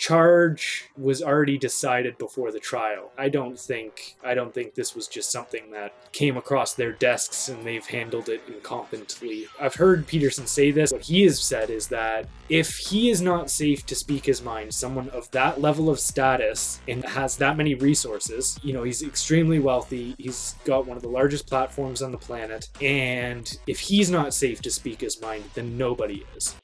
charge was already decided before the trial. I don't think this was just something that came across their desks and they've handled it incompetently. I've heard Peterson say this. What he has said is that if he is not safe to speak his mind, someone of that level of status and has that many resources, he's extremely wealthy, he's got one of the largest platforms on the planet, and if he's not safe to speak his mind, then nobody is.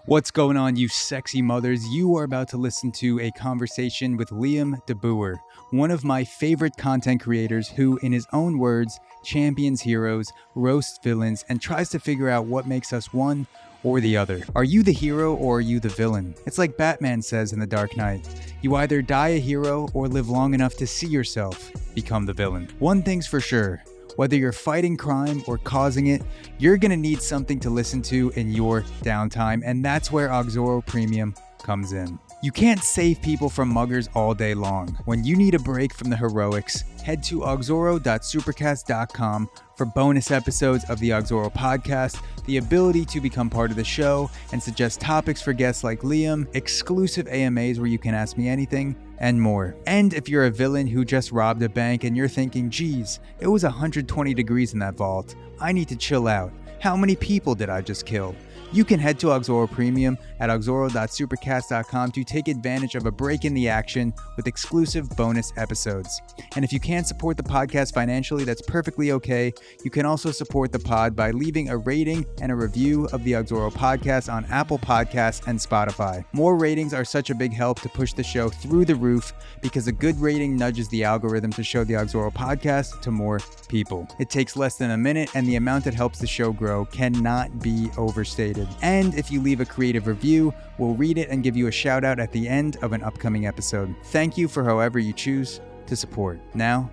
What's going on, you sexy mothers? You are about to listen to a conversation with Liam DeBoer, one of my favorite content creators who, in his own words, champions heroes, roasts villains, and tries to figure out what makes us one or the other. Are you the hero or are you the villain? It's like Batman says in The Dark Knight. You either die a hero or live long enough to see yourself become the villain. One thing's for sure. Whether you're fighting crime or causing it, you're gonna need something to listen to in your downtime, and that's where AUXORO Premium comes in. You can't save people from muggers all day long. When you need a break from the heroics, head to auxoro.supercast.com for bonus episodes of the AUXORO Podcast, the ability to become part of the show and suggest topics for guests like Liam, exclusive AMAs where you can ask me anything, and more. And if you're a villain who just robbed a bank and you're thinking, geez, it was 120 degrees in that vault, I need to chill out. How many people did I just kill? You can head to AUXORO Premium at auxoro.supercast.com to take advantage of a break in the action with exclusive bonus episodes. And if you can't support the podcast financially, that's perfectly okay. You can also support the pod by leaving a rating and a review of the AUXORO Podcast on Apple Podcasts and Spotify. More ratings are such a big help to push the show through the roof because a good rating nudges the algorithm to show the AUXORO Podcast to more people. It takes less than a minute, and the amount it helps the show grow cannot be overstated. And if you leave a creative review, we'll read it and give you a shout out at the end of an upcoming episode. Thank you for however you choose to support. Now,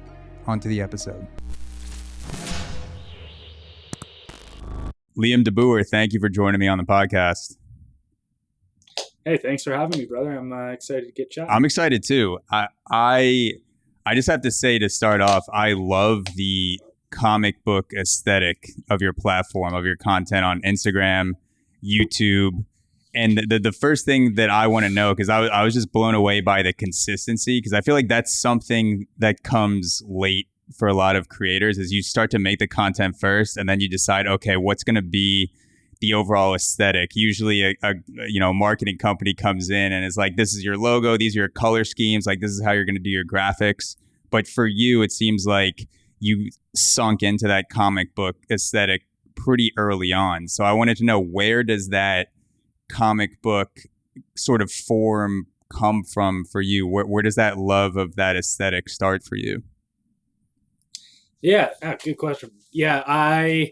on to the episode. Liam DeBoer, thank you for joining me on the podcast. Hey, thanks for having me, brother. I'm excited to get chatting. I'm excited too. I just have to say to start off, I love the comic book aesthetic of your platform, of your content on Instagram, YouTube. And the first thing that I want to know, because I was just blown away by the consistency, because I feel like that's something that comes late for a lot of creators, is you start to make the content first and then you decide, okay, what's going to be the overall aesthetic. Usually a marketing company comes in and is like, this is your logo, these are your color schemes, like this is how you're going to do your graphics. But for you, it seems like you sunk into that comic book aesthetic pretty early on. So I wanted to know, where does that comic book sort of form come from for you? Where does that love of that aesthetic start for you? Yeah, good question. Yeah, I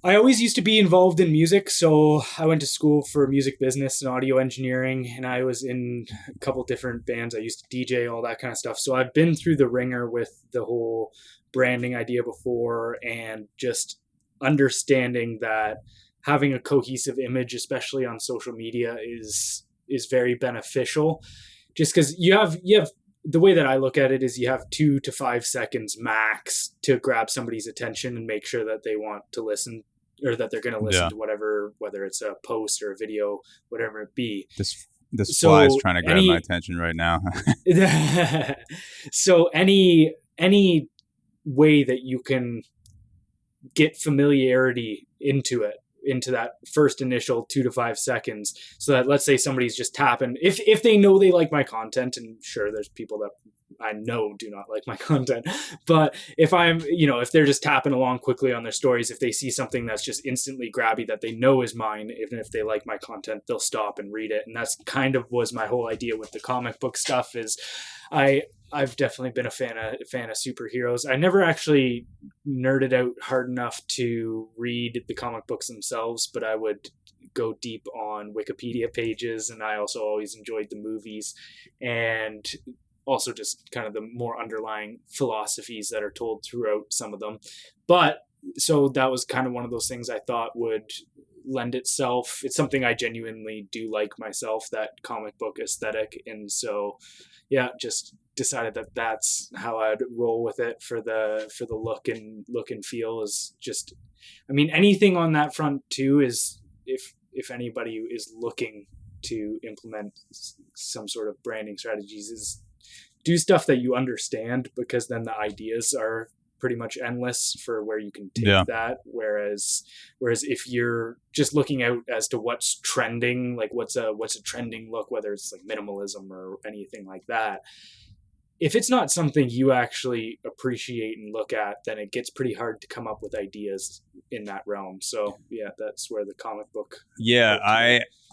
always used to be involved in music. So I went to school for music business and audio engineering, and I was in a couple different bands. I used to DJ, all that kind of stuff. So I've been through the ringer with the whole branding idea before, and just understanding that having a cohesive image, especially on social media, is very beneficial. Just because you have the way that I look at it is you have 2 to 5 seconds max to grab somebody's attention and make sure that they want to listen, or that they're going to listen to whatever, whether it's a post or a video, whatever it be. This fly is trying to grab my attention right now. So any way that you can get familiarity into that first initial 2 to 5 seconds, so that, let's say somebody's just tapping, if they know they like my content, and sure, there's people that I know do not like my content, but if they're just tapping along quickly on their stories, if they see something that's just instantly grabby that they know is mine, even if they like my content, they'll stop and read it. And that's kind of was my whole idea with the comic book stuff, is I've definitely been a fan of superheroes. I never actually nerded out hard enough to read the comic books themselves, but I would go deep on Wikipedia pages, and I also always enjoyed the movies, and also just kind of the more underlying philosophies that are told throughout some of them. But so that was kind of one of those things I thought would lend itself. It's something I genuinely do like myself, that comic book aesthetic. And so, yeah, just decided that that's how I'd roll with it for the look and feel. Is just, I mean, anything on that front too is if anybody is looking to implement some sort of branding strategies, is do stuff that you understand, because then the ideas are pretty much endless for where you can take that. Whereas if you're just looking out as to what's trending, like what's a trending look, whether it's like minimalism or anything like that, if it's not something you actually appreciate and look at, then it gets pretty hard to come up with ideas in that realm. So yeah, that's where the comic book. Yeah,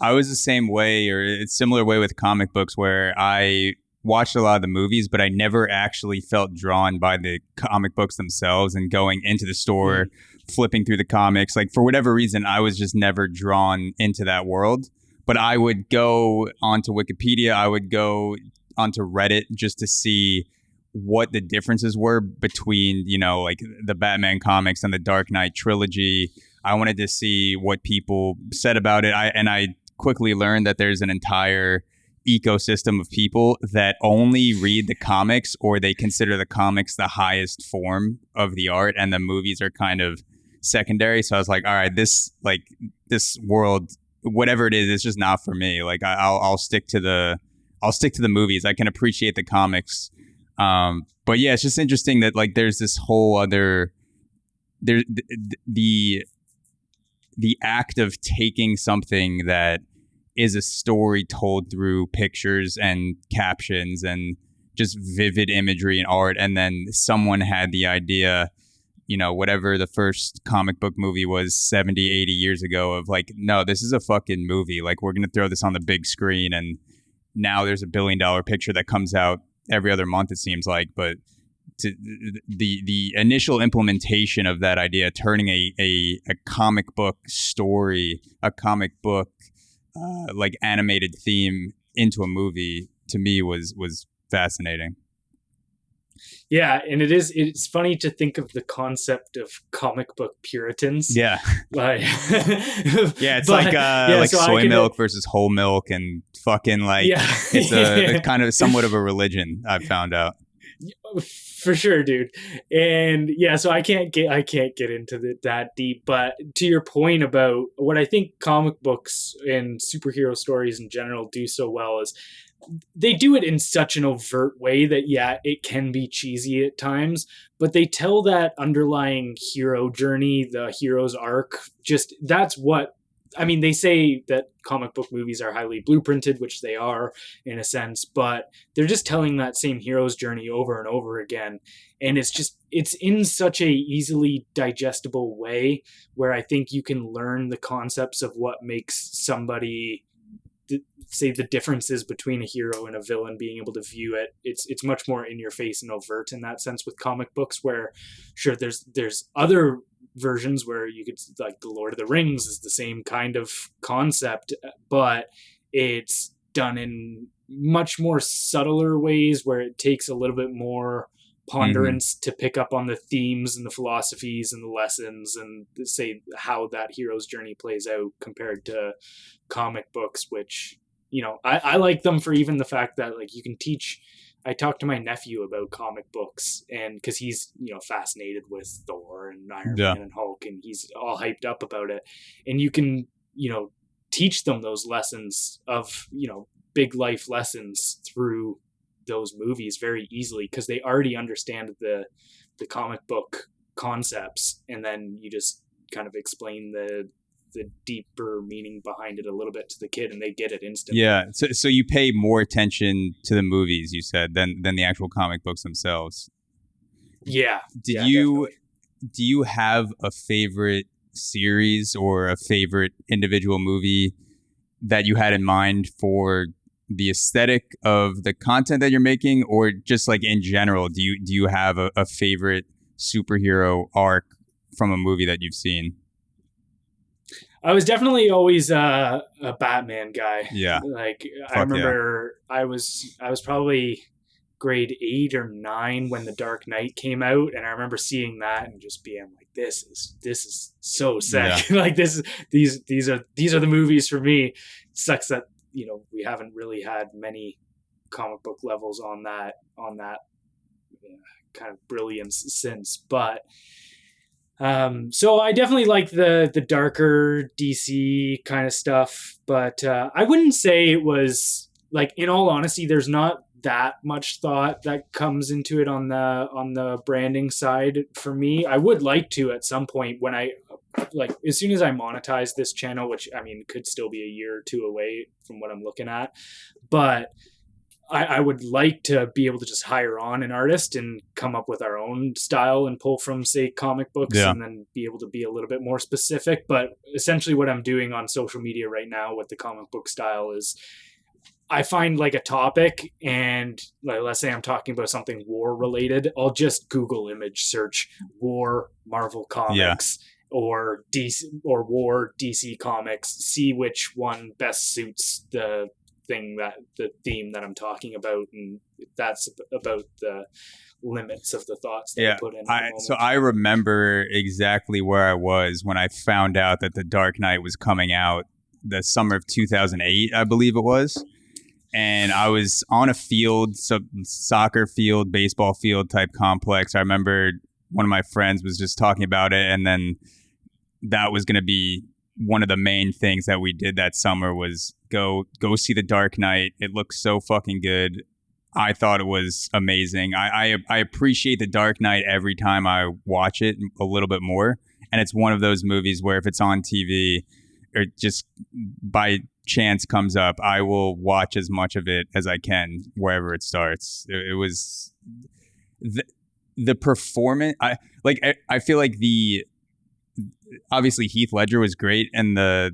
I was the same way, or it's similar way with comic books, where I watched a lot of the movies, but I never actually felt drawn by the comic books themselves and going into the store, flipping through the comics. Like, for whatever reason, I was just never drawn into that world. But I would go onto Wikipedia, I would go onto Reddit just to see what the differences were between, you know, like the Batman comics and the Dark Knight trilogy. I wanted to see what people said about it. I quickly learned that there's an entire ecosystem of people that only read the comics, or they consider the comics the highest form of the art, and the movies are kind of secondary. So I was like, all right, this world, whatever it is, it's just not for me. Like I'll stick to the movies. I can appreciate the comics. But yeah, it's just interesting that like there's this whole other, the act of taking something that is a story told through pictures and captions and just vivid imagery and art, and then someone had the idea, you know, whatever the first comic book movie was 70, 80 years ago, of like, no, this is a fucking movie. Like, we're going to throw this on the big screen. And now there's $1 billion picture that comes out every other month, it seems like. But the initial implementation of that idea, turning a comic book story, a comic book like animated theme into a movie, to me was fascinating. Yeah, and it's funny to think of the concept of comic book Puritans. Yeah. Like yeah, it's like soy milk versus whole milk, and fucking like it's a kind of somewhat of a religion, I've found out. For sure, dude. And yeah, so I can't get into that deep, but to your point about what I think comic books and superhero stories in general do so well is they do it in such an overt way that, yeah, it can be cheesy at times, but they tell that underlying hero journey, the hero's arc. Just that's what, I mean, they say that comic book movies are highly blueprinted, which they are in a sense, but they're just telling that same hero's journey over and over again. And it's in such a easily digestible way where I think you can learn the concepts of what makes somebody, say, the differences between a hero and a villain, being able to view it. It's much more in your face and overt in that sense with comic books, where sure, there's other versions where you could, like the Lord of the Rings is the same kind of concept, but it's done in much more subtler ways where it takes a little bit more ponderance to pick up on the themes and the philosophies and the lessons and say how that hero's journey plays out compared to comic books, which, you know, I like them for even the fact that like you can teach. I talked to my nephew about comic books, and because he's, you know, fascinated with Thor and Iron Man and Hulk, and he's all hyped up about it. And you can, you know, teach them those lessons of, you know, big life lessons through those movies very easily because they already understand the comic book concepts, and then you just kind of explain the deeper meaning behind it a little bit to the kid, and they get it instantly. Yeah. So you pay more attention to the movies, you said, than the actual comic books themselves. Yeah. Do you have a favorite series or a favorite individual movie that you had in mind for the aesthetic of the content that you're making, or just like in general? Do you have a favorite superhero arc from a movie that you've seen? I was definitely always a Batman guy. Yeah. Like I remember I was probably grade 8 or 9 when The Dark Knight came out, and I remember seeing that and just being like, this is so sick. Yeah. Like these are the movies for me. It sucks that, you know, we haven't really had many comic book levels on that kind of brilliance since, but So I definitely like the darker DC kind of stuff, but I wouldn't say it was like, in all honesty, there's not that much thought that comes into it on the branding side for me. I would like to at some point, when I like, as soon as I monetize this channel, which I mean could still be a year or two away from what I'm looking at, but I would like to be able to just hire on an artist and come up with our own style and pull from, say, comic books, and then be able to be a little bit more specific. But essentially what I'm doing on social media right now with the comic book style is I find like a topic, and like, let's say I'm talking about something war related, I'll just Google image search war Marvel comics. Or DC or war DC comics, see which one best suits the theme that I'm talking about, and that's about the limits of the thoughts that I put in. So I remember exactly where I was when I found out that The Dark Knight was coming out the summer of 2008, I believe it was. And I was on a field, soccer field, baseball field type complex. I remember one of my friends was just talking about it, and then that was going to be one of the main things that we did that summer was go see The Dark Knight. It looks so fucking good. I thought it was amazing. I appreciate The Dark Knight every time I watch it a little bit more. And it's one of those movies where if it's on TV or just by chance comes up, I will watch as much of it as I can wherever it starts. It was the performance. I feel like obviously Heath Ledger was great in the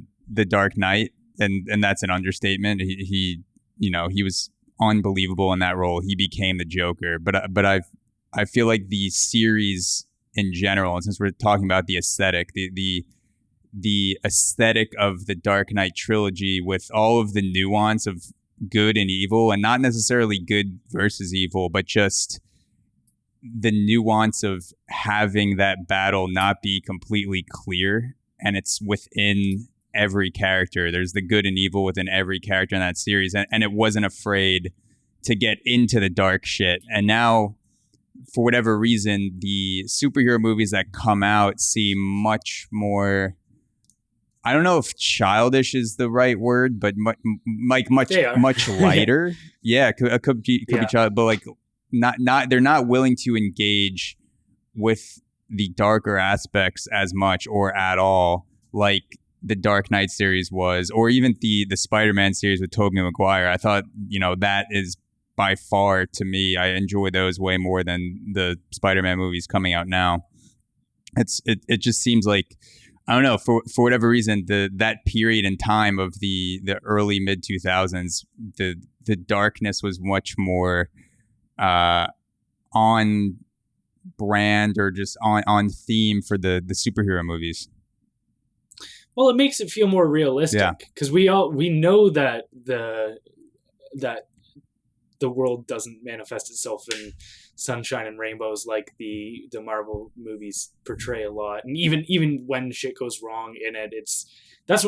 Dark Knight, and that's an understatement. He was unbelievable in that role. He became the Joker, but I feel like the series in general, and since we're talking about the aesthetic, the aesthetic of the Dark Knight trilogy with all of the nuance of good and evil, and not necessarily good versus evil, but just the nuance of having that battle not be completely clear, and it's within every character. There's the good and evil within every character in that series, and it wasn't afraid to get into the dark shit. And now, for whatever reason, the superhero movies that come out seem much more, I don't know if childish is the right word, but much lighter. Yeah, it could be child, but like not they're not willing to engage with the darker aspects as much or at all, like the Dark Knight series was, or even the Spider-Man series with Tobey Maguire. I thought, that is by far, to me, I enjoy those way more than the Spider-Man movies coming out now. It just seems like, I don't know, for whatever reason, that period in time of the early mid 2000s, the darkness was much more on brand or just on theme for the superhero movies. Well, it makes it feel more realistic, because we know that the world doesn't manifest itself in sunshine and rainbows like the Marvel movies portray a lot. And even when shit goes wrong in it, that's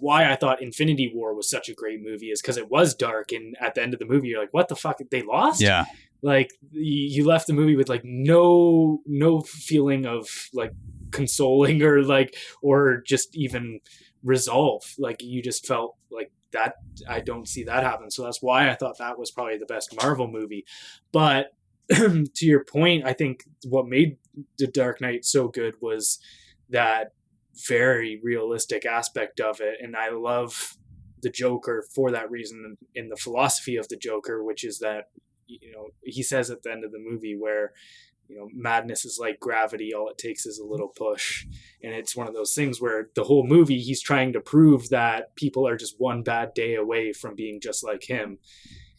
why I thought Infinity War was such a great movie, is because it was dark, and at the end of the movie you're like, what the fuck, they lost? Yeah. Like you left the movie with like no feeling of like consoling or just even resolve. Like you just felt like that. I don't see that happen. So that's why I thought that was probably the best Marvel movie. But to your point, I think what made The Dark Knight so good was that very realistic aspect of it. And I love the Joker for that reason, in the philosophy of the Joker, which is that, he says at the end of the movie where, madness is like gravity. All it takes is a little push. And it's one of those things where the whole movie, he's trying to prove that people are just one bad day away from being just like him.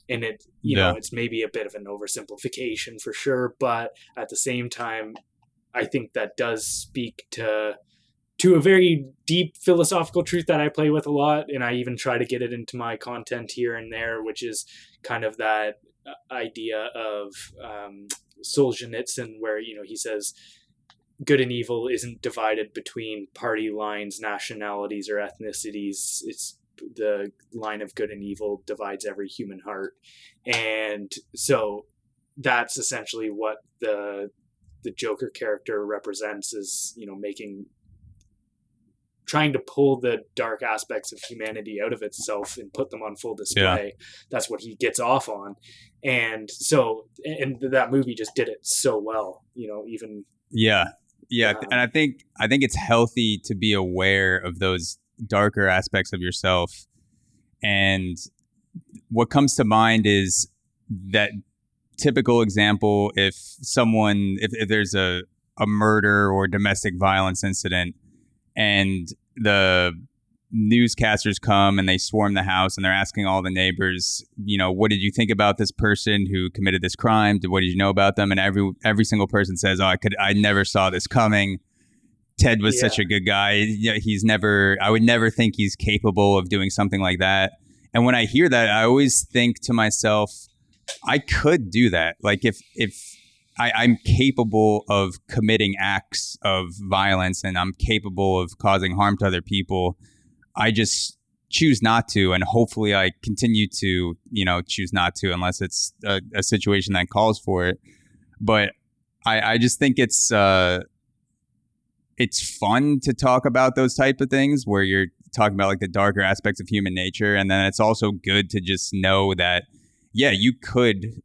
And it, it's maybe a bit of an oversimplification for sure. But at the same time, I think that does speak to a very deep philosophical truth that I play with a lot. And I even try to get it into my content here and there, which is kind of that idea of Solzhenitsyn, where he says good and evil isn't divided between party lines, nationalities, or ethnicities. It's the line of good and evil divides every human heart. And so that's essentially what the the Joker character represents is, trying to pull the dark aspects of humanity out of itself and put them on full display. Yeah. That's what he gets off on. And that movie just did it so well, even. Yeah. Yeah. And I think it's healthy to be aware of those darker aspects of yourself. And what comes to mind is that typical example, if there's a murder or domestic violence incident, and the newscasters come and they swarm the house and they're asking all the neighbors, what did you think about this person who committed this crime? What did you know about them? And every single person says, I never saw this coming. Ted was such a good guy. I would never think he's capable of doing something like that. And when I hear that, I always think to myself, I could do that. Like if I'm capable of committing acts of violence and I'm capable of causing harm to other people, I just choose not to. And hopefully I continue to, choose not to unless it's a situation that calls for it. But I just think it's fun to talk about those type of things where you're talking about like the darker aspects of human nature. And then it's also good to just know that, yeah, you could,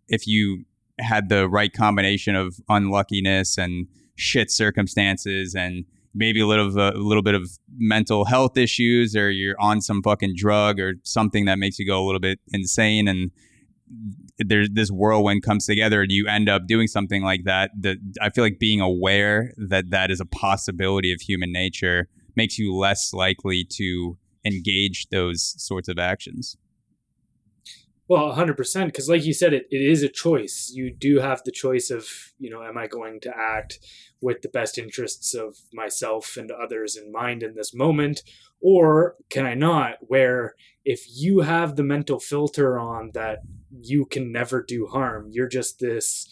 if you had the right combination of unluckiness and shit circumstances and maybe a little bit of mental health issues, or you're on some fucking drug or something that makes you go a little bit insane, and there's this whirlwind comes together and you end up doing something like that. I feel like being aware that is a possibility of human nature makes you less likely to engage those sorts of actions. Well, 100%, because like you said, it is a choice. You do have the choice of, am I going to act with the best interests of myself and others in mind in this moment, or can I not? Where if you have the mental filter on that you can never do harm, you're just this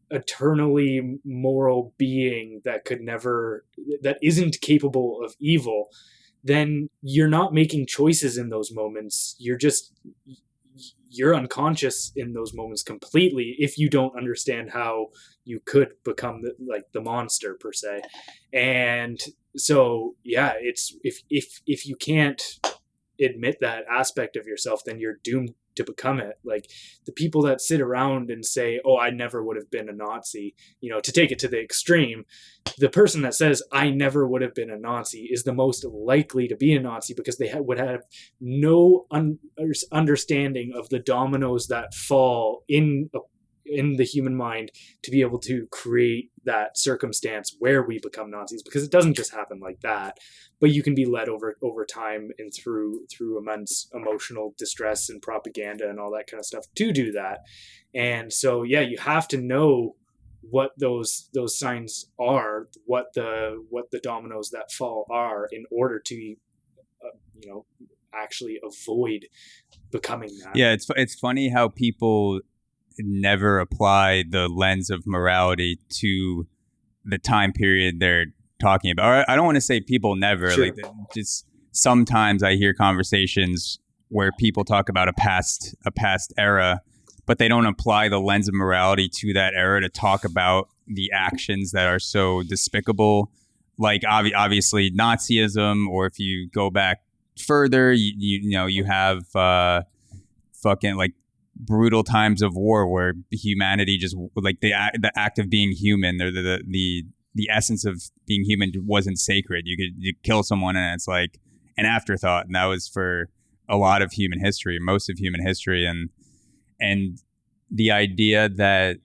eternally moral being that isn't capable of evil, then you're not making choices in those moments. You're unconscious in those moments completely if you don't understand how you could become the monster per se. And so, yeah, it's if you can't admit that aspect of yourself, then you're doomed to become it. Like the people that sit around and say, oh, I never would have been a Nazi, to take it to the extreme, the person that says I never would have been a Nazi is the most likely to be a Nazi, because they would have no understanding of the dominoes that fall in the human mind to be able to create that circumstance where we become Nazis, because it doesn't just happen like that, but you can be led over time and through immense emotional distress and propaganda and all that kind of stuff to do that. And so, yeah, you have to know what those signs are, what the dominoes that fall are, in order to actually avoid becoming that. Yeah, it's funny how people never apply the lens of morality to the time period they're talking about. Or I don't want to say people never, sure. Like just sometimes I hear conversations where people talk about a past era, but they don't apply the lens of morality to that era to talk about the actions that are so despicable, like obviously Nazism, or if you go back further, you have fucking like brutal times of war where humanity just like the act of being human, or the essence of being human wasn't sacred. You kill someone and it's like an afterthought, and that was for a lot of human history, most of human history, and the idea that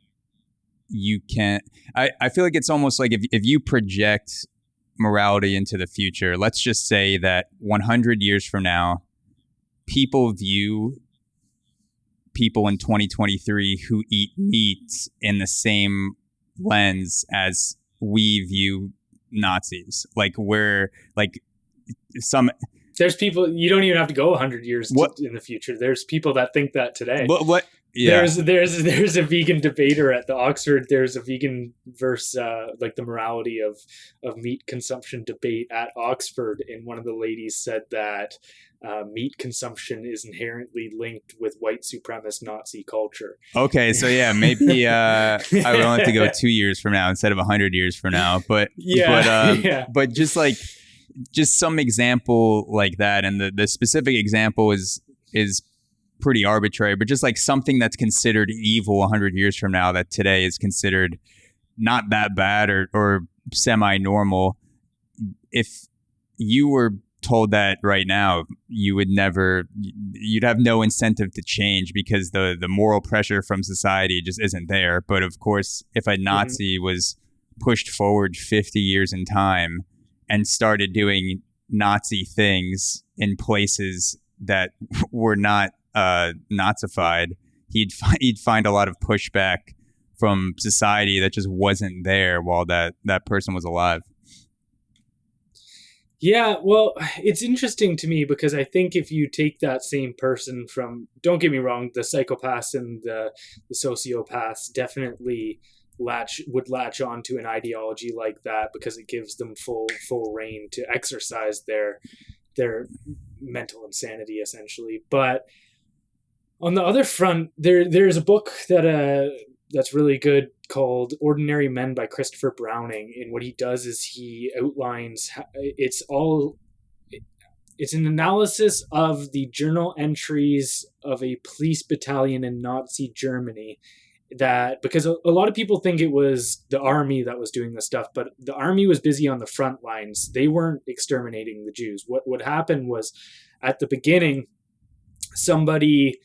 you can't. I feel like it's almost like if you project morality into the future, let's just say that 100 years from now, people view people in 2023 who eat meat in the same lens as we view Nazis. Like we're like there's people, you don't even have to go 100 years in the future. There's people that think that today. What Yeah. There's a vegan debater at the Oxford. There's a vegan versus like the morality of meat consumption debate at Oxford, and one of the ladies said that meat consumption is inherently linked with white supremacist Nazi culture. Okay, so yeah, maybe I would only have to go 2 years from now instead of 100 years from now. But but just some example like that, and the specific example is pretty arbitrary, but just like something that's considered evil 100 years from now that today is considered not that bad or semi-normal. If you were told that right now, you'd have no incentive to change because the moral pressure from society just isn't there. But of course, if a Nazi was pushed forward 50 years in time and started doing Nazi things in places that were not Nazified, he'd find a lot of pushback from society that just wasn't there while that person was alive. Yeah, well, it's interesting to me because I think if you take that same person from, don't get me wrong, the psychopaths and the sociopaths definitely would latch on to an ideology like that because it gives them full reign to exercise their mental insanity, essentially. But on the other front, there's a book that's really good called Ordinary Men by Christopher Browning, and what he does is he outlines it's an analysis of the journal entries of a police battalion in Nazi Germany, that because a lot of people think it was the army that was doing this stuff, but the army was busy on the front lines. They weren't exterminating the Jews. What happened was, at the beginning, somebody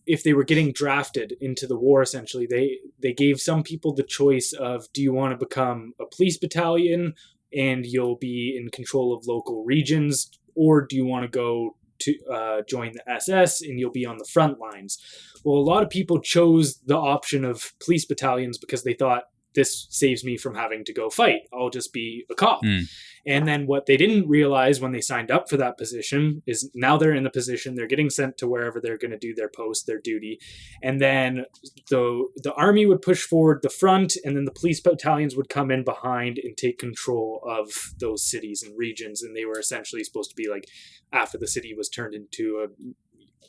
if they were getting drafted into the war, essentially, they gave some people the choice of, do you want to become a police battalion and you'll be in control of local regions, or do you want to go to join the SS and you'll be on the front lines? Well, a lot of people chose the option of police battalions because they thought, this saves me from having to go fight. I'll just be a cop. And then what they didn't realize when they signed up for that position is now they're in the position, they're getting sent to wherever they're going to do their post, their duty. And then the army would push forward the front, and then the police battalions would come in behind and take control of those cities and regions. And they were essentially supposed to be like, after the city was turned into a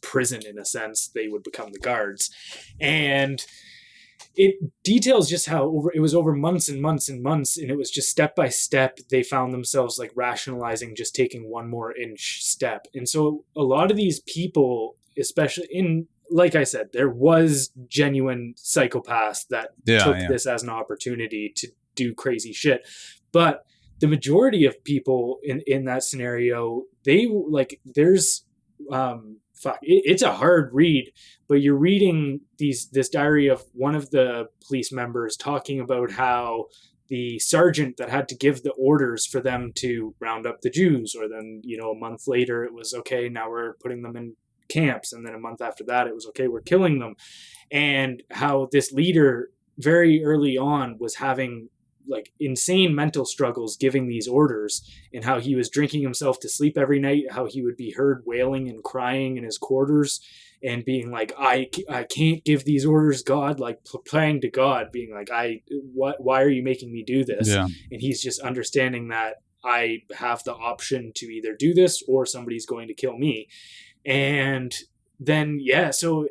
prison, in a sense, they would become the guards. And it details just how it was over months and months and months, and it was just step by step. They found themselves like rationalizing just taking one more inch step. And so a lot of these people, especially like I said, there was genuine psychopaths that took this as an opportunity to do crazy shit. But the majority of people in that scenario, it's a hard read, but you're reading this diary of one of the police members talking about how the sergeant that had to give the orders for them to round up the Jews, or then, a month later it was, okay, now we're putting them in camps. And then a month after that, it was, okay, we're killing them. And how this leader very early on was having like insane mental struggles giving these orders, and how he was drinking himself to sleep every night, how he would be heard wailing and crying in his quarters and being like, I can't give these orders, God, like praying to God, being like, why are you making me do this? And he's just understanding that I have the option to either do this or somebody's going to kill me. And then, so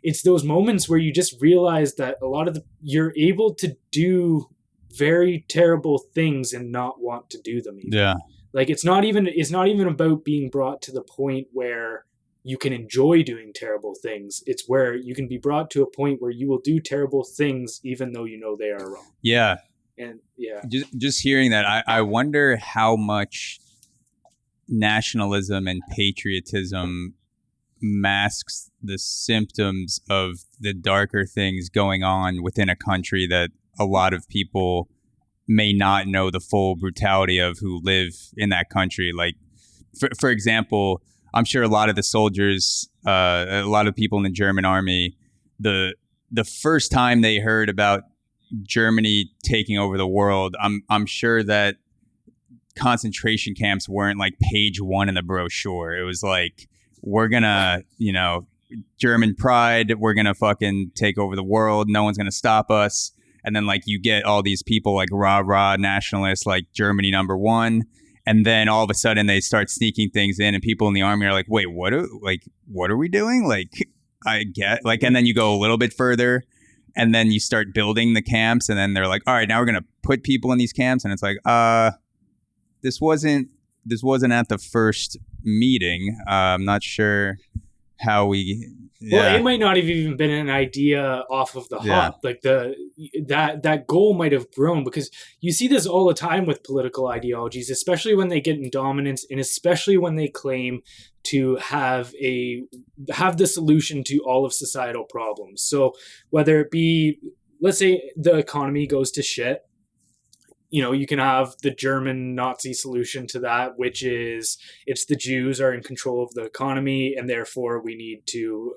it's those moments where you just realize that a lot of you're able to do very terrible things and not want to do them even. Like it's not even about being brought to the point where you can enjoy doing terrible things. It's where you can be brought to a point where you will do terrible things even though you know they are wrong. And just hearing that, I wonder how much nationalism and patriotism masks the symptoms of the darker things going on within a country that a lot of people may not know the full brutality of, who live in that country. Like, for example, I'm sure a lot of the soldiers, a lot of people in the German army, the first time they heard about Germany taking over the world, I'm sure that concentration camps weren't like page one in the brochure. It was like, we're gonna, German pride, we're gonna fucking take over the world, no one's gonna stop us. And then like you get all these people like rah nationalists, like Germany #1, and then all of a sudden they start sneaking things in, and people in the army are like, wait, what are we doing? Like, I get like, and then you go a little bit further, and then you start building the camps, and then they're like, all right, now we're gonna put people in these camps, and it's like, this wasn't at the first meeting. I'm not sure how we. Yeah. Well, it might not have even been an idea off of the hop. Like that goal might have grown, because you see this all the time with political ideologies, especially when they get in dominance, and especially when they claim to have the solution to all of societal problems. So whether it be, let's say the economy goes to shit, you can have the German Nazi solution to that, which is it's the Jews are in control of the economy, and therefore we need to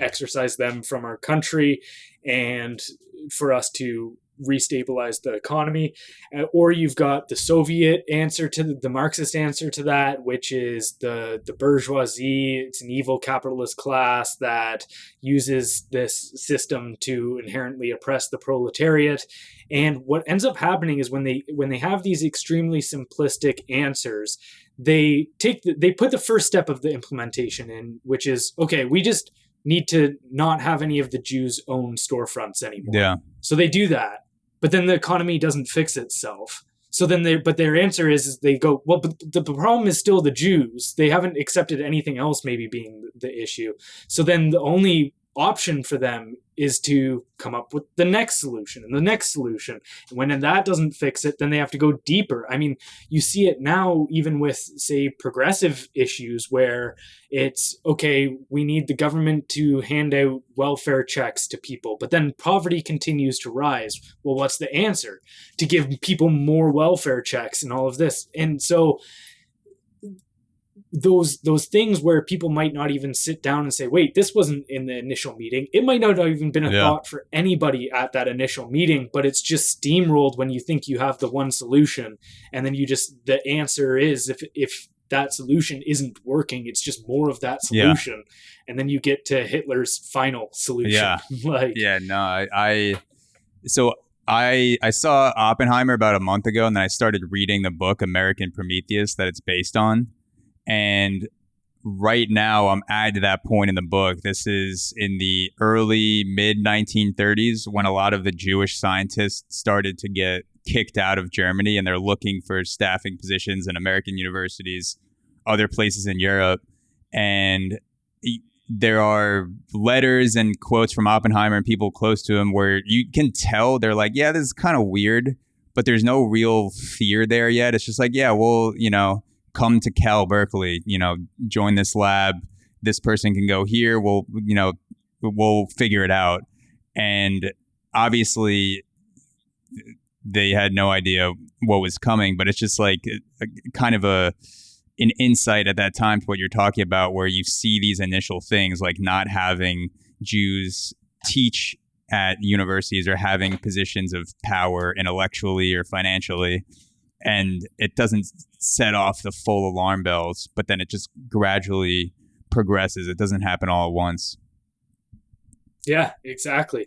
exorcise them from our country and for us to restabilize the economy. Or you've got the Soviet answer to the Marxist answer to that, which is the bourgeoisie. It's an evil capitalist class that uses this system to inherently oppress the proletariat. And what ends up happening is when they have these extremely simplistic answers, they put the first step of the implementation in, which is, okay, we just need to not have any of the Jews own storefronts anymore. Yeah. So they do that, but then the economy doesn't fix itself. So then their answer is they go, well, but the problem is still the Jews. They haven't accepted anything else maybe being the issue. So then the only option for them is to come up with the next solution and the next solution. And when that doesn't fix it, then they have to go deeper. I mean, you see it now even with, say, progressive issues where it's, okay, we need the government to hand out welfare checks to people, but then poverty continues to rise. Well, what's the answer? To give people more welfare checks and all of this. And so those things where people might not even sit down and say, wait, this wasn't in the initial meeting. It might not have even been a thought for anybody at that initial meeting, but it's just steamrolled when you think you have the one solution. And then the answer is, if that solution isn't working, it's just more of that solution. Yeah. And then you get to Hitler's final solution. Yeah. I saw Oppenheimer about a month ago, and then I started reading the book American Prometheus that it's based on. And right now I'm at that point in the book. This is in the early mid-1930s when a lot of the Jewish scientists started to get kicked out of Germany, and they're looking for staffing positions in American universities, other places in Europe. And there are letters and quotes from Oppenheimer and people close to him where you can tell they're like, yeah, this is kind of weird, but there's no real fear there yet. It's just like, yeah, well, come to Cal Berkeley, join this lab. This person can go here. We'll figure it out. And obviously they had no idea what was coming, but it's just like kind of an insight at that time to what you're talking about, where you see these initial things like not having Jews teach at universities or having positions of power intellectually or financially. And it doesn't set off the full alarm bells, but then it just gradually progresses. It doesn't happen all at once. Yeah, exactly.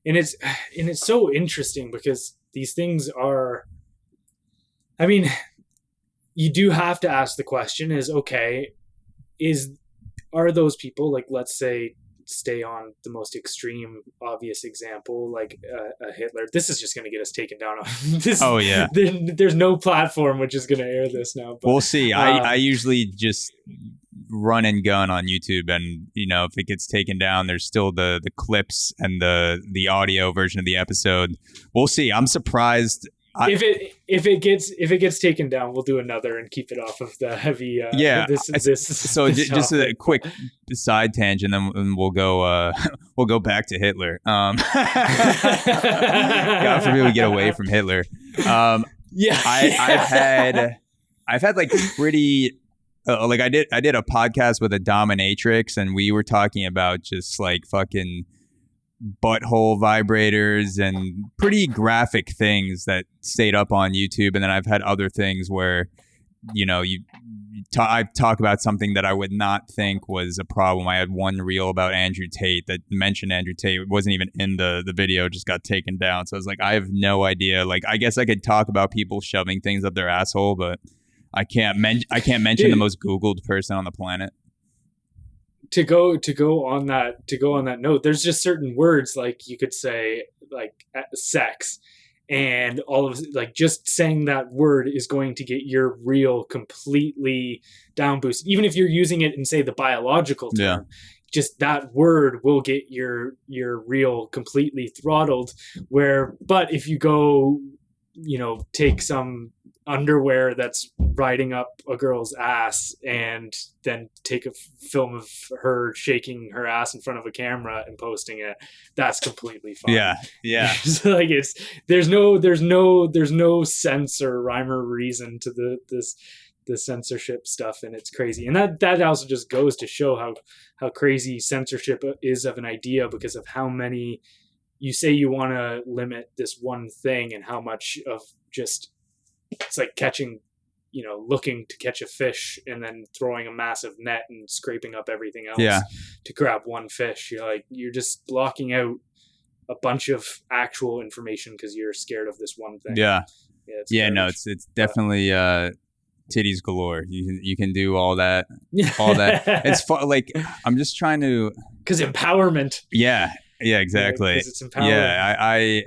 And it's so interesting because these things are, I mean, you do have to ask the question is, okay, are those people, like, let's say, stay on the most extreme obvious example, like a Hitler. This is just going to get us taken down on this. Oh yeah, there's no platform which is going to air this now, but we'll see. I usually just run and gun on YouTube, and if it gets taken down, there's still the clips and the audio version of the episode. We'll see. I'm surprised. If it gets taken down, we'll do another and keep it off of the heavy. Just a quick side tangent, then we'll go back to Hitler. God forbid we get away from Hitler. I've had like pretty like I did a podcast with a dominatrix, and we were talking about just like fucking butthole vibrators and pretty graphic things that stayed up on YouTube. And then I've had other things where you I talk about something that I would not think was a problem. I had one reel about Andrew Tate that mentioned Andrew Tate. It wasn't even in the video, just got taken down. So I was like, I have no idea. Like, I guess I could talk about people shoving things up their asshole, but I can't mention the most Googled person on the planet. To go on that note, there's just certain words, like you could say, like sex, and all of, like, just saying that word is going to get your reel completely down boosted. Even if you're using it in, say, the biological term, just that word will get your reel completely throttled. But if you go, take some underwear that's riding up a girl's ass and then take a film of her shaking her ass in front of a camera and posting it, that's completely fine. Yeah. So, like, there's no sense or rhyme or reason to the censorship stuff, and it's crazy. And that also just goes to show how crazy censorship is of an idea, because of how many, you say you want to limit this one thing, and how much of just, it's like catching, looking to catch a fish and then throwing a massive net and scraping up everything else to grab one fish. You're just blocking out a bunch of actual information because you're scared of this one thing. It's definitely titties galore. You can do all that. It's fun. Like, I'm just trying to, because empowerment. Yeah, exactly. Because it's empowering. Yeah,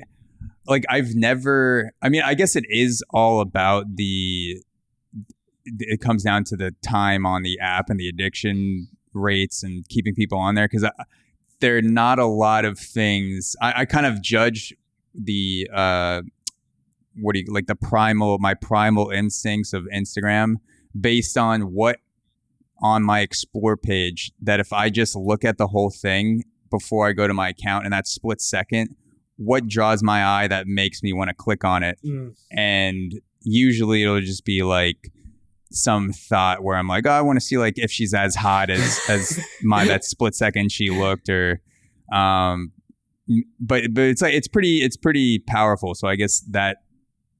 I've never, I guess it is all about it comes down to the time on the app and the addiction rates and keeping people on there. Because there are not a lot of things. I kind of judge the, my primal instincts of Instagram based on what on my explore page, that if I just look at the whole thing before I go to my account in that split second, what draws my eye that makes me want to click on it. And usually it'll just be like some thought where I'm like, oh, I want to see, like, if she's as hot as that split second she looked, or but it's like, it's pretty powerful. So I guess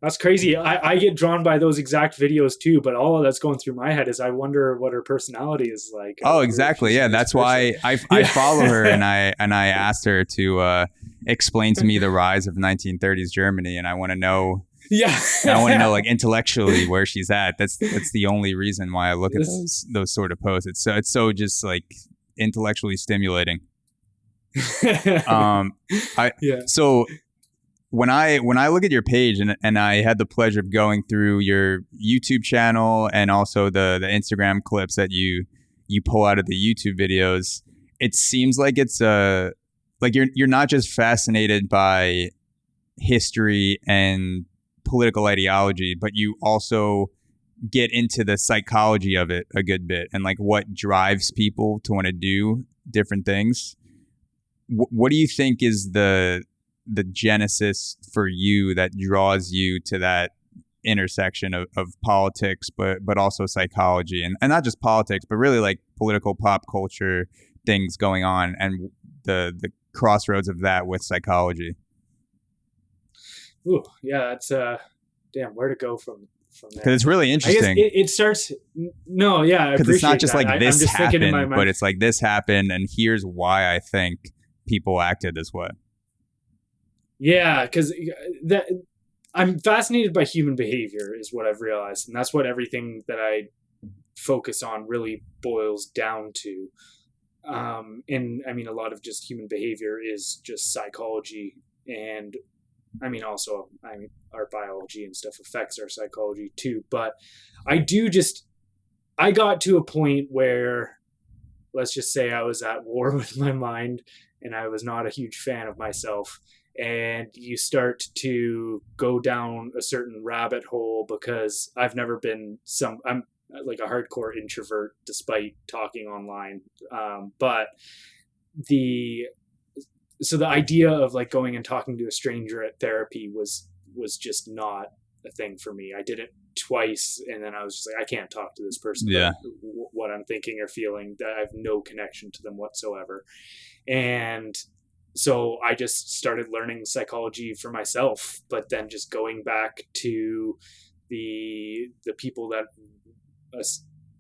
that's crazy. I get drawn by those exact videos too, but all that's going through my head is, I wonder what her personality is like. Oh, exactly. Yeah, that's why I follow her, and I asked her to explain to me the rise of 1930s Germany, and I want to know. Yeah, I want to know, like, intellectually where she's at. That's the only reason why I look at those sort of posts. It's so just, like, intellectually stimulating. So when I look at your page, and I had the pleasure of going through your YouTube channel and also the Instagram clips that you pull out of the YouTube videos, it seems like it's like you're not just fascinated by history and political ideology, but you also get into the psychology of it a good bit, and, like, what drives people to want to do different things. What do you think is the genesis for you that draws you to that intersection of politics, but also psychology, and not just politics, but really, like, political pop culture things going on, and the crossroads of that with psychology? Ooh, yeah, that's where to go from there? Because it's really interesting. I guess it starts. No, yeah, because it's not just that. Like, this happened, but it's like, this happened, and here's why I think people acted this way. Yeah, because I'm fascinated by human behavior, is what I've realized, and that's what everything that I focus on really boils down to. And a lot of just human behavior is just psychology, and also our biology and stuff affects our psychology too. But I got to a point where, let's just say, I was at war with my mind, and I was not a huge fan of myself. And you start to go down a certain rabbit hole, because I've never been I'm like a hardcore introvert despite talking online. But the idea of, like, going and talking to a stranger at therapy was just not a thing for me. I did it twice, and then I was just like, I can't talk to this person about what I'm thinking or feeling. That I have no connection to them whatsoever. And so I just started learning psychology for myself, but then just going back to the people that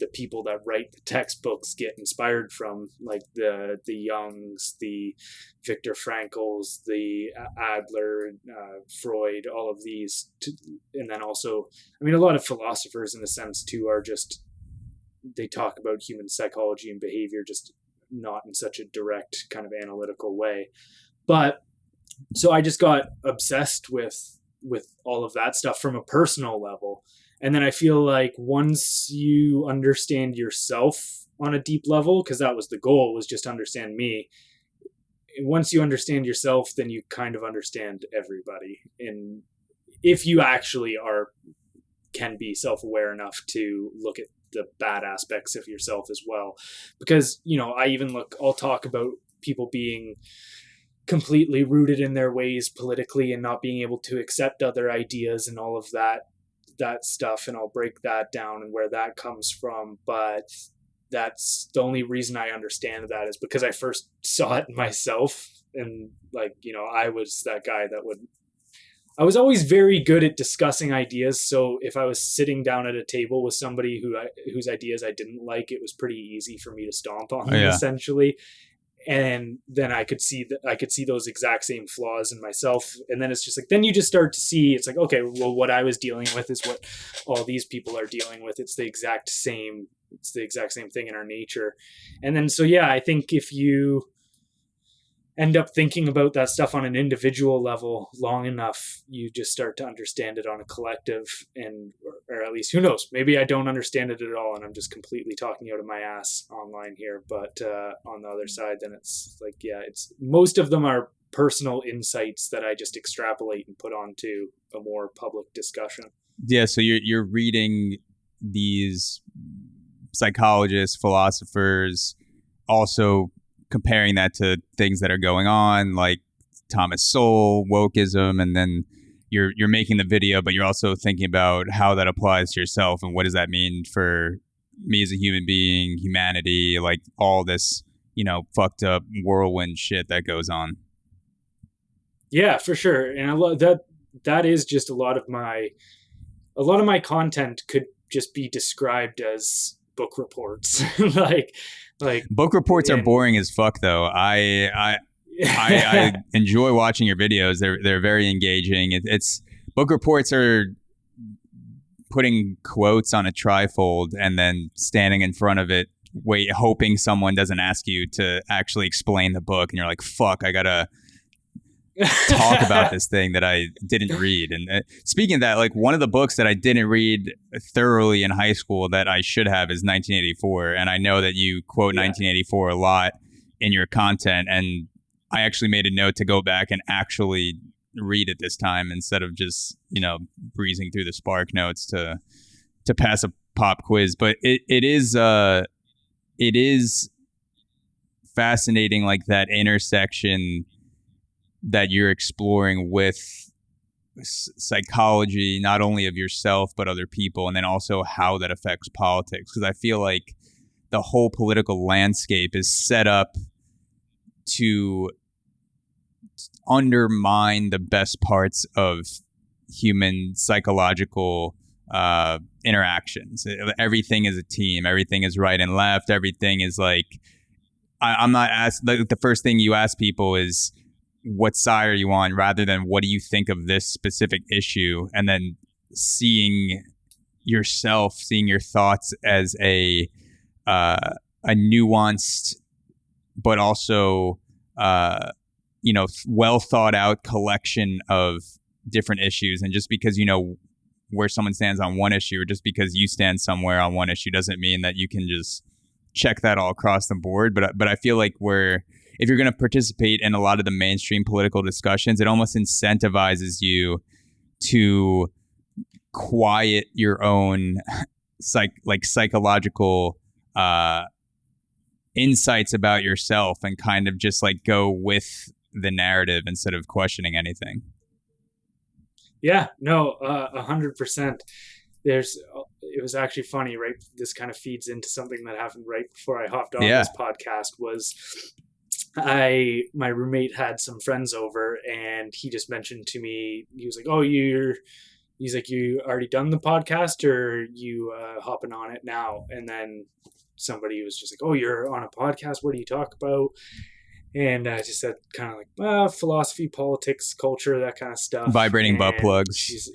the people that write the textbooks get inspired from, like the Youngs, the Viktor Frankls, the Adler, Freud, all of these. And then also, I mean, a lot of philosophers in a sense too are just, they talk about human psychology and behavior, just not in such a direct kind of analytical way. But so I just got obsessed with all of that stuff from a personal level. And then I feel like once you understand yourself on a deep level, because that was the goal, was just understand me. Once you understand yourself, then you kind of understand everybody. And if you actually can be self-aware enough to look at the bad aspects of yourself as well. Because, I'll talk about people being completely rooted in their ways politically and not being able to accept other ideas and all of that stuff, and I'll break that down and where that comes from. But that's the only reason I understand that is because I first saw it myself. And I was that guy I was always very good at discussing ideas. So if I was sitting down at a table with somebody whose ideas I didn't like, it was pretty easy for me to stomp on them, essentially. And then I could see those exact same flaws in myself. And then it's just like, then you just start to see, it's like, okay, well, what I was dealing with is what all these people are dealing with. It's the exact same thing in our nature. And then, so yeah, I think if you end up thinking about that stuff on an individual level long enough, you just start to understand it on a collective, or at least, who knows, maybe I don't understand it at all and I'm just completely talking out of my ass online here. But on the other side, then it's like, yeah, it's most of them are personal insights that I just extrapolate and put onto a more public discussion. Yeah, so you're reading these psychologists, philosophers, also comparing that to things that are going on, like Thomas Sowell, wokeism, and then you're making the video, but you're also thinking about how that applies to yourself and what does that mean for me as a human being, humanity, like all this, fucked up whirlwind shit that goes on. Yeah, for sure. And I love that is just a lot of my content could just be described as book reports. like book reports are boring as fuck though. I enjoy watching your videos. They're very engaging. It's book reports are putting quotes on a trifold and then standing in front of it, hoping someone doesn't ask you to actually explain the book, and you're like, fuck, I gotta talk about this thing that I didn't read. And speaking of that, like one of the books that I didn't read thoroughly in high school that I should have is 1984. And I know that you quote 1984 a lot in your content. And I actually made a note to go back and actually read it this time instead of just, breezing through the Spark notes to pass a pop quiz. But it is fascinating, like that intersection that you're exploring with psychology, not only of yourself, but other people, and then also how that affects politics. Because I feel like the whole political landscape is set up to undermine the best parts of human psychological interactions. Everything is a team. Everything is right and left. Everything is like, I'm not asked, like, the first thing you ask people is, what side are you on, rather than what do you think of this specific issue, and then seeing your thoughts as a nuanced but also well thought out collection of different issues. And just because where someone stands on one issue, or just because you stand somewhere on one issue, doesn't mean that you can just check that all across the board. But I feel like if you're going to participate in a lot of the mainstream political discussions, it almost incentivizes you to quiet your own psychological insights about yourself and kind of just like go with the narrative instead of questioning anything. Yeah, no, 100%. It was actually funny, right? This kind of feeds into something that happened right before I hopped on this podcast. Was my roommate had some friends over, and he just mentioned to me, he was like, "Oh, you're he's like, you already done the podcast, or you hopping on it now? And then somebody was just like, oh, you're on a podcast, what do you talk about? And I just said kind of like philosophy, politics, culture, that kind of stuff. Vibrating butt plugs.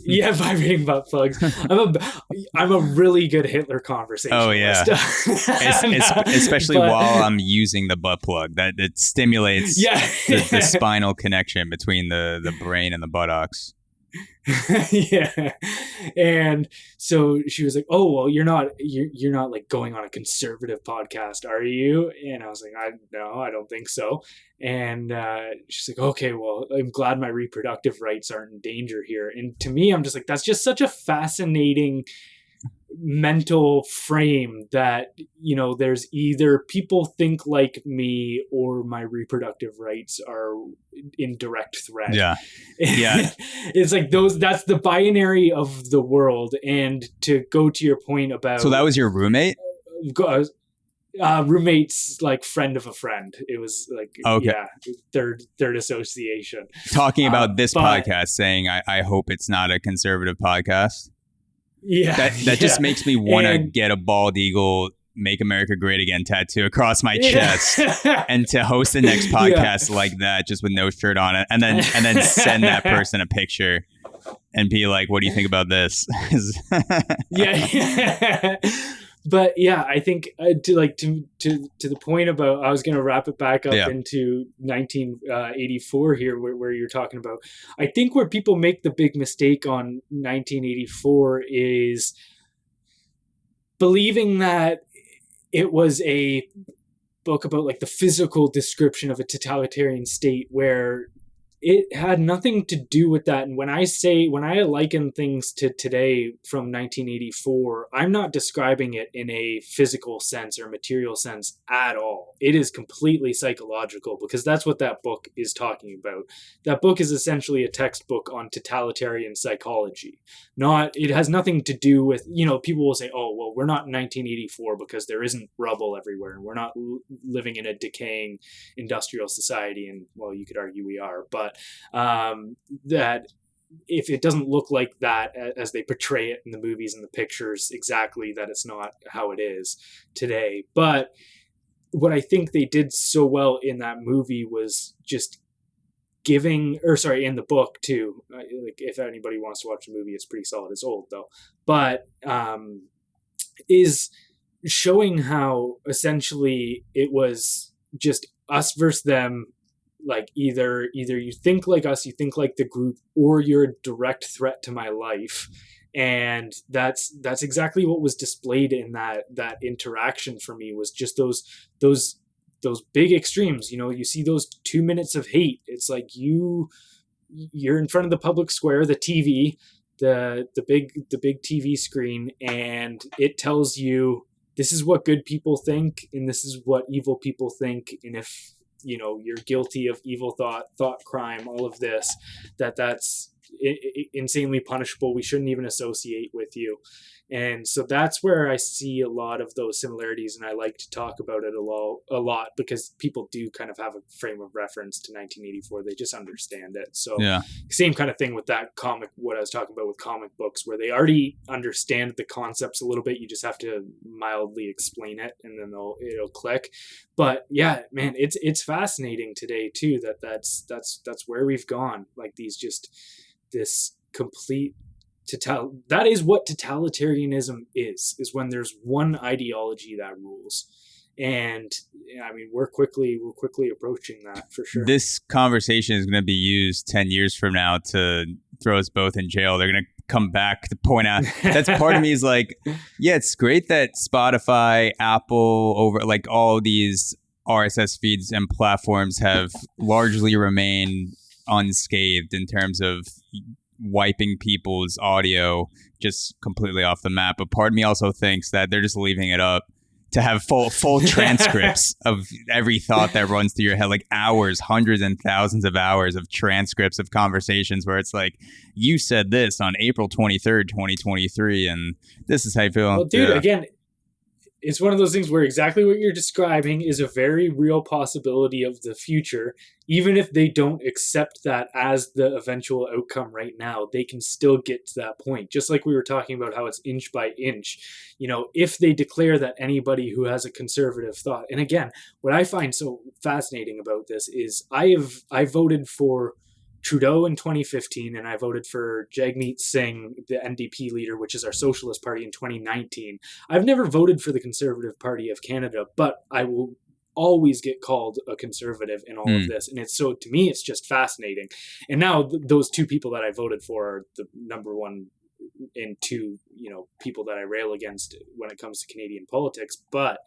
Yeah, vibrating butt plugs. I'm a really good Hitler conversationalist. Oh yeah, especially while I'm using the butt plug. That it stimulates the spinal connection between the brain and the buttocks. Yeah. And so she was like, oh, well, you're not like going on a conservative podcast, are you? And I was like, no, I don't think so. And she's like, okay, well, I'm glad my reproductive rights aren't in danger here. And to me, I'm just like, that's just such a fascinating mental frame that, you know, there's either people think like me or my reproductive rights are in direct threat. Yeah. It's like that's the binary of the world. And to go to your point about, so that was your roommate? Roommate's like friend of a friend. It was like, third association. Talking about this podcast, saying, I hope it's not a conservative podcast. Yeah, that just makes me want to get a bald eagle "Make America Great Again" tattoo across my chest, and to host the next podcast like that, just with no shirt on it, and then send that person a picture and be like, "What do you think about this?" Yeah. But yeah, I think to the point about, I was going to wrap it back up into 1984 here, where you're talking about. I think where people make the big mistake on 1984 is believing that it was a book about like the physical description of a totalitarian state, where it had nothing to do with that. And when I liken things to today from 1984, I'm not describing it in a physical sense or material sense at all. It is completely psychological, because that's what that book is talking about. That book is essentially a textbook on totalitarian psychology. It has nothing to do with, you know, people will say, oh, well, we're not in 1984 because there isn't rubble everywhere, and we're not living in a decaying industrial society. And well, you could argue we are, but that if it doesn't look like that as they portray it in the movies and the pictures exactly, that it's not how it is today. But what I think they did so well in that movie was just in the book too. Like, if anybody wants to watch the movie, it's pretty solid. It's old though, but is showing how essentially it was just us versus them. Like either you think like us, you think like the group, or you're a direct threat to my life. And that's exactly what was displayed in that interaction for me, was just those big extremes. You know, you see those 2 minutes of hate. It's like you're in front of the public square, the TV, the big TV screen, and it tells you this is what good people think and this is what evil people think. And if, you know, you're guilty of evil thought crime, all of this, that's insanely punishable. We shouldn't even associate with you. And so that's where I see a lot of those similarities, and I like to talk about it a lot because people do kind of have a frame of reference to 1984. They just understand it. So same kind of thing with that comic, what I was talking about with comic books, where they already understand the concepts a little bit. You just have to mildly explain it, and then it'll click. But yeah, man, it's fascinating today too, that's where we've gone. Like this complete that is what totalitarianism is when there's one ideology that rules. And I mean, we're quickly approaching that for sure. This conversation is going to be used 10 years from now to throw us both in jail. They're going to come back to point out. That's part of me is like, yeah, it's great that Spotify, Apple, over like all these RSS feeds and platforms have largely remained unscathed in terms of wiping people's audio just completely off the map. But part of me also thinks that they're just leaving it up to have full transcripts of every thought that runs through your head, like hours, hundreds and thousands of hours of transcripts of conversations where it's like, you said this on April 23rd, 2023, and this is how you feel. Well, dude, again, it's one of those things where exactly what you're describing is a very real possibility of the future. Even if they don't accept that as the eventual outcome right now, they can still get to that point. Just like we were talking about how it's inch by inch. If they declare that anybody who has a conservative thought, and again, what I find so fascinating about this is I voted for Trudeau in 2015, and I voted for Jagmeet Singh, the NDP leader, which is our Socialist Party, in 2019. I've never voted for the Conservative Party of Canada, but I will always get called a conservative in all of this. And to me, it's just fascinating. And now those two people that I voted for are the number one and two, people that I rail against when it comes to Canadian politics. But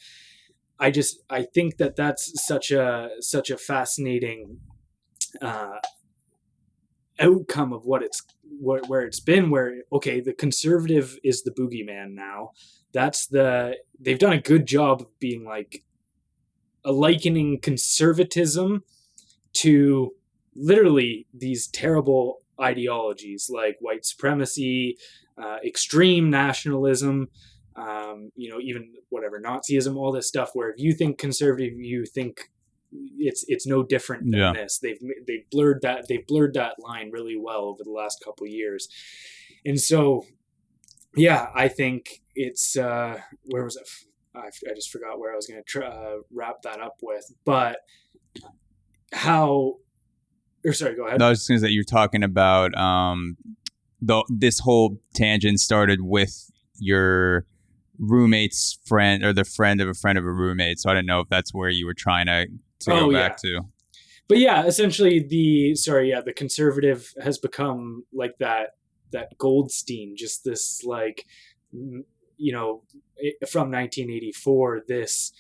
I think that that's such a fascinating outcome of where it's been, where the conservative is the boogeyman now. They've done a good job of being like likening conservatism to literally these terrible ideologies like white supremacy, extreme nationalism, even whatever Nazism, all this stuff, where if you think conservative, you think it's no different than this. They've blurred that line really well over the last couple of years. And so, I think it's, where was it? I just forgot where I was going to wrap that up with, but go ahead. No, I was just going to say, you're talking about, this whole tangent started with your roommate's friend, or the friend of a roommate. So I don't know if that's where you were trying to go back to. But essentially the conservative has become like that Goldstein, just this like, from 1984, this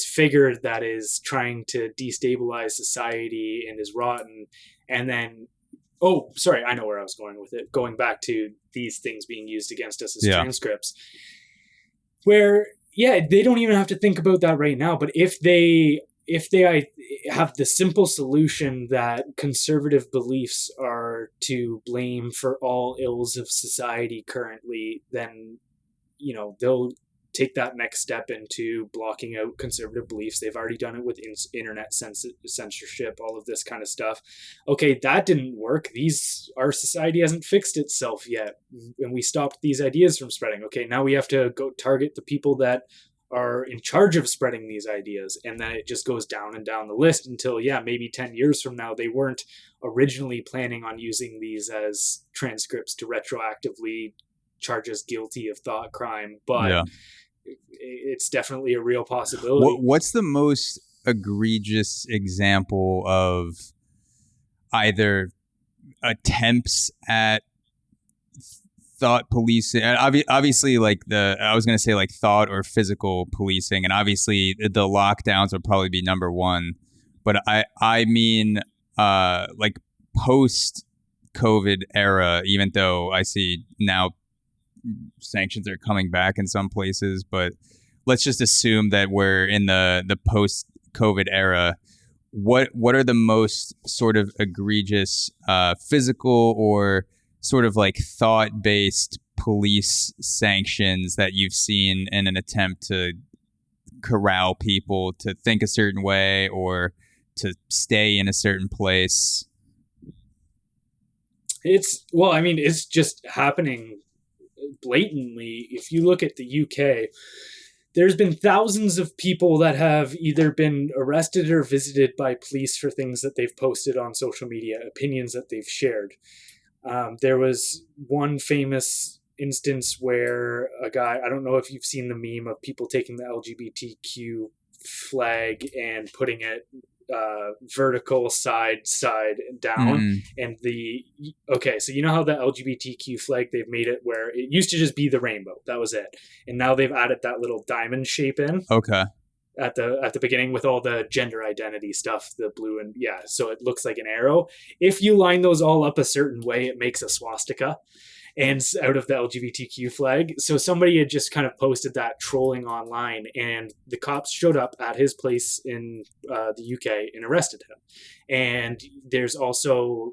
figure that is trying to destabilize society and is rotten. And then, I know where I was going with it. Going back to these things being used against us as transcripts, where, they don't even have to think about that right now. But if they have the simple solution that conservative beliefs are to blame for all ills of society currently, then, they'll take that next step into blocking out conservative beliefs. They've already done it with internet censorship, all of this kind of stuff. Okay, that didn't work. Our society hasn't fixed itself yet, and we stopped these ideas from spreading. Okay, now we have to go target the people that are in charge of spreading these ideas, and then it just goes down and down the list until maybe 10 years from now they weren't originally planning on using these as transcripts to retroactively charge us guilty of thought crime, but it's definitely a real possibility. What's the most egregious example of either attempts at thought policing? Obviously, like I was going to say like thought or physical policing, and obviously the lockdowns would probably be number one. But I mean, like post COVID era, even though I see now sanctions are coming back in some places, but let's just assume that we're in the post COVID era. What are the most sort of egregious physical or sort of like thought-based police sanctions that you've seen in an attempt to corral people to think a certain way or to stay in a certain place? It's just happening blatantly. If you look at the UK, there's been thousands of people that have either been arrested or visited by police for things that they've posted on social media, opinions that they've shared. There was one famous instance where a guy, I don't know if you've seen the meme of people taking the LGBTQ flag and putting it vertical side down, and so you know how the LGBTQ flag, they've made it where it used to just be the rainbow, that was it, and now they've added that little diamond shape in at the beginning with all the gender identity stuff, the blue and so it looks like an arrow. If you line those all up a certain way, it makes a swastika and out of the LGBTQ flag. So somebody had just kind of posted that trolling online, and the cops showed up at his place in the UK and arrested him. And there's also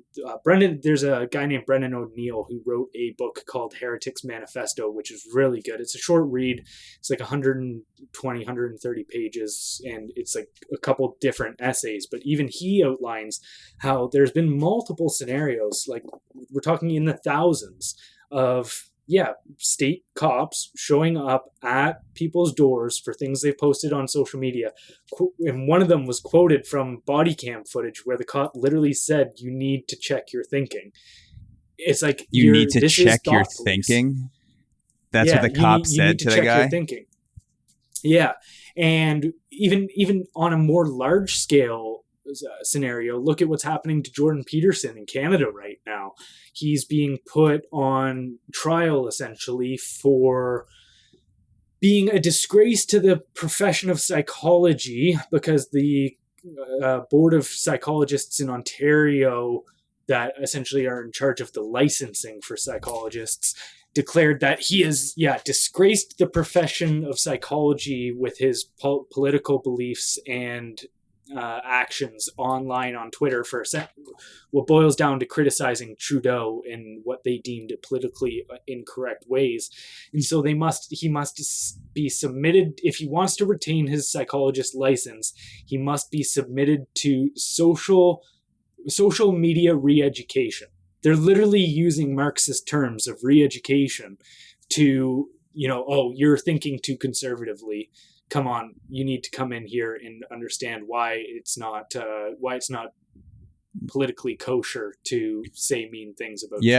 there's a guy named Brendan O'Neill who wrote a book called Heretics Manifesto, which is really good. It's a short read. It's like 100 130 pages, and it's like a couple different essays, but even he outlines how there's been multiple scenarios, like we're talking in the thousands of state cops showing up at people's doors for things they've posted on social media. And one of them was quoted from body cam footage where the cop literally said, "You need to check your thinking." It's like, you need to check your thinking. That's what the cop said to the guy. Your thinking. Yeah. And even on a more large scale scenario, look at what's happening to Jordan Peterson in Canada right now. He's being put on trial essentially for being a disgrace to the profession of psychology, because the board of psychologists in Ontario that essentially are in charge of the licensing for psychologists declared that he has disgraced the profession of psychology with his political beliefs and actions online on Twitter for what boils down to criticizing Trudeau in what they deemed politically incorrect ways. And so he must be submitted, if he wants to retain his psychologist license, he must be submitted to social media re-education. They're literally using Marxist terms of re-education to, you're thinking too conservatively. Come on, you need to come in here and understand why it's not politically kosher to say mean things about you.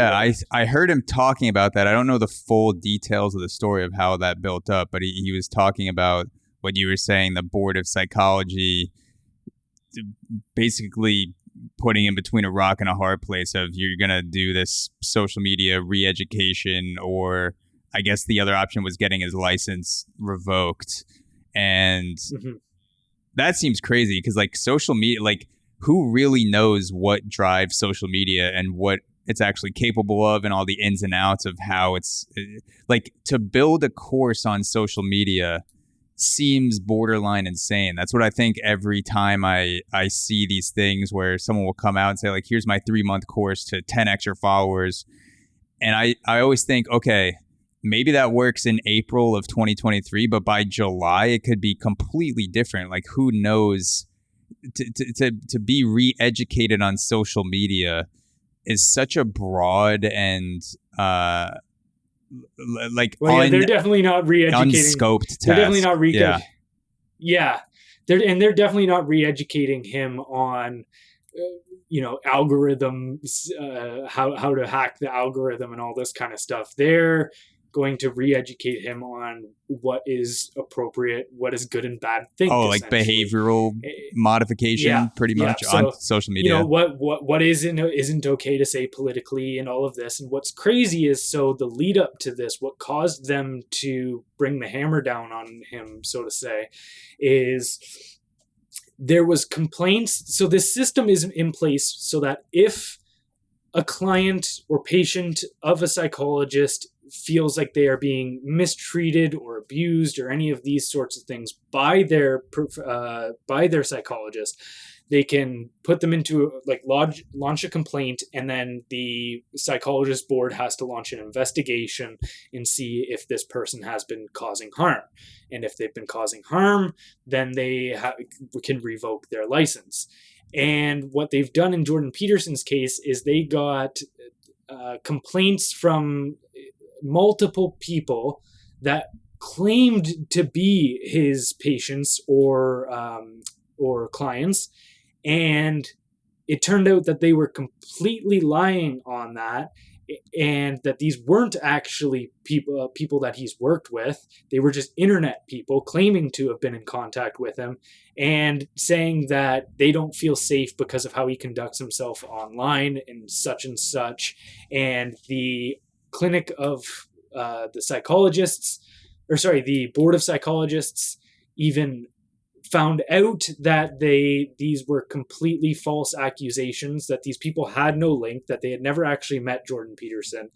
I heard him talking about that. I don't know the full details of the story of how that built up, but he was talking about what you were saying, the board of psychology basically putting him between a rock and a hard place of, you're going to do this social media re-education, or I guess the other option was getting his license revoked. And that seems crazy because, like, social media, like, who really knows what drives social media and what it's actually capable of and all the ins and outs of how it's like to build a course on social media seems borderline insane. That's what I think every time I see these things where someone will come out and say, like, here's my 3-month course to 10x your followers. And I always think, okay, maybe that works in April of 2023, but by July, it could be completely different. Like, who knows? To be re-educated on social media is such a broad and they're definitely not re-educating. Unscoped task. They're definitely not they're definitely not re-educating him on algorithms, how to hack the algorithm and all this kind of stuff. They're going to re-educate him on what is appropriate, what is good and bad things. Oh, like behavioral modification, pretty much on social media. What isn't okay to say politically and all of this. And what's crazy is, so the lead up to this, what caused them to bring the hammer down on him, so to say, is there was complaints. So this system is in place so that if a client or patient of a psychologist feels like they are being mistreated or abused or any of these sorts of things by their psychologist, they can put them into launch a complaint, and then the psychologist board has to launch an investigation and see if this person has been causing harm. And if they've been causing harm, then they can revoke their license. And what they've done in Jordan Peterson's case is they got complaints from multiple people that claimed to be his patients or clients, and it turned out that they were completely lying on that, and that these weren't actually people that he's worked with. They were just internet people claiming to have been in contact with him and saying that they don't feel safe because of how he conducts himself online and such. And the clinic of the board of psychologists even found out that these were completely false accusations, that these people had no link, that they had never actually met Jordan Peterson.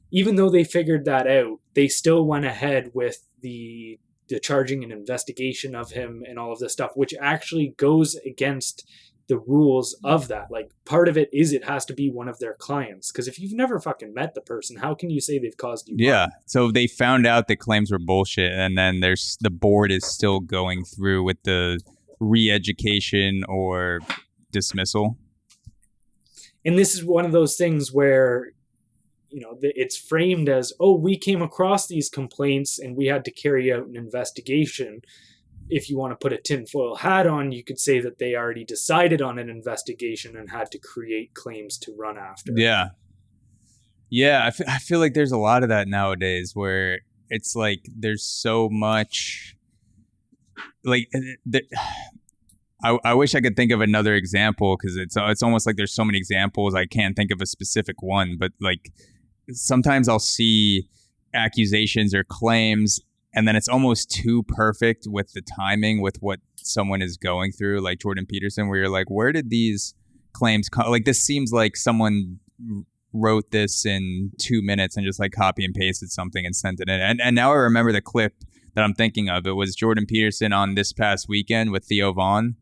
Even though they figured that out, they still went ahead with the charging and investigation of him and all of this stuff, which actually goes against the rules of that. Like, part of it is it has to be one of their clients. Because if you've never fucking met the person, how can you say they've caused you harm? Yeah. So they found out that claims were bullshit, and then the board is still going through with the re-education or dismissal. And this is one of those things where, you know, it's framed as, oh, we came across these complaints and we had to carry out an investigation. If you want to put a tinfoil hat on, you could say that they already decided on an investigation and had to create claims to run after. Yeah. Yeah, I feel like there's a lot of that nowadays where it's like there's so much... Like, I wish I could think of another example, because it's almost like there's so many examples. I can't think of a specific one, but like sometimes I'll see accusations or claims, and then it's almost too perfect with the timing with what someone is going through, like Jordan Peterson, where you're like, where did these claims come? Like, this seems like someone wrote this in 2 minutes and just like copy and pasted something and sent it in. And now I remember the clip that I'm thinking of. It was Jordan Peterson on This Past Weekend with Theo Vaughn.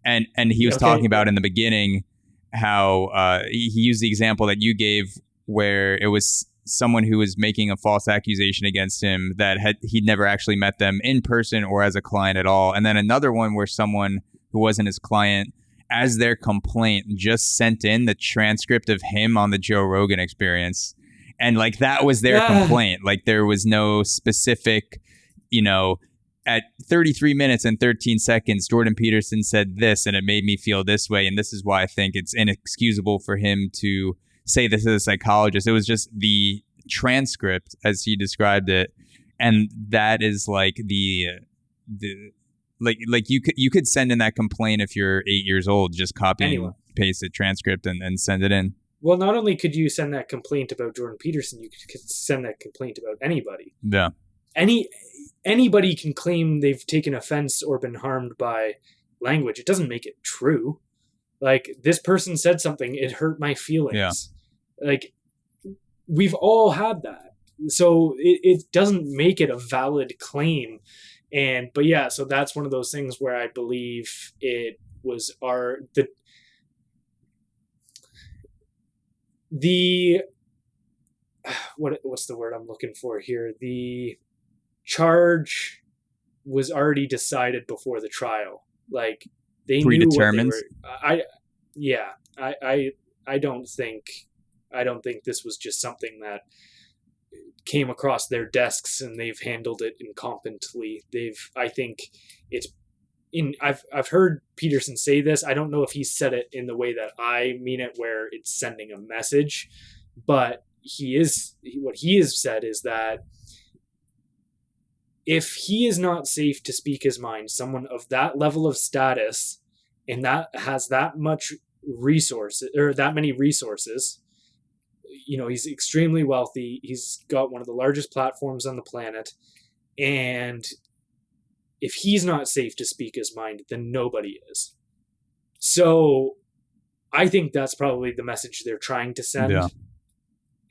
And he was talking about in the beginning how he used the example that you gave, where it was someone who was making a false accusation against him that he'd never actually met them in person or as a client at all. And then another one where someone who wasn't his client, as their complaint, just sent in the transcript of him on the Joe Rogan Experience. And like, that was their complaint. Like, there was no specific, you know, at 33 minutes and 13 seconds, Jordan Peterson said this, and it made me feel this way. And this is why I think it's inexcusable for him to say this as a psychologist. It was just the transcript as he described it. And that is like like you could send in that complaint if you're 8 years old, just copy and paste the transcript and send it in. Well, not only could you send that complaint about Jordan Peterson, you could send that complaint about anybody. Yeah. Anybody can claim they've taken offense or been harmed by language. It doesn't make it true. Like, this person said something, it hurt my feelings. Yeah. Like, we've all had that. So it doesn't make it a valid claim. But yeah, so that's one of those things where I believe it was what's the word I'm looking for here? The charge was already decided before the trial. Like, they predetermined. Knew what they were. I don't think this was just something that came across their desks and they've handled it incompetently. I've heard Peterson say this. I don't know if he said it in the way that I mean it, where it's sending a message, but what he has said is that if he is not safe to speak his mind, someone of that level of status and that has that much resources, or that many resources, you know, he's extremely wealthy. He's got one of the largest platforms on the planet. And if he's not safe to speak his mind, then nobody is. So I think that's probably the message they're trying to send. Yeah.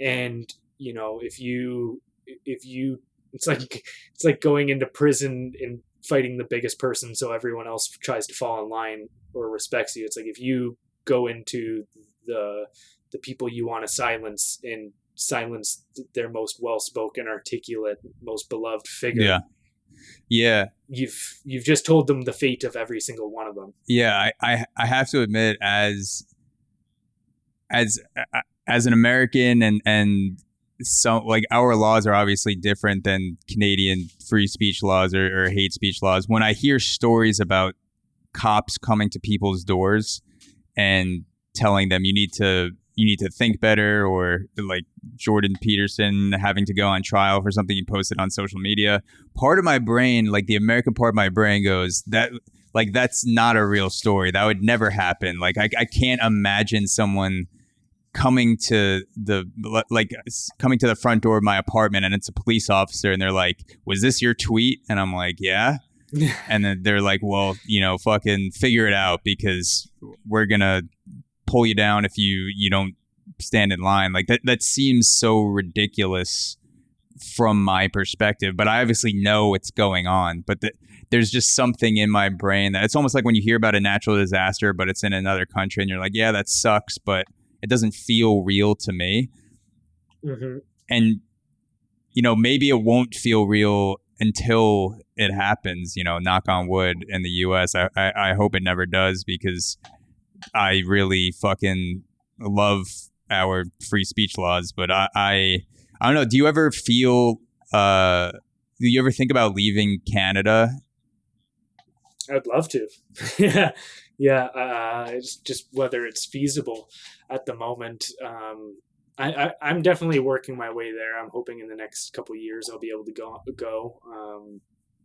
And, you know, if you, it's like going into prison and fighting the biggest person so everyone else tries to fall in line or respects you. It's like, if you go into the people you want to silence and silence their most well-spoken, articulate, most beloved figure. Yeah. You've just told them the fate of every single one of them. Yeah. I have to admit, as an American and so, like, our laws are obviously different than Canadian free speech laws or hate speech laws. When I hear stories about cops coming to people's doors and telling them you need to think better, or like Jordan Peterson having to go on trial for something he posted on social media, part of my brain, like the American part of my brain, goes, that, like, that's not a real story. That would never happen. Like, I can't imagine someone coming to the front door of my apartment and it's a police officer and they're like, was this your tweet? And I'm like, yeah. And then they're like, well, you know, fucking figure it out, because we're gonna pull you down if you don't stand in line. Like, that seems so ridiculous from my perspective, but I obviously know what's going on. But there's just something in my brain that it's almost like when you hear about a natural disaster, but it's in another country and you're like, yeah, that sucks, but it doesn't feel real to me. Mm-hmm. And, maybe it won't feel real until it happens, knock on wood in the US. I hope it never does, because I really fucking love our free speech laws. But I don't know. Do you ever feel, do you ever think about leaving Canada? I'd love to. Yeah. Yeah. It's just whether it's feasible at the moment. I'm definitely working my way there. I'm hoping in the next couple of years I'll be able to go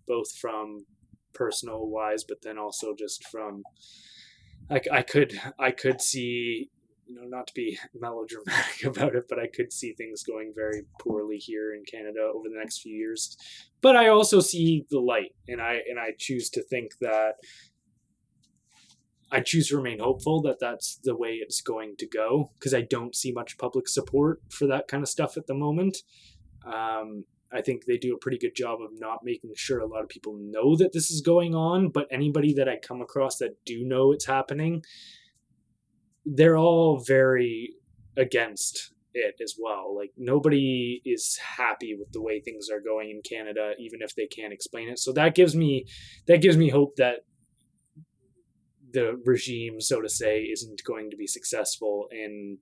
both from personal wise, but then also just from, I could see, not to be melodramatic about it, but I could see things going very poorly here in Canada over the next few years. But I also see the light, and I choose to think that I choose to remain hopeful that that's the way it's going to go, because I don't see much public support for that kind of stuff at the moment. I think they do a pretty good job of not making sure a lot of people know that this is going on, but anybody that I come across that do know it's happening, they're all very against it as well. Like, nobody is happy with the way things are going in Canada, even if they can't explain it. So that gives me hope that the regime, so to say, isn't going to be successful in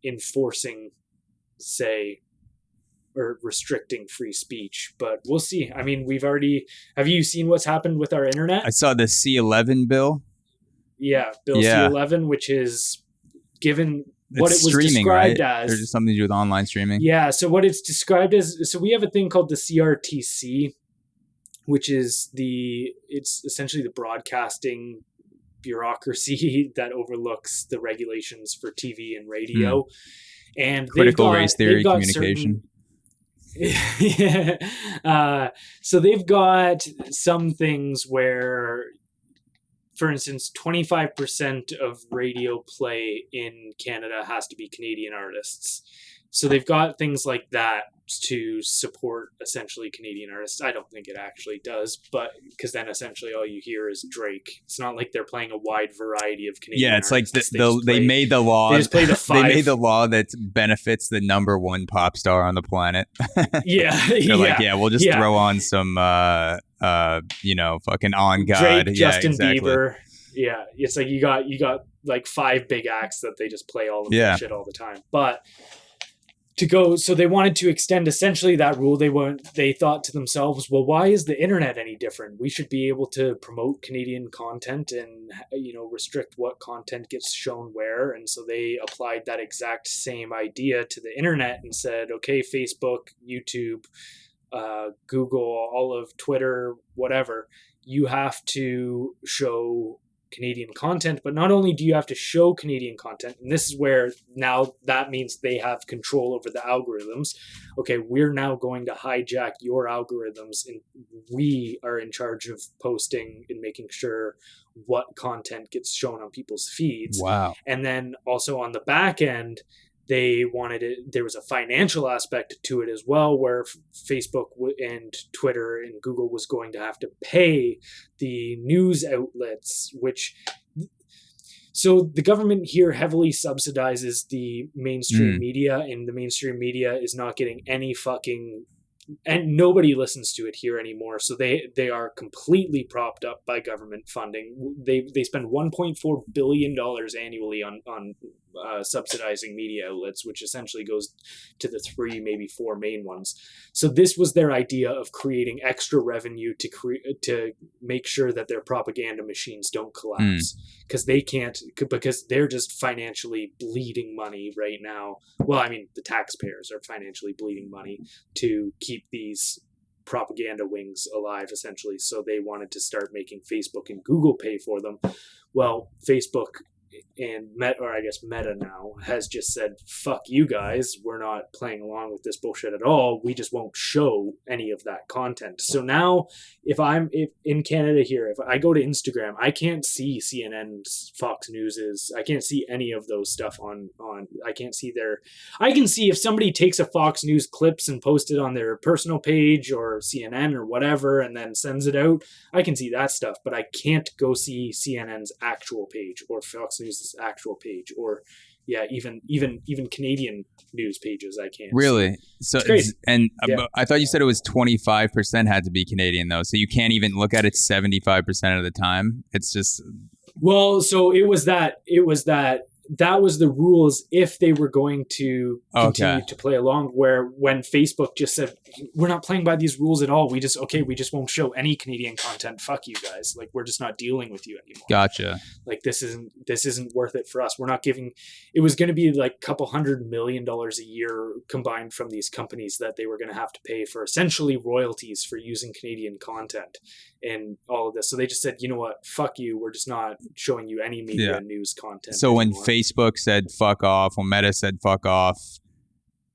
enforcing, say, or restricting free speech. But we'll see. I mean, have you seen what's happened with our internet? I saw the C11 bill. Yeah, Bill C11, which is given what it was streaming, described right? as. There's something to do with online streaming. Yeah, so what it's described as, so we have a thing called the CRTC, which is it's essentially the broadcasting bureaucracy that overlooks the regulations for TV and radio. And critical race theory communication. So they've got some things where, for instance, 25% of radio play in Canada has to be Canadian artists. So they've got things like that to support essentially Canadian artists. I don't think it actually does, but because then essentially all you hear is Drake. It's not like they're playing a wide variety of Canadian artists. Yeah, it's like they made the law. They just play the five. They made the law that benefits the number one pop star on the planet. Yeah, they're like, we'll just throw on some, fucking On God, Drake, Justin Bieber. Yeah, it's like you got like 5 big acts that they just play all of that shit all the time. But so they wanted to extend essentially that rule. They thought to themselves, well, why is the internet any different? We should be able to promote Canadian content and, restrict what content gets shown where. And so they applied that exact same idea to the internet and said, okay, Facebook, YouTube, Google, all of Twitter, whatever, you have to show Canadian content. But not only do you have to show Canadian content, and this is where now that means they have control over the algorithms. Okay, we're now going to hijack your algorithms, and we are in charge of posting and making sure what content gets shown on people's feeds. Wow. And then also on the back end, they wanted it. There was a financial aspect to it as well, where Facebook and Twitter and Google was going to have to pay the news outlets, so the government here heavily subsidizes the mainstream media, and the mainstream media is not getting any and nobody listens to it here anymore. So they are completely propped up by government funding. They spend $1.4 billion annually on subsidizing media outlets, which essentially goes to the 3, maybe 4 main ones. So this was their idea of creating extra revenue to make sure that their propaganda machines don't collapse, because they're just financially bleeding money right now. Well, I mean, the taxpayers are financially bleeding money to keep these propaganda wings alive, essentially. So they wanted to start making Facebook and Google pay for them. Well, Facebook and Meta now has just said, fuck you guys, we're not playing along with this bullshit at all. We just won't show any of that content. So now if in Canada here, if I go to Instagram, I can't see CNN's, Fox News's, I can't see any of those stuff on I can't see I can see if somebody takes a Fox News clips and posts it on their personal page or CNN or whatever and then sends it out, I can see that stuff, but I can't go see CNN's actual page or Fox News' actual page, or even Canadian news pages I can't really see. So I thought you said it was 25% had to be Canadian though, so you can't even look at it 75% of the time. It's just, well, so it was that was the rules if they were going to continue to play along, where when Facebook just said, we're not playing by these rules at all, we just won't show any Canadian content, fuck you guys, like we're just not dealing with you anymore. Gotcha. Like this isn't worth it for us. We're not giving, it was going to be like a couple $100 million a year combined from these companies that they were going to have to pay for essentially royalties for using Canadian content and all of this. So they just said, you know what, fuck you, we're just not showing you any media news content so anymore. When Facebook said fuck off, when Meta said fuck off,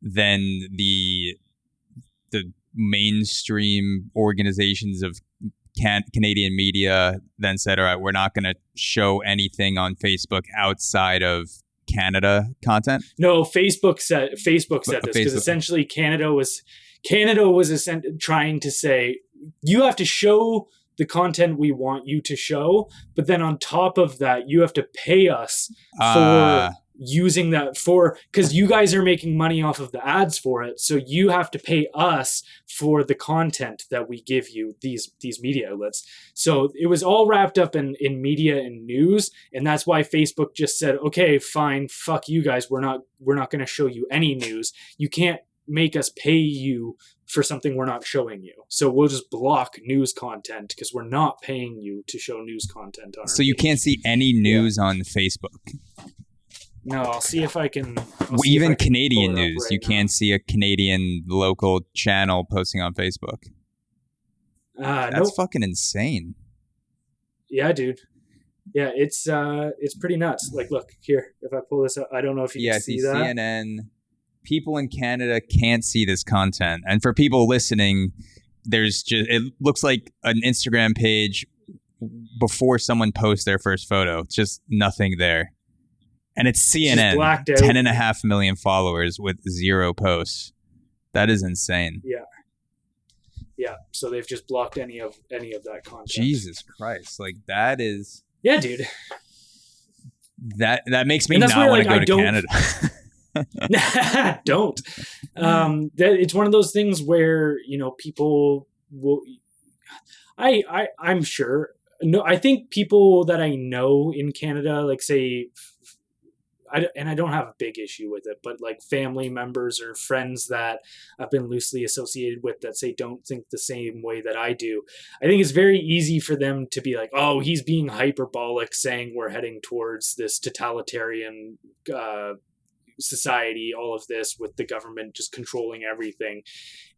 then the mainstream organizations of Canadian media then said, all right, we're not going to show anything on Facebook outside of Canada content. No, Facebook said this because essentially Canada was trying to say, you have to show the content we want you to show, but then on top of that, you have to pay us for using that, because you guys are making money off of the ads for it, so you have to pay us for the content that we give you, these media outlets. So it was all wrapped up in media and news, and that's why Facebook just said, okay, fine, fuck you guys, we're not going to show you any news. You can't make us pay you for something we're not showing you. So we'll just block news content because we're not paying you to show news content on our So you page. can't see any news on Facebook? No, I'll see if I can. Even Canadian news, you can't see a Canadian local channel posting on Facebook. That's fucking insane. Yeah, dude. Yeah, it's pretty nuts. Like, look here. If I pull this up, I don't know if you can see that. CNN. People in Canada can't see this content, and for people listening, it looks like an Instagram page before someone posts their first photo. It's just nothing there. And it's CNN, 10.5 million followers with 0 posts. That is insane. Yeah. Yeah. So they've just blocked any of that content. Jesus Christ. Like that is. Yeah, dude. That makes me not want to go to Canada. Don't. It's one of those things where, people will. I'm sure. No, I think people that I know in Canada, like say, I don't have a big issue with it, but like family members or friends that I've been loosely associated with that say don't think the same way that I do. I think it's very easy for them to be like, oh, he's being hyperbolic saying we're heading towards this totalitarian society, all of this with the government just controlling everything.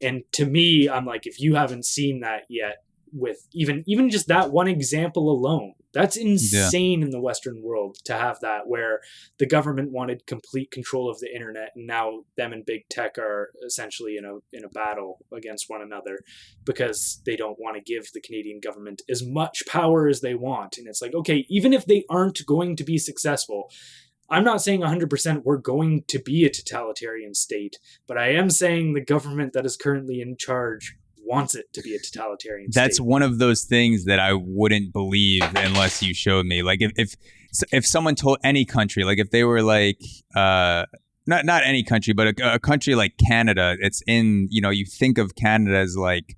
And to me, I'm like, if you haven't seen that yet, with even just that one example alone, that's insane in the Western world to have that, where the government wanted complete control of the internet, and now them and big tech are essentially in a battle against one another because they don't want to give the Canadian government as much power as they want. And it's like, okay, even if they aren't going to be successful, I'm not saying 100% we're going to be a totalitarian state, but I am saying the government that is currently in charge wants it to be a totalitarian state. That's one of those things that I wouldn't believe unless you showed me. Like if someone told any country, like if they were like, not any country, but a country like Canada, it's in, you think of Canada as like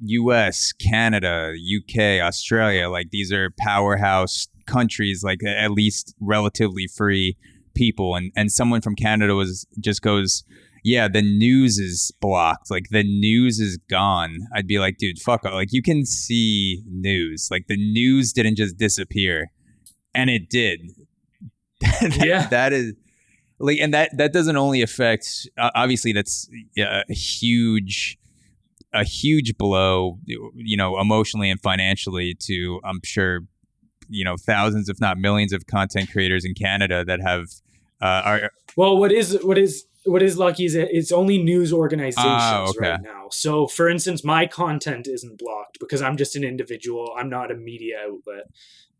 US, Canada, UK, Australia, like these are powerhouse countries, like at least relatively free people. And someone from Canada just goes, yeah, the news is blocked. Like the news is gone. I'd be like, dude, fuck off. Like you can see news. Like the news didn't just disappear, and it did. Yeah, that is like, and that doesn't only affect. Obviously, that's a huge blow, emotionally and financially to, I'm sure, thousands, if not millions, of content creators in Canada that have are. Well, what is lucky is it's only news organizations right now. So, for instance, my content isn't blocked because I'm just an individual. I'm not a media outlet.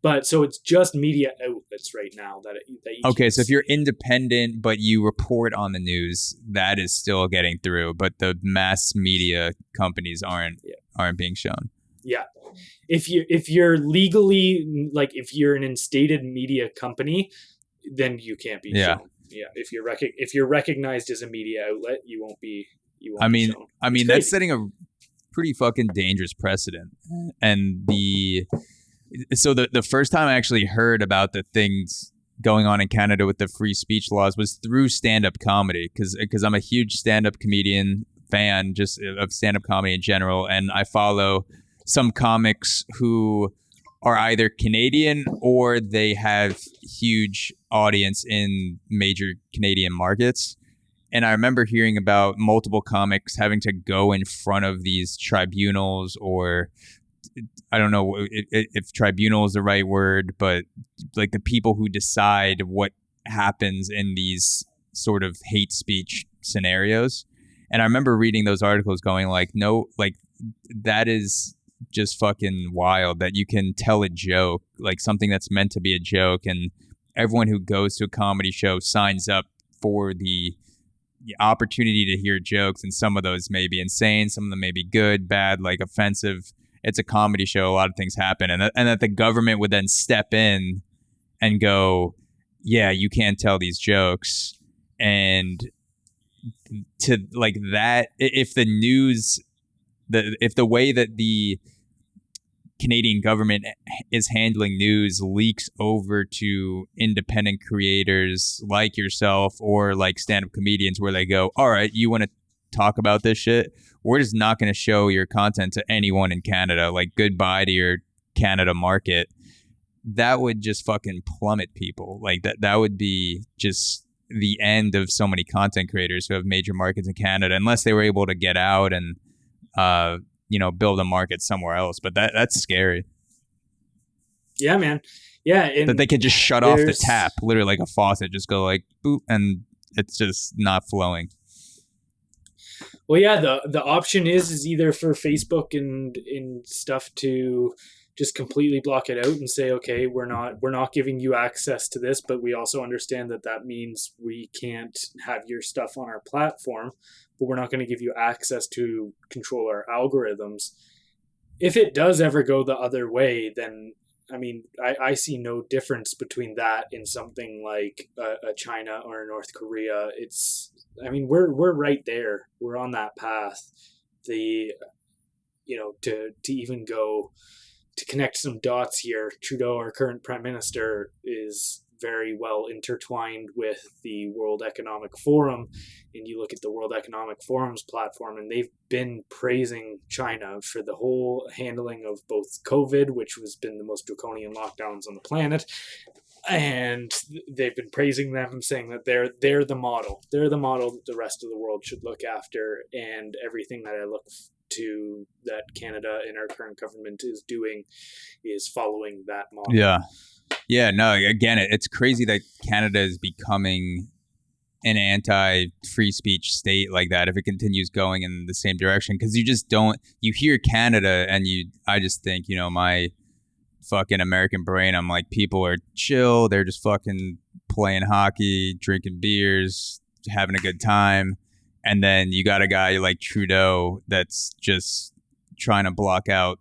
But so it's just media outlets right now that you okay. So if you're independent but you report on the news, that is still getting through. But the mass media companies aren't being shown. Yeah, if you're legally, like, if you're an instated media company, then you can't be shown. Yeah, if you're recognized as a media outlet, you won't be. I mean, that's setting a pretty fucking dangerous precedent. And so the first time I actually heard about the things going on in Canada with the free speech laws was through stand-up comedy, because I'm a huge stand-up comedian fan, just of stand-up comedy in general, and I follow some comics who are either Canadian or they have huge audience in major Canadian markets. And I remember hearing about multiple comics having to go in front of these tribunals, or I don't know if tribunal is the right word, but like the people who decide what happens in these sort of hate speech scenarios. And I remember reading those articles going like, no, like that is just fucking wild that you can tell a joke, like something that's meant to be a joke, and everyone who goes to a comedy show signs up for the opportunity to hear jokes, and some of those may be insane, some of them may be good, bad, like offensive. It's a comedy show. A lot of things happen, and that the government would then step in and go, yeah, you can't tell these jokes. And to like that, if the news, if the way that the Canadian government is handling news leaks over to independent creators like yourself or like stand-up comedians, where they go, all right, you want to talk about this shit? We're just not going to show your content to anyone in Canada. Like, goodbye to your Canada market. That would just fucking plummet people. Like that would be just the end of so many content creators who have major markets in Canada, unless they were able to get out and build a market somewhere else. But that's scary. Yeah, man. Yeah. That they could just shut off the tap, literally like a faucet, just go like boop, and it's just not flowing. Well, yeah, the option is either for Facebook and stuff to just completely block it out and say, okay, we're not giving you access to this, but we also understand that means we can't have your stuff on our platform, but we're not going to give you access to control our algorithms. If it does ever go the other way, then I mean, I see no difference between that and something like a China or a North Korea. We're right there. We're on that path. To even go to connect some dots here, Trudeau, our current prime minister, is very well intertwined with the World Economic Forum. And you look at the World Economic Forum's platform, and they've been praising China for the whole handling of both COVID, which has been the most draconian lockdowns on the planet. And they've been praising them, saying that they're the model. They're the model that the rest of the world should look after. And everything that I look to that Canada and our current government is doing is following that model. Yeah, no, again, it's crazy that Canada is becoming an anti-free speech state like that if it continues going in the same direction. Because you hear Canada and I just think, my fucking American brain, I'm like, people are chill, they're just fucking playing hockey, drinking beers, having a good time. And then you got a guy like Trudeau that's just trying to block out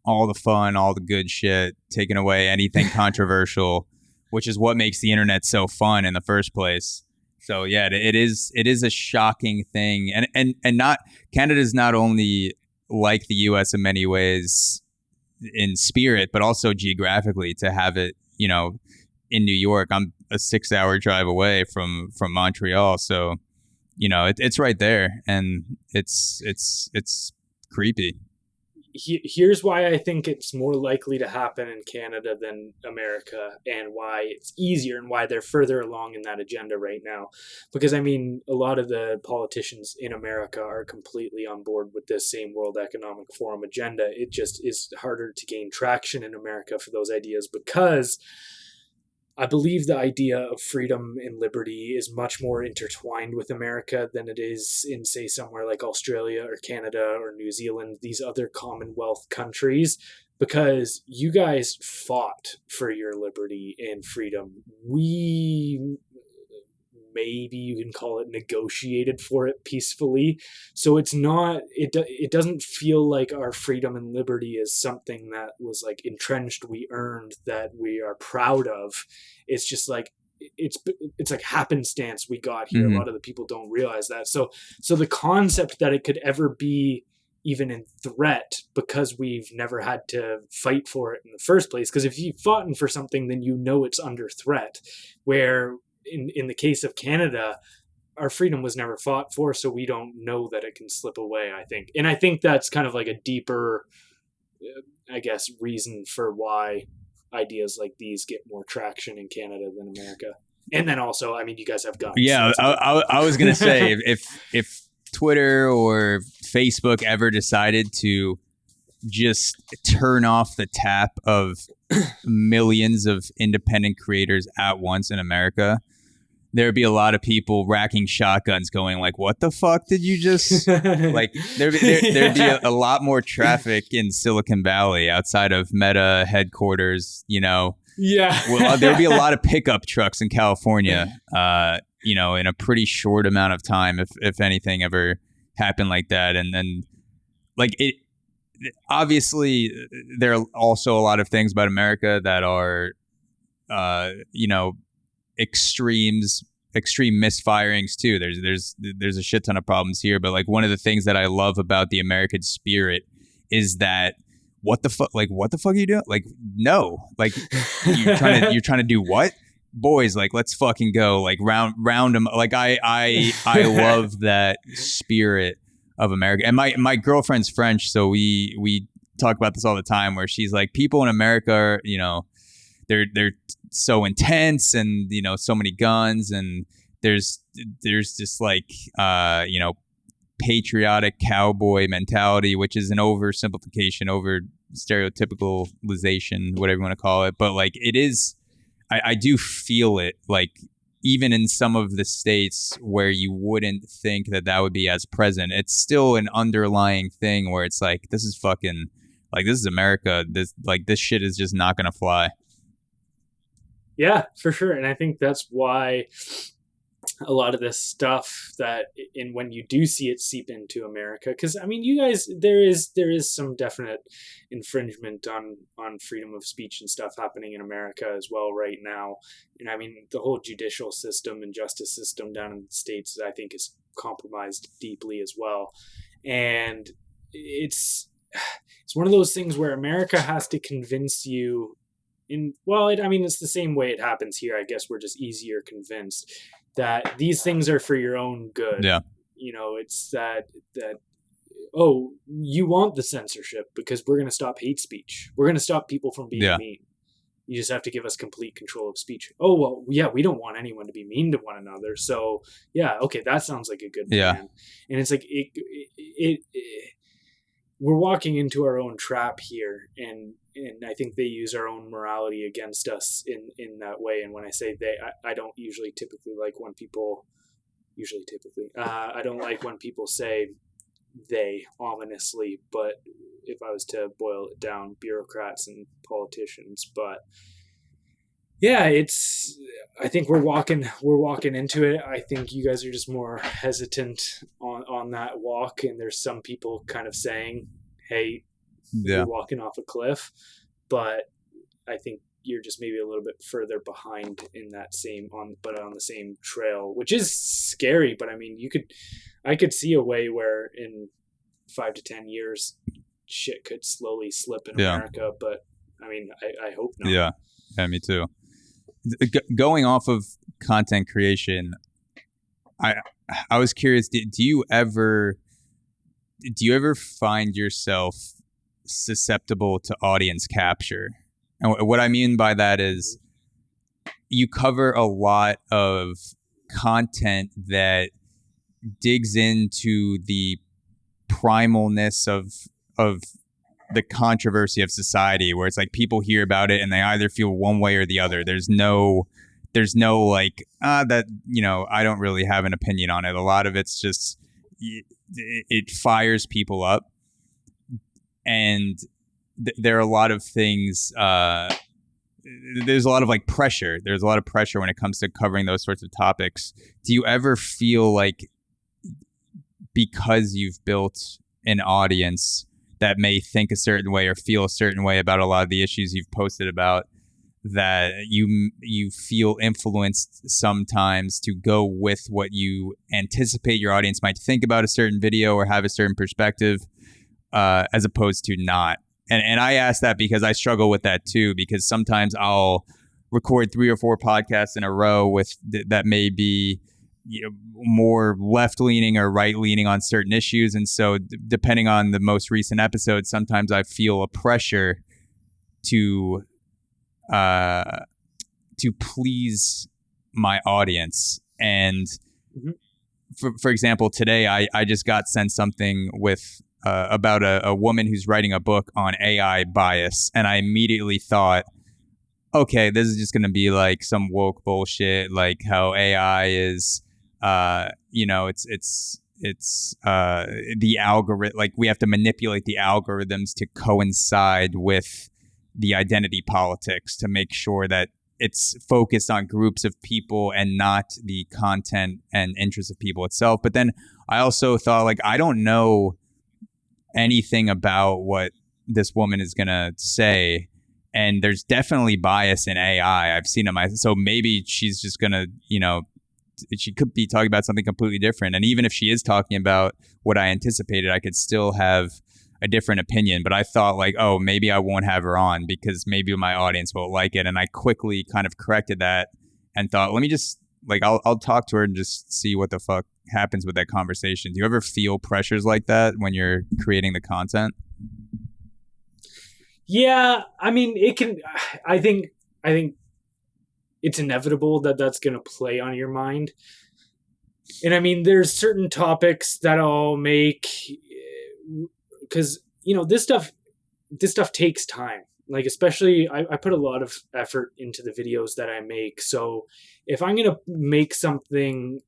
all the fun, all the good shit, taking away anything controversial, which is what makes the internet so fun in the first place. So yeah, it is a shocking thing. And not Canada's not only like the US in many ways in spirit, but also geographically, to have it, in New York. I'm a 6-hour drive away from Montreal. So, it's right there, and it's creepy. here's why I think it's more likely to happen in Canada than America, and why it's easier, and why they're further along in that agenda right now. Because, I mean, a lot of the politicians in America are completely on board with this same World Economic Forum agenda. It just is harder to gain traction in America for those ideas, because I believe the idea of freedom and liberty is much more intertwined with America than it is in, say, somewhere like Australia or Canada or New Zealand, these other Commonwealth countries, because you guys fought for your liberty and freedom. We, maybe you can call it, negotiated for it peacefully. So it's not, it doesn't feel like our freedom and liberty is something that was like entrenched, we earned, that we are proud of. It's just like, it's like happenstance we got here. A lot of the people don't realize that. So the concept that it could ever be even in threat, because we've never had to fight for it in the first place. Because if you've fought for something, then you know it's under threat. Where in the case of Canada, our freedom was never fought for, so we don't know that it can slip away, I think. And I think that's kind of like a deeper, I guess, reason for why ideas like these get more traction in Canada than America. And then also, I mean, you guys have guns. Yeah, so I was going to say, if Twitter or Facebook ever decided to just turn off the tap of millions of independent creators at once in America, there'd be a lot of people racking shotguns going like, what the fuck did you just like, there'd be a lot more traffic in Silicon Valley outside of Meta headquarters, you know. Yeah. Well, there'd be a lot of pickup trucks in California, you know, in a pretty short amount of time, if anything ever happened like that. And then like it, obviously there are also a lot of things about America that are, you know, extreme misfirings too. There's a shit ton of problems here, but like one of the things that I love about the American spirit is that what the fuck are you doing? Like, no, like you're trying to do what? Boys, like, let's fucking go, like round them. Like I love that spirit of America. And my girlfriend's French, so we talk about this all the time, where she's like, people in America are, you know, they're so intense, and you know, so many guns, and there's this like you know, patriotic cowboy mentality, which is an oversimplification, over stereotypicalization, whatever you want to call it. But like, it is, I do feel it, like even in some of the states where you wouldn't think that would be as present, it's still an underlying thing where it's like, this is fucking, like, this is America. This shit is just not gonna fly. Yeah, for sure. And I think that's why a lot of this stuff that, and when you do see it seep into America, because I mean, you guys, there is some definite infringement on freedom of speech and stuff happening in America as well right now. And I mean, the whole judicial system and justice system down in the States, I think, is compromised deeply as well. And it's one of those things where America has to convince you I mean, it's the same way it happens here. I guess we're just easier convinced that these things are for your own good. Yeah. You know, it's that, oh, you want the censorship because we're going to stop hate speech. We're going to stop people from being mean. You just have to give us complete control of speech. Oh, well, yeah, we don't want anyone to be mean to one another. So, yeah, okay, that sounds like a good plan. Yeah. And it's like, we're walking into our own trap here, and I think they use our own morality against us in that way. And when I say they, I don't typically like when people I don't like when people say they ominously, but if I was to boil it down, bureaucrats and politicians. But yeah, I think we're walking into it. I think you guys are just more hesitant on that walk, and there's some people kind of saying, hey, you're walking off a cliff, but I think you're just maybe a little bit further behind in that on the same trail, which is scary. But I mean, I could see a way where in 5 to 10 years, shit could slowly slip in America. But I mean, I hope not. Yeah, me too. Going off of content creation, I was curious, do you ever find yourself susceptible to audience capture. And what I mean by that is you cover a lot of content that digs into the primalness of the controversy of society, where it's like people hear about it and they either feel one way or the other. There's no like that, I don't really have an opinion on it. A lot of it's just it fires people up, and there are a lot of things. There's a lot of like pressure. There's a lot of pressure when it comes to covering those sorts of topics. Do you ever feel like, because you've built an audience that may think a certain way or feel a certain way about a lot of the issues you've posted about, that you feel influenced sometimes to go with what you anticipate your audience might think about a certain video or have a certain perspective, as opposed to not? And I ask that because I struggle with that too, because sometimes I'll record 3 or 4 podcasts in a row with that may be more left-leaning or right-leaning on certain issues. And so depending on the most recent episode, sometimes I feel a pressure to please my audience. And for example, today I just got sent something with about a woman who's writing a book on AI bias. And I immediately thought, okay, this is just going to be like some woke bullshit, like how AI is, it's the algorithm, like we have to manipulate the algorithms to coincide with the identity politics to make sure that it's focused on groups of people and not the content and interests of people itself. But then I also thought, like, I don't know anything about what this woman is going to say. And there's definitely bias in AI. I've seen it. So maybe she's just going to, she could be talking about something completely different. And even if she is talking about what I anticipated, I could still have a different opinion. But I thought, like, oh, maybe I won't have her on because maybe my audience won't like it. And I quickly kind of corrected that and thought, let me just, like, I'll talk to her and just see what the fuck happens with that conversation. Do you ever feel pressures like that when you're creating the content? Yeah, I mean, it can. I think it's inevitable that that's going to play on your mind. And I mean, there's certain topics that I'll make because this stuff takes time. Like, especially, I put a lot of effort into the videos that I make. So if I'm going to make something,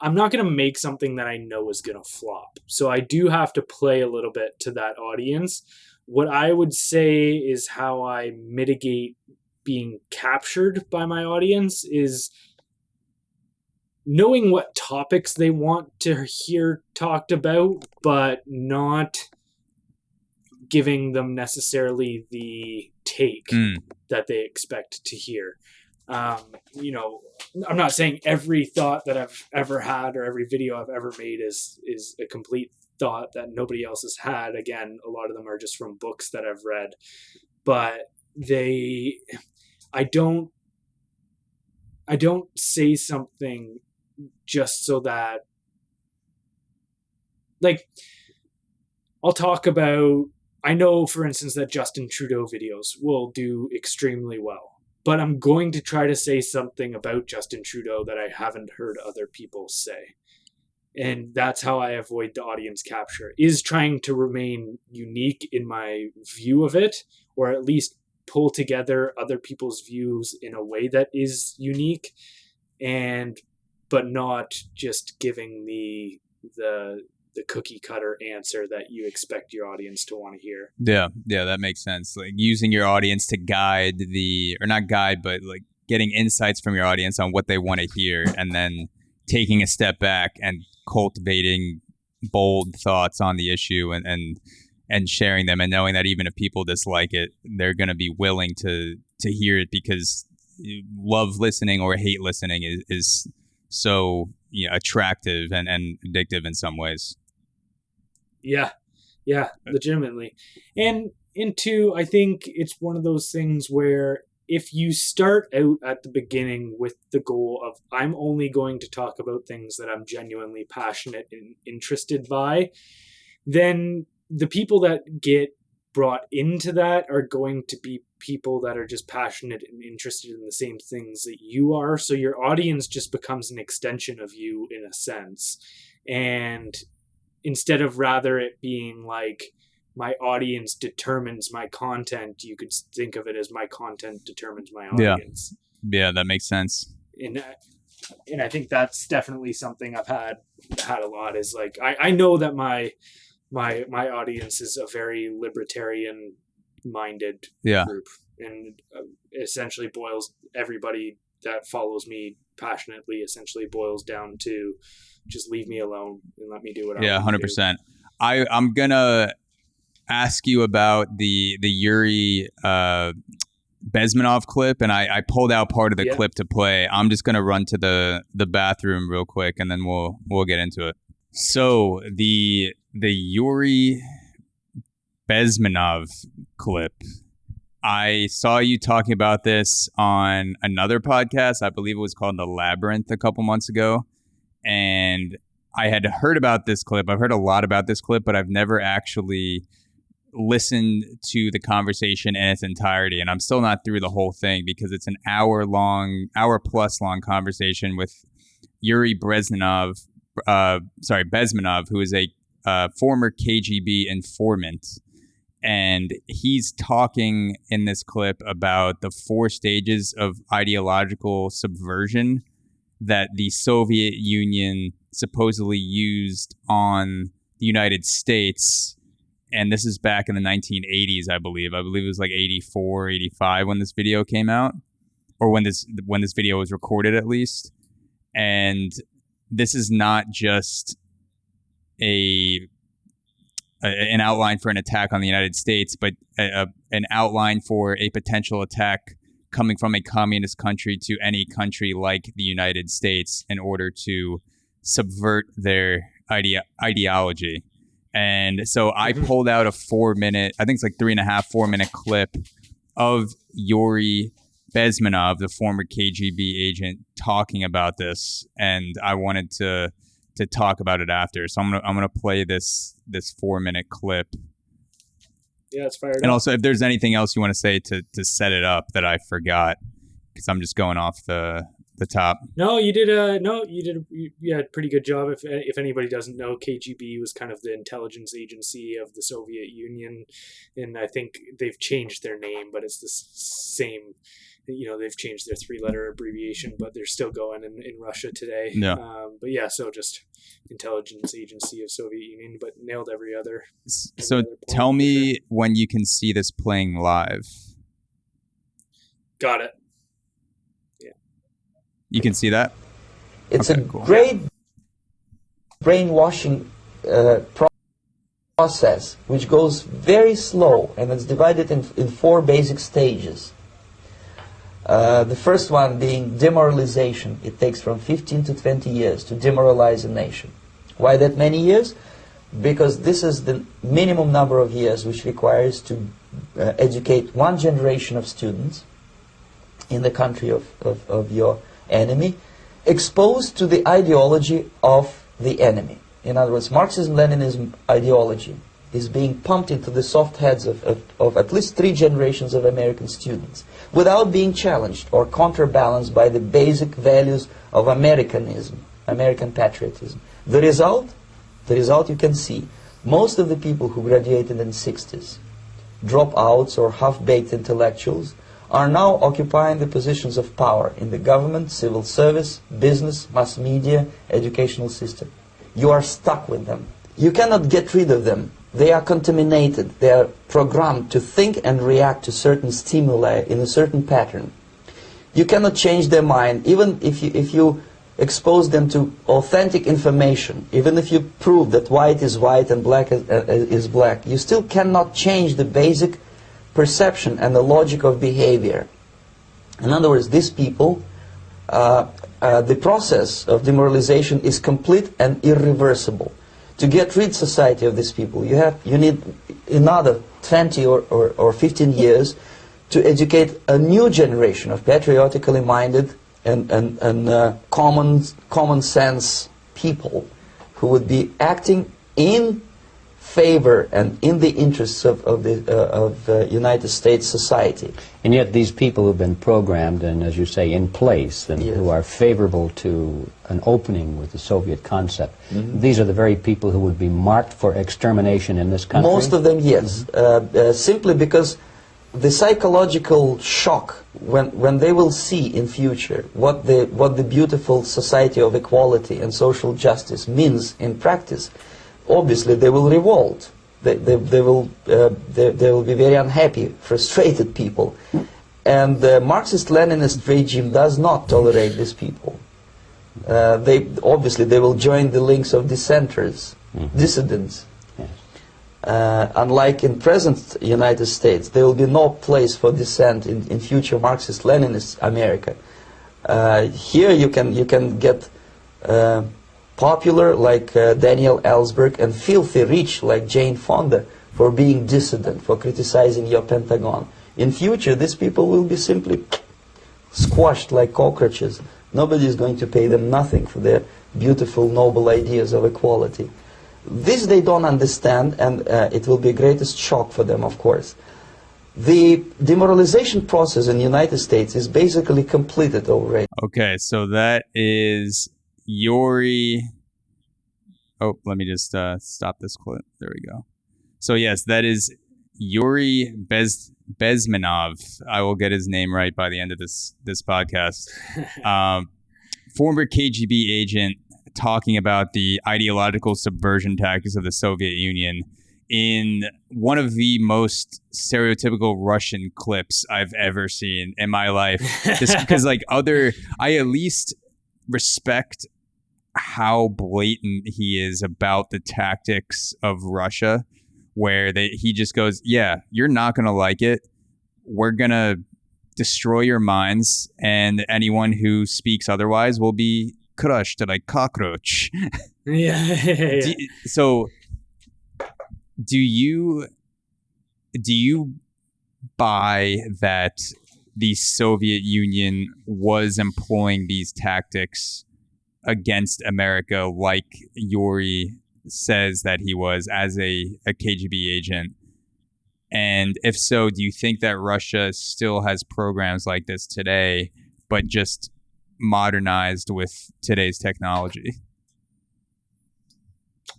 I'm not going to make something that I know is going to flop. So I do have to play a little bit to that audience. What I would say is how I mitigate being captured by my audience is knowing what topics they want to hear talked about, but not giving them necessarily the take that they expect to hear. I'm not saying every thought that I've ever had or every video I've ever made is a complete thought that nobody else has had. Again, a lot of them are just from books that I've read, but I don't say something just so that, like, I'll talk about, I know, for instance, that Justin Trudeau videos will do extremely well, but I'm going to try to say something about Justin Trudeau that I haven't heard other people say. And that's how I avoid the audience capture, is trying to remain unique in my view of it, or at least pull together other people's views in a way that is unique, but not just giving the cookie cutter answer that you expect your audience to want to hear. Yeah, that makes sense. Like using your audience to guide but like getting insights from your audience on what they want to hear, and then taking a step back and cultivating bold thoughts on the issue and sharing them, and knowing that even if people dislike it, they're going to be willing to hear it because love listening or hate listening is so attractive and addictive in some ways. Yeah, legitimately. And two, I think it's one of those things where if you start out at the beginning with the goal of, I'm only going to talk about things that I'm genuinely passionate and interested by, then the people that get brought into that are going to be people that are just passionate and interested in the same things that you are. So your audience just becomes an extension of you in a sense. And instead of rather it being like my audience determines my content, you could think of it as my content determines my audience. Yeah, that makes sense. And I think that's definitely something I've had a lot, is like, I know that my audience is a very libertarian minded group, and essentially everybody that follows me passionately essentially boils down to just leave me alone and let me do what I want to do. 100%. I'm gonna ask you about the Yuri Bezmenov clip, and I pulled out part of the clip to play. I'm just gonna run to the bathroom real quick, and then we'll get into it. So the Yuri Bezmenov clip, I saw you talking about this on another podcast. I believe it was called The Labyrinth a couple months ago. And I had heard about this clip. I've heard a lot about this clip, but I've never actually listened to the conversation in its entirety. And I'm still not through the whole thing because it's an hour plus long conversation with Yuri Bezmenov, who is a former KGB informant. And he's talking in this clip about the 4 stages of ideological subversion that the Soviet Union supposedly used on the United States. And this is back in the 1980s, I believe. I believe it was like 84, 85 when this video came out, or when this video was recorded at least. And this is not just an outline for an attack on the United States, but an outline for a potential attack coming from a communist country to any country like the United States in order to subvert their ideology. And so I pulled out a 4-minute, I think it's like 3.5, 4-minute clip of Yuri Bezmenov, the former KGB agent, talking about this, and I wanted to talk about it after. So I'm gonna play this 4-minute clip. Yeah, it's fired up. And also, if there's anything else you want to say to set it up that I forgot, because I'm just going off the top. No, you did a pretty good job. If anybody doesn't know, KGB was kind of the intelligence agency of the Soviet Union, and I think they've changed their name, but it's the same. They've changed their 3-letter abbreviation, but they're still going in Russia today. Yeah. But yeah, so just intelligence agency of Soviet Union, but nailed every other. So tell me when you can see this playing live. Got it. Yeah. You can see that? It's great brainwashing process, which goes very slow, and it's divided in 4 basic stages. The first one being demoralization. It takes from 15 to 20 years to demoralize a nation. Why that many years? Because this is the minimum number of years which requires to educate 1 generation of students in the country of your enemy, exposed to the ideology of the enemy. In other words, Marxism-Leninism ideology is being pumped into the soft heads of at least 3 generations of American students, without being challenged or counterbalanced by the basic values of Americanism, American patriotism. The result you can see. Most of the people who graduated in the 60s, dropouts or half-baked intellectuals, are now occupying the positions of power in the government, civil service, business, mass media, educational system. You are stuck with them. You cannot get rid of them. They are contaminated. They are programmed to think and react to certain stimuli in a certain pattern. You cannot change their mind, even if you expose them to authentic information, even if you prove that white is white and black is black. You still cannot change the basic perception and the logic of behavior. In other words, these people, the process of demoralization is complete and irreversible. To get rid society of these people, you need another 20 or 15 years to educate a new generation of patriotically minded and common sense people who would be acting in favor and in the interests of the United States society. And yet these people who've been programmed and, as you say, in place, and Yes. who are favorable to an opening with the Soviet concept, these are the very people who would be marked for extermination in this country? Most of them, yes. Simply because the psychological shock when they will see in future what the beautiful society of equality and social justice means in practice, obviously they will revolt. They will be very unhappy, frustrated people. And the Marxist-Leninist regime does not tolerate these people. They will join the links of dissenters, dissidents. Unlike in present United States, there will be no place for dissent in future Marxist-Leninist America. Here you can get popular like Daniel Ellsberg and filthy rich like Jane Fonda for being dissident, for criticizing your Pentagon. In future, these people will be simply squashed like cockroaches. Nobody is going to pay them nothing for their beautiful, noble ideas of equality. This they don't understand, and it will be a greatest shock for them, of course. The demoralization process in the United States is basically completed already. Okay, so that is Yuri. Oh, let me just stop this clip. There we go. So yes, that is Yuri Bezmenov. I will get his name right by the end of this podcast. Former KGB agent, talking about the ideological subversion tactics of the Soviet Union in one of the most stereotypical Russian clips I've ever seen in my life. Just because I at least respect how blatant he is about the tactics of Russia, where he just goes, yeah, you're not going to like it. We're going to destroy your minds, and anyone who speaks otherwise will be crushed like cockroach. Yeah. So do you buy that the Soviet Union was employing these tactics against America like Yuri says that he was as a KGB agent? And if so, do you think that Russia still has programs like this today, but just modernized with today's technology?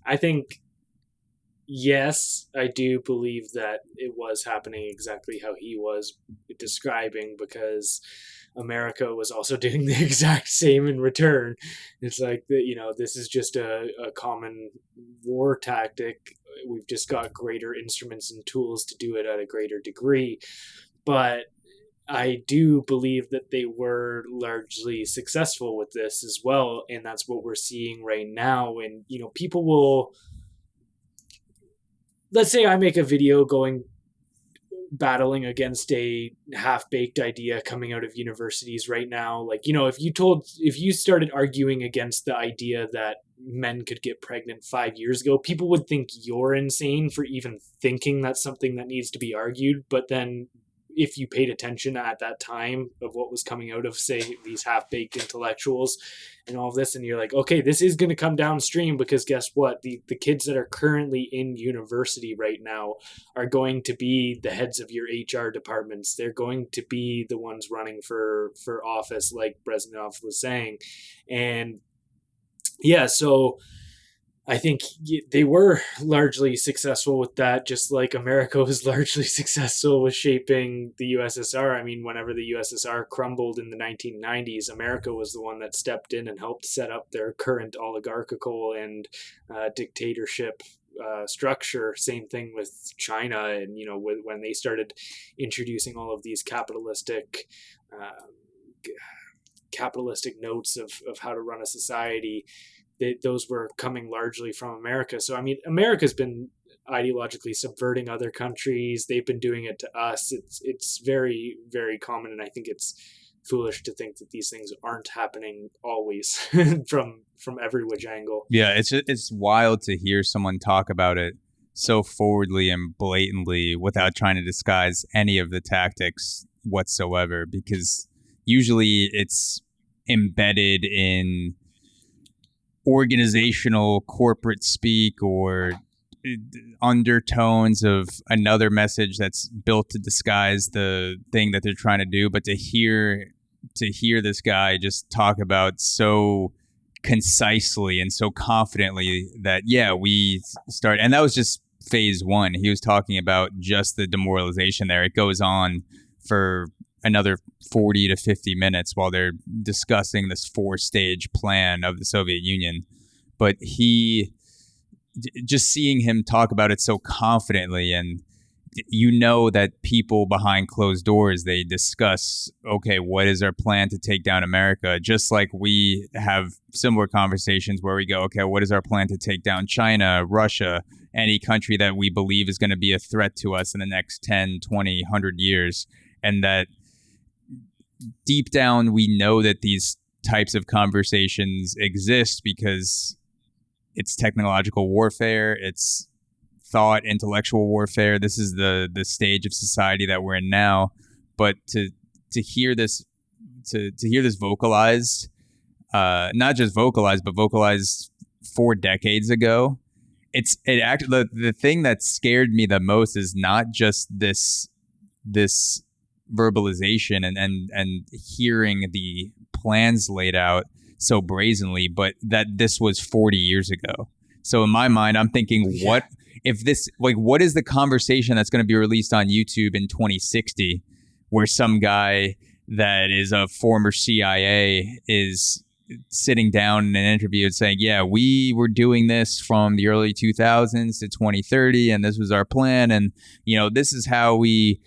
I think, yes, I do believe that it was happening exactly how he was describing, because America was also doing the exact same in return. It's like, this is just a common war tactic. We've just got greater instruments and tools to do it at a greater degree. But I do believe that they were largely successful with this as well. And that's what we're seeing right now. And, people will, let's say I make a video battling against a half-baked idea coming out of universities right now. Like, if you started arguing against the idea that men could get pregnant 5 years ago, people would think you're insane for even thinking that's something that needs to be argued. But then if you paid attention at that time of what was coming out of, say, these half-baked intellectuals and all of this, and you're like, okay, this is going to come downstream, because guess what? The kids that are currently in university right now are going to be the heads of your HR departments. They're going to be the ones running for office, like Bezmenov was saying. And yeah, so I think they were largely successful with that, just like America was largely successful with shaping the USSR. I mean, whenever the USSR crumbled in the 1990s, America was the one that stepped in and helped set up their current oligarchical and dictatorship structure. Same thing with China, and when they started introducing all of these capitalistic notes of how to run a society, those were coming largely from America. So, I mean, America's been ideologically subverting other countries. They've been doing it to us. It's very, very common, and I think it's foolish to think that these things aren't happening always from every which angle. Yeah, it's wild to hear someone talk about it so forwardly and blatantly without trying to disguise any of the tactics whatsoever, because usually it's embedded in organizational corporate speak, or undertones of another message that's built to disguise the thing that they're trying to do. But to hear this guy just talk about so concisely and so confidently that, yeah, we start, and that was just phase one. He was talking about just the demoralization there. It goes on for another 40 to 50 minutes while they're discussing this 4-stage plan of the Soviet Union. But just seeing him talk about it so confidently, and you know that people behind closed doors, they discuss, okay, what is our plan to take down America? Just like we have similar conversations where we go, okay, what is our plan to take down China, Russia, any country that we believe is going to be a threat to us in the next 10, 20, 100 years. And that deep down, we know that these types of conversations exist because it's technological warfare, it's thought, intellectual warfare. This is the stage of society that we're in now. But to hear this vocalized, not just vocalized, but vocalized 4 decades ago, the thing that scared me the most is not just this verbalization and hearing the plans laid out so brazenly, but that this was 40 years ago. So in my mind, I'm thinking, what is the conversation that's going to be released on YouTube in 2060 where some guy that is a former CIA is sitting down in an interview and saying, yeah, we were doing this from the early 2000s to 2030, and this was our plan, and this is how we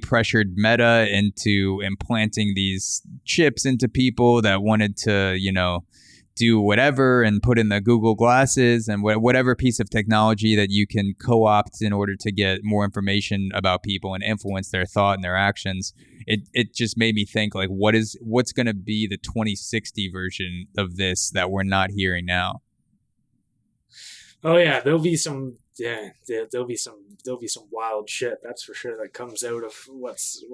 pressured Meta into implanting these chips into people that wanted to, do whatever and put in the Google glasses and whatever piece of technology that you can co-opt in order to get more information about people and influence their thought and their actions. It just made me think, like, what's going to be the 2060 version of this that we're not hearing now? Oh yeah, there'll be some wild shit, that's for sure, that comes out of what's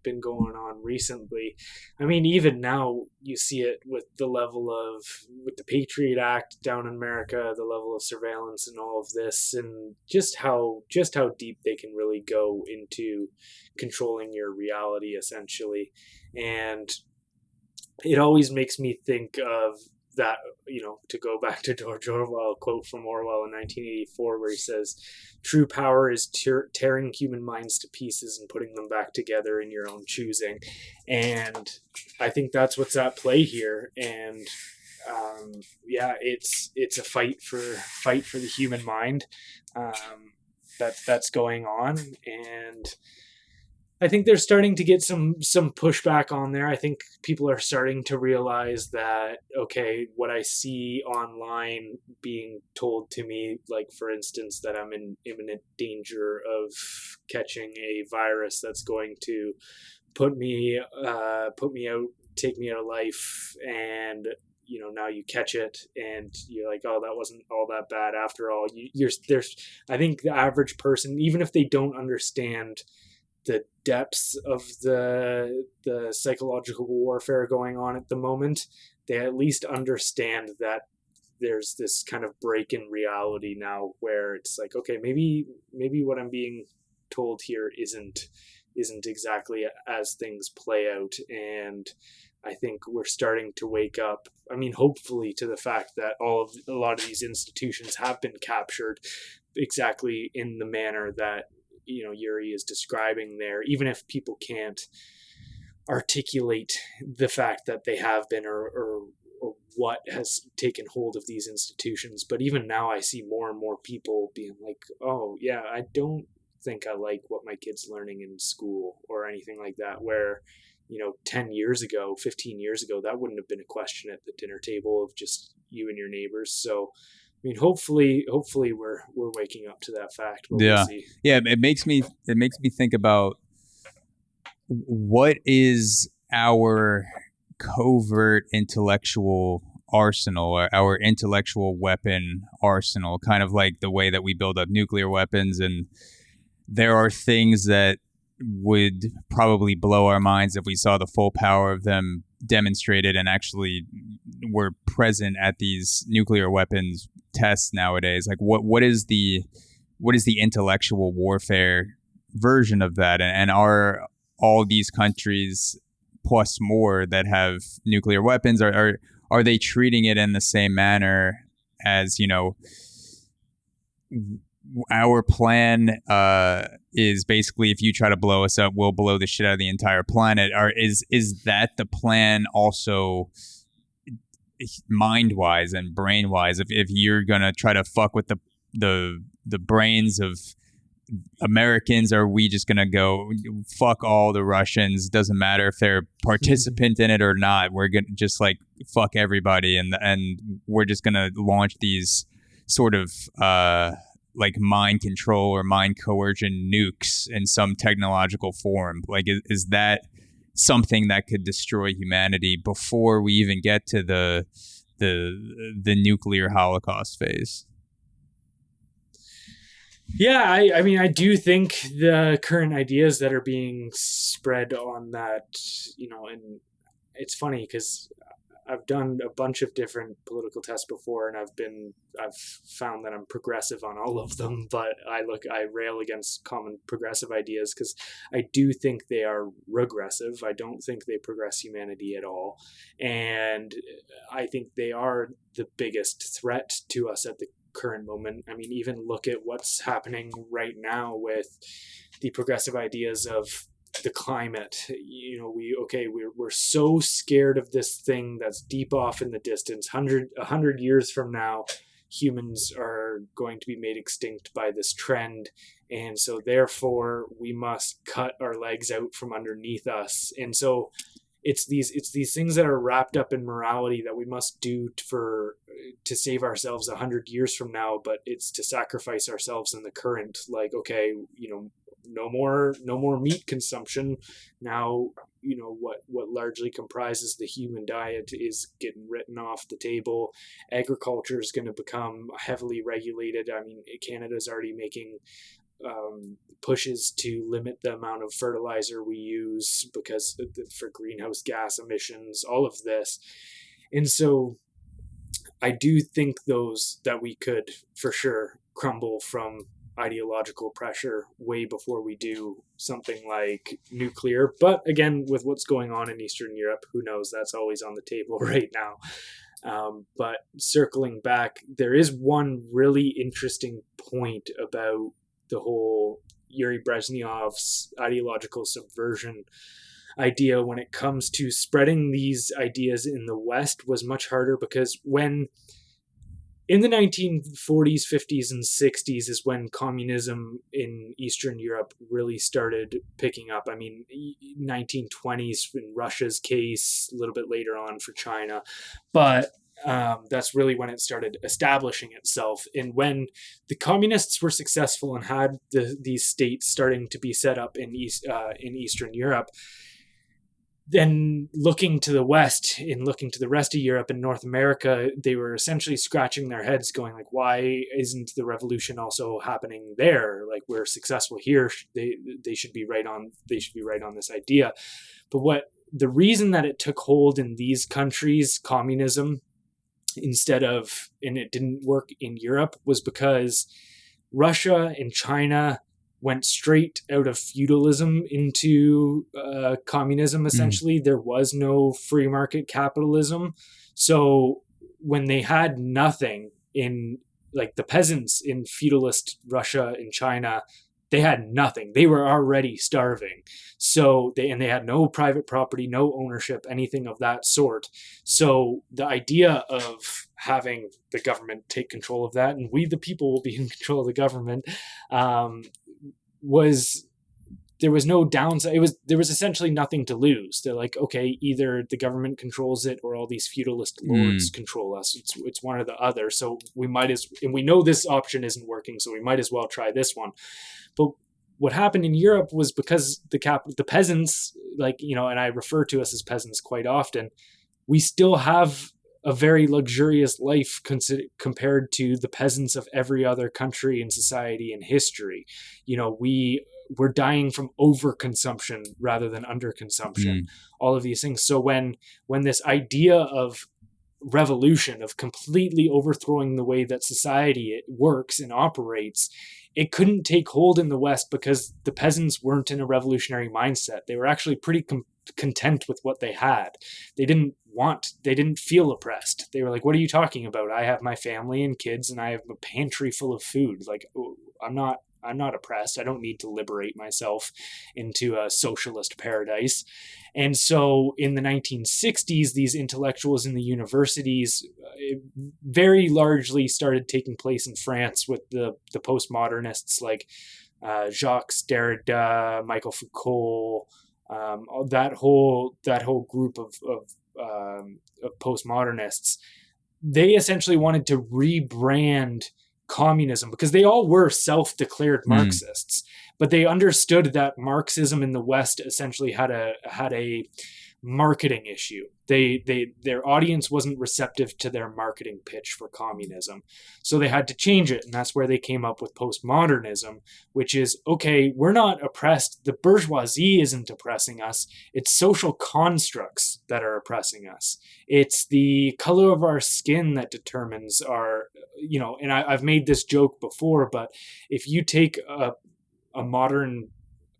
been going on recently. I mean, even now you see it with the Patriot Act down in America, the level of surveillance and all of this, and just how deep they can really go into controlling your reality, essentially. And it always makes me think of that, to go back to George Orwell, a quote from Orwell in 1984, where he says, "True power is tearing human minds to pieces and putting them back together in your own choosing." And I think that's what's at play here. And it's a fight for the human mind that's going on. And I think they're starting to get some pushback on there. I think people are starting to realize that, okay, what I see online being told to me, like, for instance, that I'm in imminent danger of catching a virus that's going to put me out, take me out of life, and now you catch it and you're like, oh, that wasn't all that bad after all. I think the average person, even if they don't understand the depths of the psychological warfare going on at the moment, they at least understand that there's this kind of break in reality now where it's like, okay, maybe what I'm being told here isn't exactly as things play out. And I think we're starting to wake up, I mean, hopefully, to the fact that a lot of these institutions have been captured exactly in the manner that Yuri is describing there, even if people can't articulate the fact that they have been or what has taken hold of these institutions. But even now I see more and more people being like, oh yeah, I don't think I like what my kid's learning in school or anything like that, where 10 years ago, 15 years ago, that wouldn't have been a question at the dinner table of just you and your neighbors. So I mean, hopefully we're waking up to that fact. We'll see. Yeah. It makes me think about what is our covert intellectual arsenal, or our intellectual weapon arsenal, kind of like the way that we build up nuclear weapons. And there are things that would probably blow our minds if we saw the full power of them demonstrated and actually were present at these nuclear weapons tests nowadays? Like what is the intellectual warfare version of that? And are all these countries plus more that have nuclear weapons, are they treating it in the same manner as, you know, our plan is basically, if you try to blow us up, we'll blow the shit out of the entire planet? Or is that the plan also mind-wise and brain-wise? If you're gonna try to fuck with the brains of Americans, are we just gonna go fuck all the Russians? Doesn't matter if they're participant in it or not. We're gonna just like fuck everybody, and we're just gonna launch these sort of like mind control or mind coercion nukes in some technological form. Like, is that something that could destroy humanity before we even get to the nuclear holocaust phase? Yeah, I mean, I do think the current ideas that are being spread on that, you know, and it's funny because I've done a bunch of different political tests before, and I've found that I'm progressive on all of them, but I rail against common progressive ideas because I do think they are regressive. I don't think they progress humanity at all. And I think they are the biggest threat to us at the current moment. I mean, even look at what's happening right now with the progressive ideas of the climate. You know, we're so scared of this thing that's deep off in the distance. 100 years from now, humans are going to be made extinct by this trend, and so therefore we must cut our legs out from underneath us. And so it's these things that are wrapped up in morality that we must do to save ourselves 100 years from now, but it's to sacrifice ourselves in the current. Like, okay, you know, no more meat consumption. Now, you know, what largely comprises the human diet is getting written off the table. Agriculture is going to become heavily regulated. I mean, Canada's already making pushes to limit the amount of fertilizer we use because for greenhouse gas emissions, all of this. And so I do think that we could for sure crumble from ideological pressure way before we do something like nuclear. But again, with what's going on in Eastern Europe, who knows? That's always on the table right now. But circling back, there is one really interesting point about the whole Yuri Bezmenov's ideological subversion idea when it comes to spreading these ideas in the West was much harder, because when in the 1940s, 50s, and 60s is when communism in Eastern Europe really started picking up. I mean, 1920s in Russia's case, a little bit later on for China, but that's really when it started establishing itself. And when the communists were successful and had these states starting to be set up in Eastern Europe, then looking to the West and looking to the rest of Europe and North America, they were essentially scratching their heads going like, why isn't the revolution also happening there? Like, we're successful here. They should be right on this idea. But the reason that it took hold in these countries, communism, and it didn't work in Europe, was because Russia and China went straight out of feudalism into communism, essentially. There was no free market capitalism. So when they had nothing, in like the peasants in feudalist Russia and China, they had nothing. They were already starving. So they had no private property, no ownership, anything of that sort. So the idea of having the government take control of that, and we the people will be in control of the government, there was no downside. There was essentially nothing to lose. They're like, okay, either the government controls it or all these feudalist lords control us. It's one or the other. So and we know this option isn't working, so we might as well try this one. But what happened in Europe was because the peasants, like, you know, and I refer to us as peasants quite often, we still have a very luxurious life compared to the peasants of every other country and society in history. You know, we're dying from overconsumption rather than underconsumption, all of these things. So when this idea of revolution of completely overthrowing the way that society it works and operates, it couldn't take hold in the West because the peasants weren't in a revolutionary mindset. They were actually pretty content with what they had. They didn't feel oppressed. They were like, what are you talking about? I have my family and kids and I have a pantry full of food. Like, oh, I'm not oppressed. I don't need to liberate myself into a socialist paradise. And so in the 1960s, these intellectuals in the universities very largely started taking place in France with the postmodernists like Jacques Derrida, Michael Foucault, that whole group of postmodernists. They essentially wanted to rebrand communism because they all were self-declared Marxists, but they understood that Marxism in the West essentially had a marketing issue. Their audience wasn't receptive to their marketing pitch for communism, so they had to change it, and that's where they came up with postmodernism, which is, okay, we're not oppressed. The bourgeoisie isn't oppressing us. It's social constructs that are oppressing us. It's the color of our skin that determines our, and I've made this joke before, but if you take a modern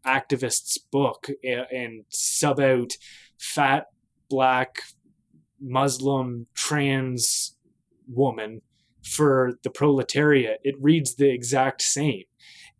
activist's book and sub out fat, black, Muslim, trans woman for the proletariat, it reads the exact same.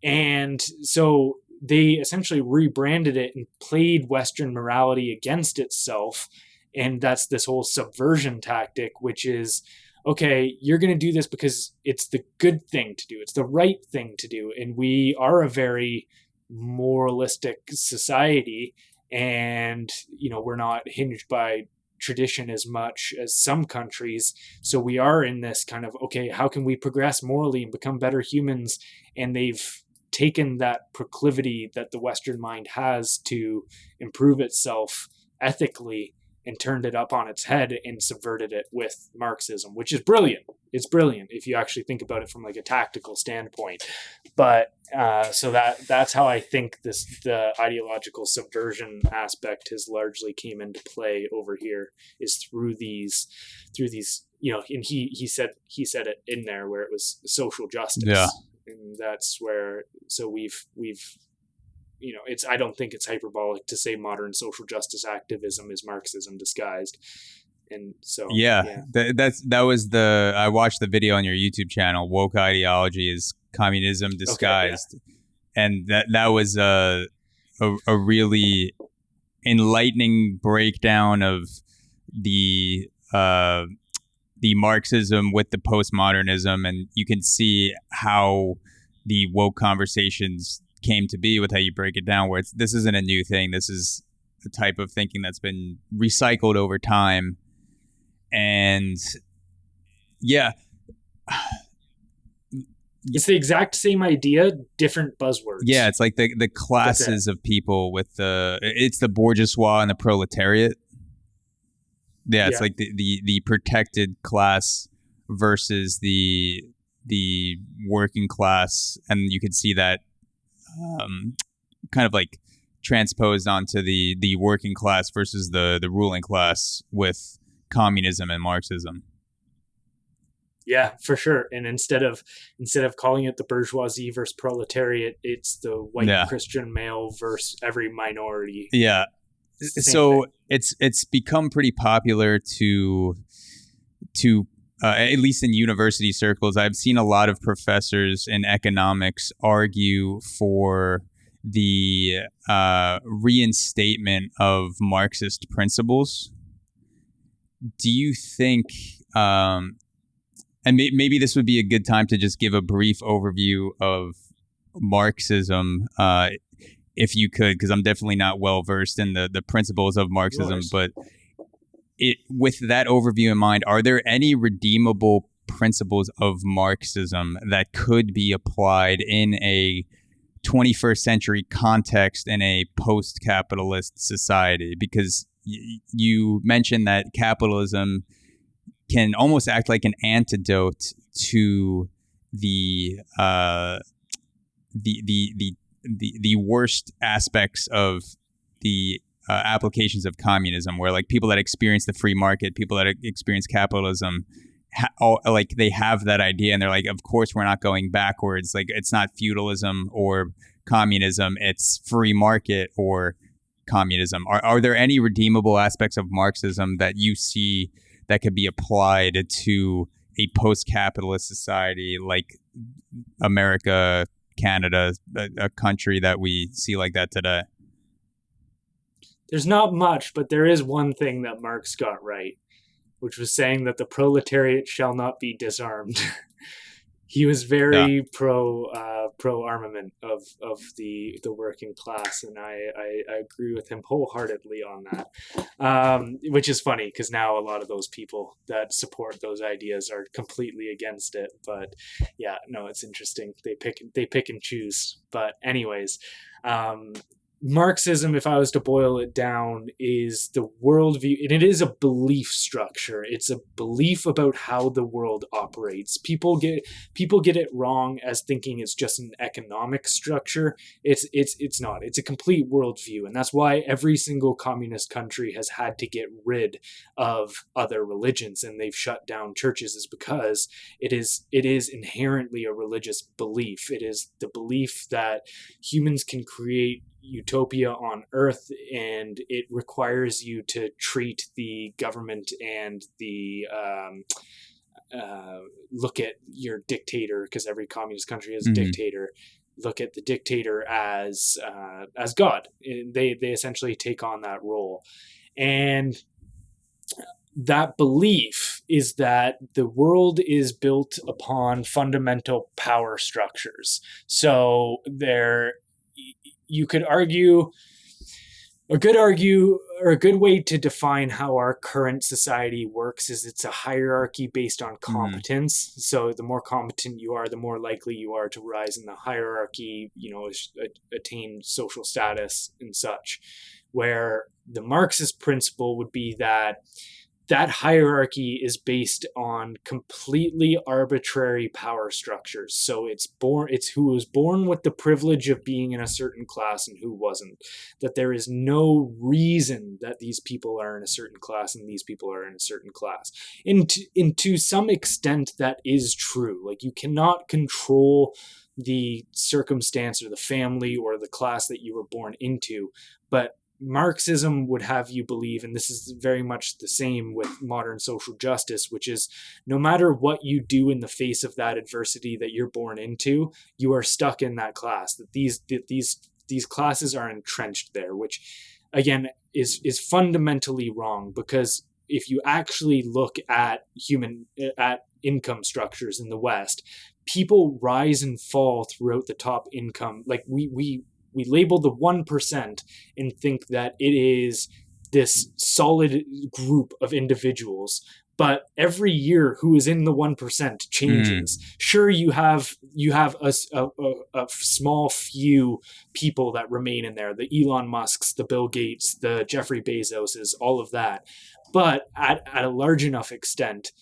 And so they essentially rebranded it and played Western morality against itself. And that's this whole subversion tactic, which is, okay, you're going to do this because it's the good thing to do. It's the right thing to do. And we are a very moralistic society, and we're not hinged by tradition as much as some countries, so we are in this kind of, okay, how can we progress morally and become better humans? And they've taken that proclivity that the Western mind has to improve itself ethically and turned it up on its head and subverted it with Marxism, which is brilliant. It's brilliant if you actually think about it from like a tactical standpoint. But so that's how I think the ideological subversion aspect has largely came into play over here, is through these and he said it in there where it was social justice. Yeah. And that's where, so we've I don't think it's hyperbolic to say modern social justice activism is Marxism disguised. And so I watched the video on your YouTube channel, Woke Ideology is Communism Disguised. Okay, yeah. And that was a really enlightening breakdown of the Marxism with the postmodernism, and you can see how the woke conversations came to be with how you break it down, where this isn't a new thing. This is the type of thinking that's been recycled over time. And yeah, it's the exact same idea, different buzzwords. Yeah, it's like the classes of people with it's the bourgeois and the proletariat. Yeah, it's like the protected class versus the working class, and you can see that kind of like transposed onto the working class versus the ruling class with communism and Marxism. Yeah, for sure. And instead of calling it the bourgeoisie versus proletariat, it's the white Christian male versus every minority. Yeah. So it's become pretty popular to at least in university circles. I've seen a lot of professors in economics argue for the reinstatement of Marxist principles. Do you think, and maybe this would be a good time to just give a brief overview of Marxism, if you could, because I'm definitely not well versed in the principles of Marxism, but with that overview in mind, are there any redeemable principles of Marxism that could be applied in a 21st century context in a post-capitalist society? Because you mentioned that capitalism can almost act like an antidote to the worst aspects of the applications of communism, where like people that experience the free market, people that experience capitalism, like they have that idea and they're like, of course we're not going backwards. Like it's not feudalism or communism, it's free market or communism. Are there any redeemable aspects of Marxism that you see that could be applied to a post-capitalist society like America, Canada, a country that we see like that today? There's not much, but there is one thing that Marx got right, which was saying that the proletariat shall not be disarmed. He was very pro armament of the working class, and I agree with him wholeheartedly on that. Which is funny because now a lot of those people that support those ideas are completely against it. But yeah, no, it's interesting. They pick and choose. But anyways, Marxism, if I was to boil it down, is the worldview, and it is a belief structure. It's a belief about how the world operates. People get it wrong as thinking it's just an economic structure. It's not. It's a complete worldview, and that's why every single communist country has had to get rid of other religions, and they've shut down churches, is because it is inherently a religious belief. It is the belief that humans can create utopia on earth, and it requires you to treat the government and the look at your dictator, because every communist country has a dictator, look at the dictator as God. They essentially take on that role, and that belief is that the world is built upon fundamental power structures. So you could argue, a good way to define how our current society works is it's a hierarchy based on competence. So the more competent you are, the more likely you are to rise in the hierarchy, attain social status and such. Where the Marxist principle would be that hierarchy is based on completely arbitrary power structures. So it's who was born with the privilege of being in a certain class and who wasn't. That there is no reason that these people are in a certain class and these people are in a certain class. And to some extent that is true. Like you cannot control the circumstance or the family or the class that you were born into, but Marxism would have you believe, and this is very much the same with modern social justice, which is no matter what you do in the face of that adversity that you're born into, you are stuck in that class. That these classes are entrenched there, which again is fundamentally wrong, because if you actually look at income structures in the West, people rise and fall throughout the top income. Like we label the 1% and think that it is this solid group of individuals, but every year who is in the 1% changes. Sure, you have a small few people that remain in there, the Elon Musks, the Bill Gates, the Jeffrey Bezoses, all of that. But at a large enough extent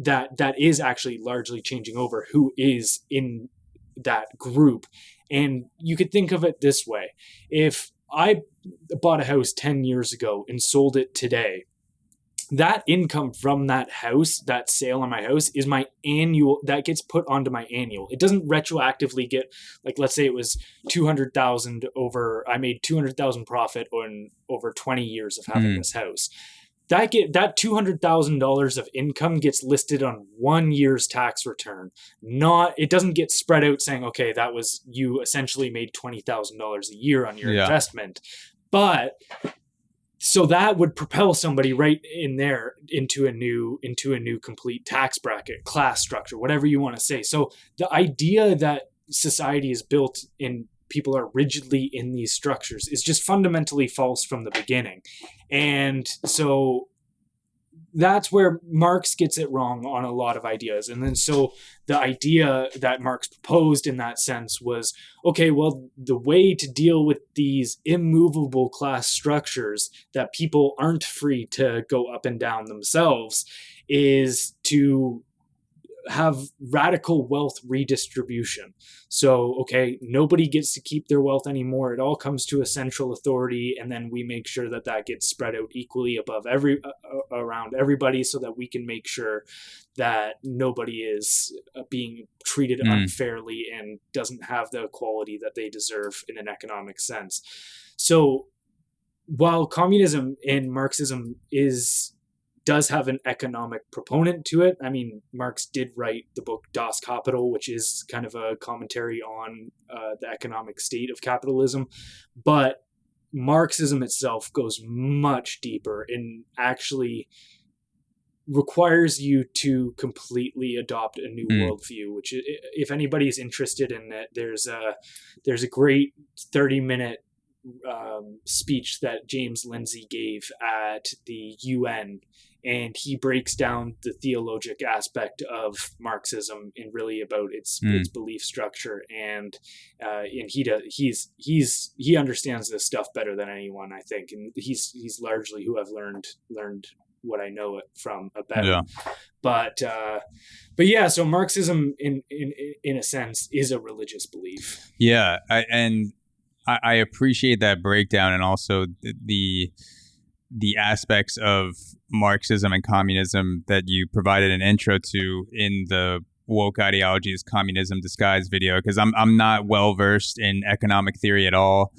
that is actually largely changing over who is in that group. And you could think of it this way. If I bought a house 10 years ago and sold it today, that income from that house, that sale on my house, is my annual, that gets put onto my annual. It doesn't retroactively get, like, let's say it was 200,000 I made 200,000 profit on over 20 years of having this house. That $200,000 of income gets listed on 1 year's tax return. It doesn't get spread out saying, okay, that was, you essentially made $20,000 a year on your investment. But so that would propel somebody right in there into a new complete tax bracket, class structure, whatever you want to say. So the idea that society is built in people are rigidly in these structures is just fundamentally false from the beginning. And so that's where Marx gets it wrong on a lot of ideas. And then so the idea that Marx proposed in that sense was, okay, well, the way to deal with these immovable class structures that people aren't free to go up and down themselves is to have radical wealth redistribution. So, okay, nobody gets to keep their wealth anymore. It all comes to a central authority, and then we make sure that that gets spread out equally around everybody, so that we can make sure that nobody is being treated unfairly and doesn't have the equality that they deserve in an economic sense. So while communism and Marxism does have an economic proponent to it. I mean, Marx did write the book Das Kapital, which is kind of a commentary on the economic state of capitalism. But Marxism itself goes much deeper and actually requires you to completely adopt a new worldview, which, if anybody's interested in it, there's a great 30-minute speech that James Lindsay gave at the UN, and he breaks down the theologic aspect of Marxism and really about its belief structure, and he understands this stuff better than anyone, I think, and he's largely who I've learned what I know it from about. Yeah. But yeah, so Marxism in a sense is a religious belief. Yeah, I appreciate that breakdown, and also the aspects of Marxism and communism that you provided an intro to in the Woke Ideologies Communism Disguised video, because I'm not well versed in economic theory at all.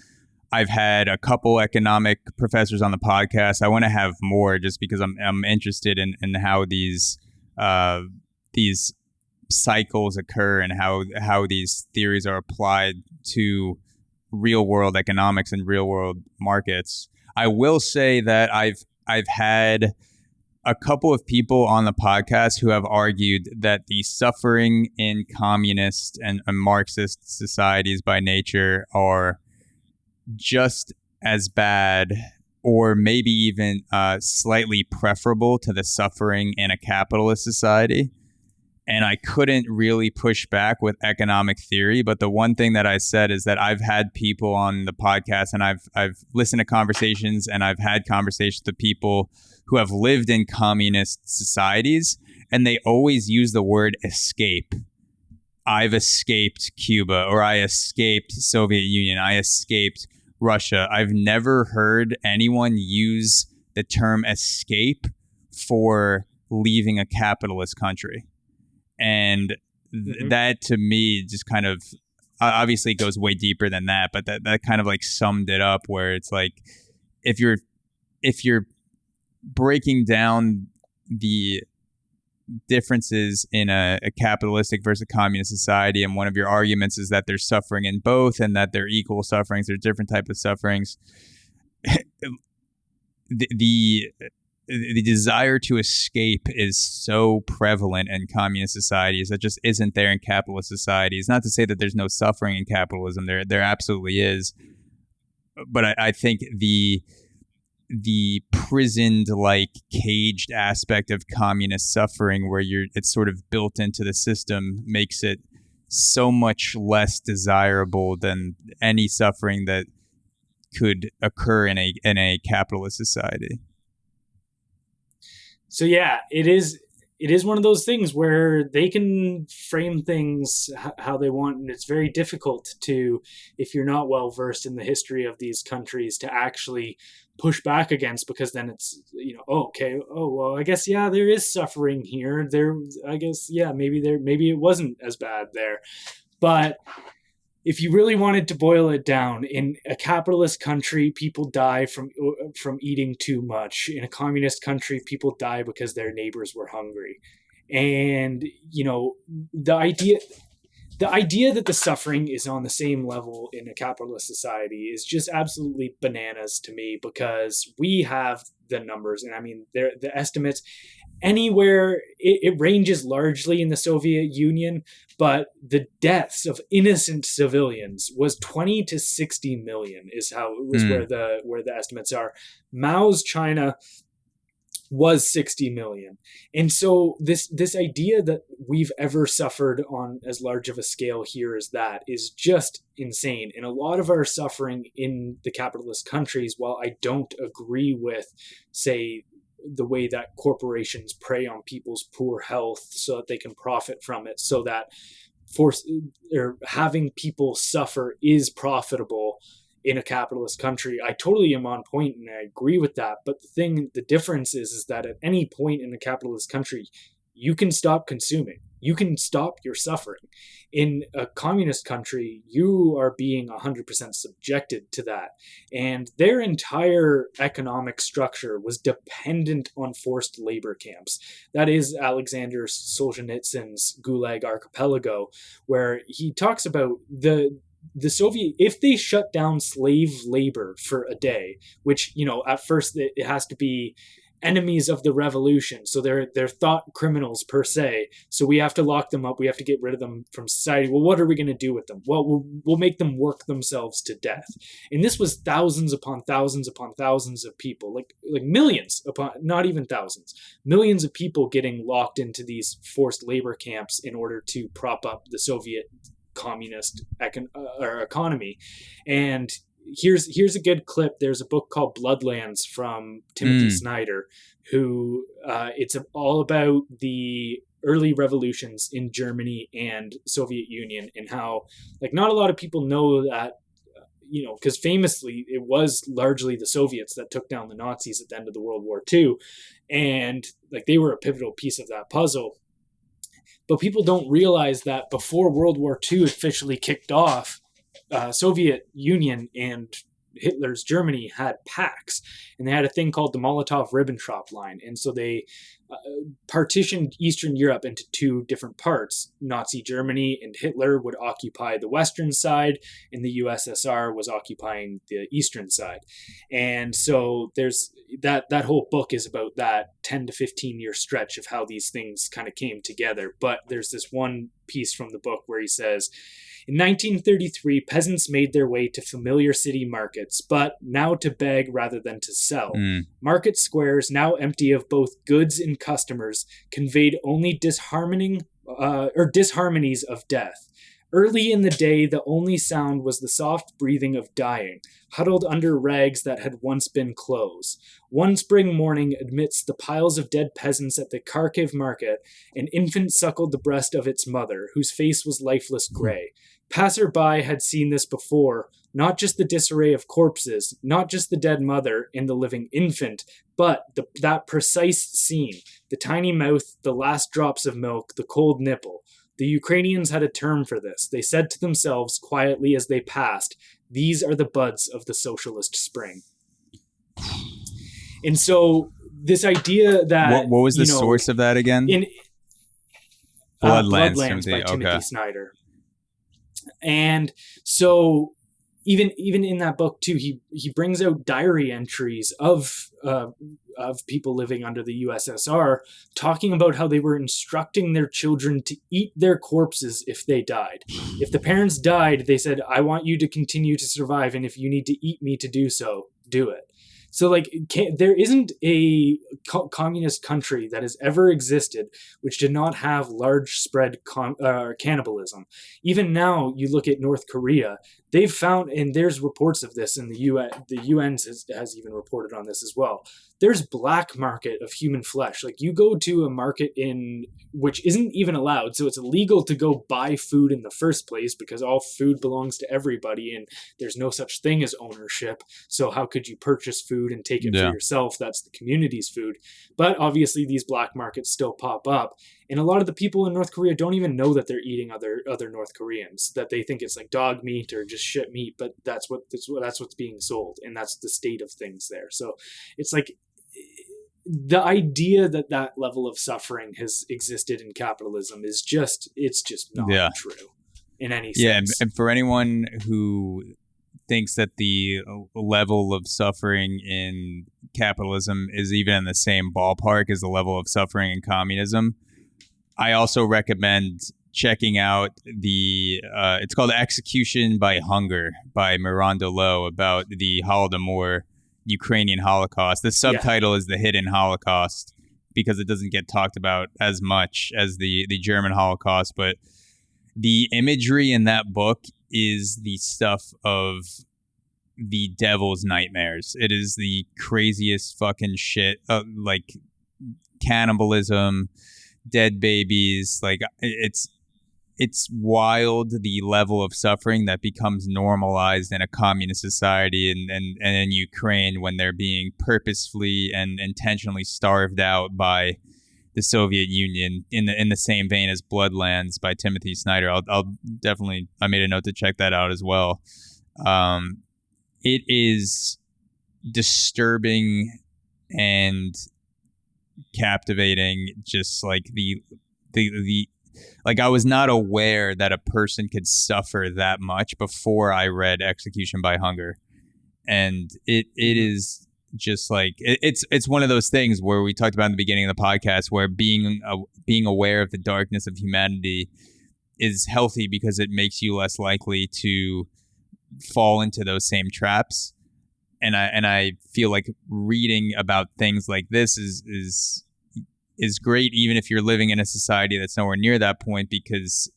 I've had a couple economic professors on the podcast. I want to have more, just because I'm interested in how these cycles occur and how these theories are applied to real world economics and real world markets. I will say that I've had a couple of people on the podcast who have argued that the suffering in communist and Marxist societies by nature are just as bad, or maybe even slightly preferable to the suffering in a capitalist society. And I couldn't really push back with economic theory. But the one thing that I said is that I've had people on the podcast, and I've listened to conversations, and I've had conversations with people who have lived in communist societies, and they always use the word escape. I've escaped Cuba, or I escaped Soviet Union, I escaped Russia. I've never heard anyone use the term escape for leaving a capitalist country. And that to me just kind of, obviously it goes way deeper than that, but that kind of like summed it up, where it's like, if you're breaking down the differences in a capitalistic versus a communist society, and one of your arguments is that there's suffering in both and that they're equal sufferings, they're different types of sufferings, the desire to escape is so prevalent in communist societies that just isn't there in capitalist societies. Not to say that there's no suffering in capitalism. There absolutely is. But I think the prisoned, like caged aspect of communist suffering, where it's sort of built into the system, makes it so much less desirable than any suffering that could occur in a capitalist society. So yeah, it is one of those things where they can frame things how they want, and it's very difficult to, if you're not well versed in the history of these countries, to actually push back against, because then it's, I guess, yeah, there is suffering here. I guess, yeah, maybe it wasn't as bad there. But if you really wanted to boil it down, in a capitalist country, people die from eating too much. In a communist country, people die because their neighbors were hungry. And, the idea that the suffering is on the same level in a capitalist society is just absolutely bananas to me, because we have the numbers. And I mean, the estimates anywhere, it ranges largely in the Soviet Union, but the deaths of innocent civilians was 20 to 60 million is how it was where the estimates are. Mao's China was 60 million. And so this idea that we've ever suffered on as large of a scale here as that is just insane. And a lot of our suffering in the capitalist countries, while I don't agree with, say, the way that corporations prey on people's poor health so that they can profit from it, so that having people suffer is profitable in a capitalist country. I totally am on point and I agree with that. But the difference is that at any point in a capitalist country, you can stop consuming. You can stop your suffering. In a communist country, you are being 100% subjected to that. And their entire economic structure was dependent on forced labor camps. That is Alexander Solzhenitsyn's Gulag Archipelago, where he talks about the Soviet, if they shut down slave labor for a day, which, at first it has to be enemies of the revolution, so they're thought criminals per se, so we have to lock them up, we have to get rid of them from society. Well, what are we going to do with them? Well, we'll make them work themselves to death. And this was thousands upon thousands upon thousands of people, like millions upon, not even thousands, millions of people getting locked into these forced labor camps in order to prop up the Soviet communist economy. And here's a good clip. There's a book called Bloodlands from Timothy Snyder, who it's all about the early revolutions in Germany and Soviet Union, and how not a lot of people know that, because famously it was largely the Soviets that took down the Nazis at the end of the World War II, and they were a pivotal piece of that puzzle. But people don't realize that before World War II officially kicked off, Soviet Union and Hitler's Germany had pacts, and they had a thing called the Molotov-Ribbentrop line. And so they partitioned Eastern Europe into two different parts. Nazi Germany and Hitler would occupy the western side, and the USSR was occupying the eastern side. And so there's that whole book is about that 10 to 15 year stretch of how these things kind of came together. But there's this one piece from the book where he says, in 1933, peasants made their way to familiar city markets, but now to beg rather than to sell. Market squares, now empty of both goods and customers, conveyed only disharmonies of death. Early in the day, the only sound was the soft breathing of dying, huddled under rags that had once been clothes. One spring morning, amidst the piles of dead peasants at the Kharkiv market, an infant suckled the breast of its mother, whose face was lifeless gray. Passer-by had seen this before, not just the disarray of corpses, not just the dead mother and the living infant, but that precise scene, the tiny mouth, the last drops of milk, the cold nipple. The Ukrainians had a term for this. They said to themselves quietly as they passed, "These are the buds of the socialist spring." And so this idea that... What was the source of that again? Bloodlands by Timothy Snyder. And so even in that book too, he brings out diary entries of people living under the USSR, talking about how they were instructing their children to eat their corpses if they died. If the parents died, they said, "I want you to continue to survive, and if you need to eat me to do so, do it." So there isn't a communist country that has ever existed which did not have large spread cannibalism. Even now, you look at North Korea, they've found, and there's reports of this in the UN, the UN has even reported on this as well. There's black market of human flesh. You go to a market which isn't even allowed, so it's illegal to go buy food in the first place because all food belongs to everybody and there's no such thing as ownership. So how could you purchase food and take it for yourself? That's the community's food. But obviously these black markets still pop up. And a lot of the people in North Korea don't even know that they're eating other North Koreans, that they think it's dog meat or just shit meat, but that's what's being sold, and that's the state of things there. So it's the idea that level of suffering has existed in capitalism is just not true in any sense. Yeah, and for anyone who thinks that the level of suffering in capitalism is even in the same ballpark as the level of suffering in communism, I also recommend checking out it's called Execution by Hunger by Miranda Lowe, about the Holodomor Ukrainian Holocaust. The subtitle is The Hidden Holocaust because it doesn't get talked about as much as the German Holocaust, but the imagery in that book is the stuff of the devil's nightmares. It is the craziest fucking shit, like cannibalism, dead babies. Like it's wild, the level of suffering that becomes normalized in a communist society and in Ukraine when they're being purposefully and intentionally starved out by the Soviet Union, in the same vein as Bloodlands by Timothy Snyder. I'll definitely, I made a note to check that out as well. It is disturbing and captivating, just like the like I was not aware that a person could suffer that much before I read Execution by Hunger. And it is just like, it's one of those things where we talked about in the beginning of the podcast, where being aware of the darkness of humanity is healthy because it makes you less likely to fall into those same traps. And I feel like reading about things like this is great, even if you're living in a society that's nowhere near that point, because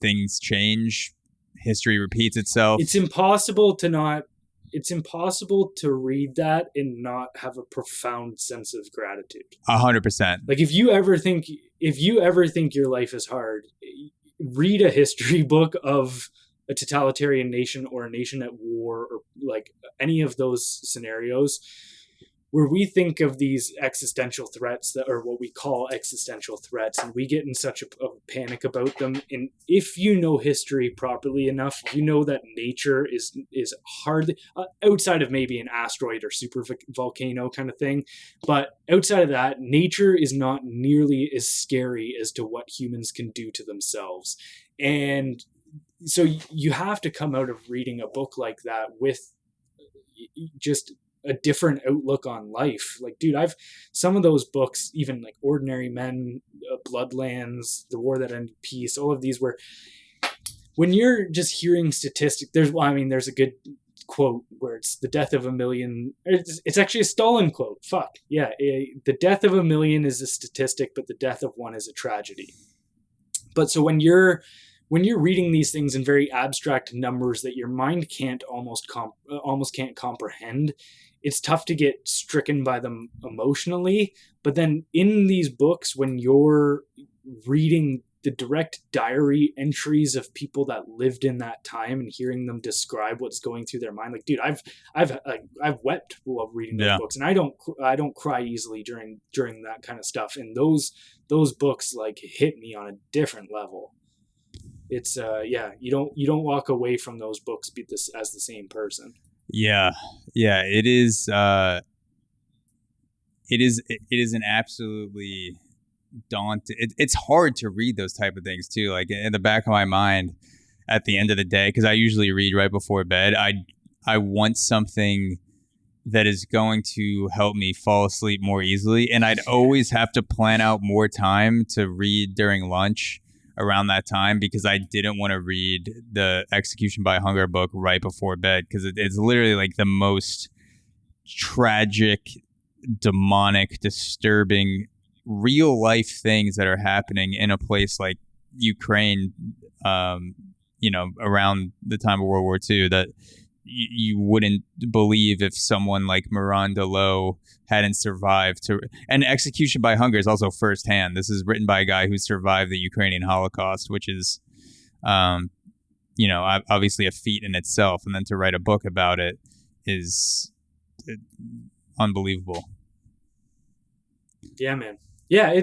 things change, history repeats itself. It's impossible to read that and not have a profound sense of gratitude. 100%. Like if you ever think your life is hard, read a history book of a totalitarian nation or a nation at war, or like any of those scenarios where we think of these existential threats that are what we call existential threats, and we get in such a panic about them. And if you know history properly enough, you know that nature is hardly outside of maybe an asteroid or super volcano kind of thing, but outside of that, nature is not nearly as scary as to what humans can do to themselves. And so you have to come out of reading a book like that with just a different outlook on life. Like, dude, some of those books, even like Ordinary Men, Bloodlands, The War That Ended Peace, all of these, where when you're just hearing statistics, there's a good quote where it's the death of a million. It's actually a Stalin quote. Fuck yeah. The death of a million is a statistic, but the death of one is a tragedy. But so when you're reading these things in very abstract numbers that your mind almost can't comprehend, it's tough to get stricken by them emotionally. But then in these books, when you're reading the direct diary entries of people that lived in that time and hearing them describe what's going through their mind, like, dude, I've wept while reading those books, and I don't cry easily during that kind of stuff. And those books like hit me on a different level. It's you don't walk away from those books as the same person. Yeah, it is an absolutely daunting. It's hard to read those type of things too. Like in the back of my mind, at the end of the day, because I usually read right before bed, I want something that is going to help me fall asleep more easily, and I'd always have to plan out more time to read during lunch around that time, because I didn't want to read the Execution by Hunger book right before bed, because it's literally like the most tragic, demonic, disturbing, real life things that are happening in a place like Ukraine, around the time of World War II, that you wouldn't believe if someone like Miranda Lowe hadn't survived to. And Execution by Hunger is also firsthand. This is written by a guy who survived the Ukrainian Holocaust, which is, obviously a feat in itself. And then to write a book about it is unbelievable. Yeah, man. Yeah,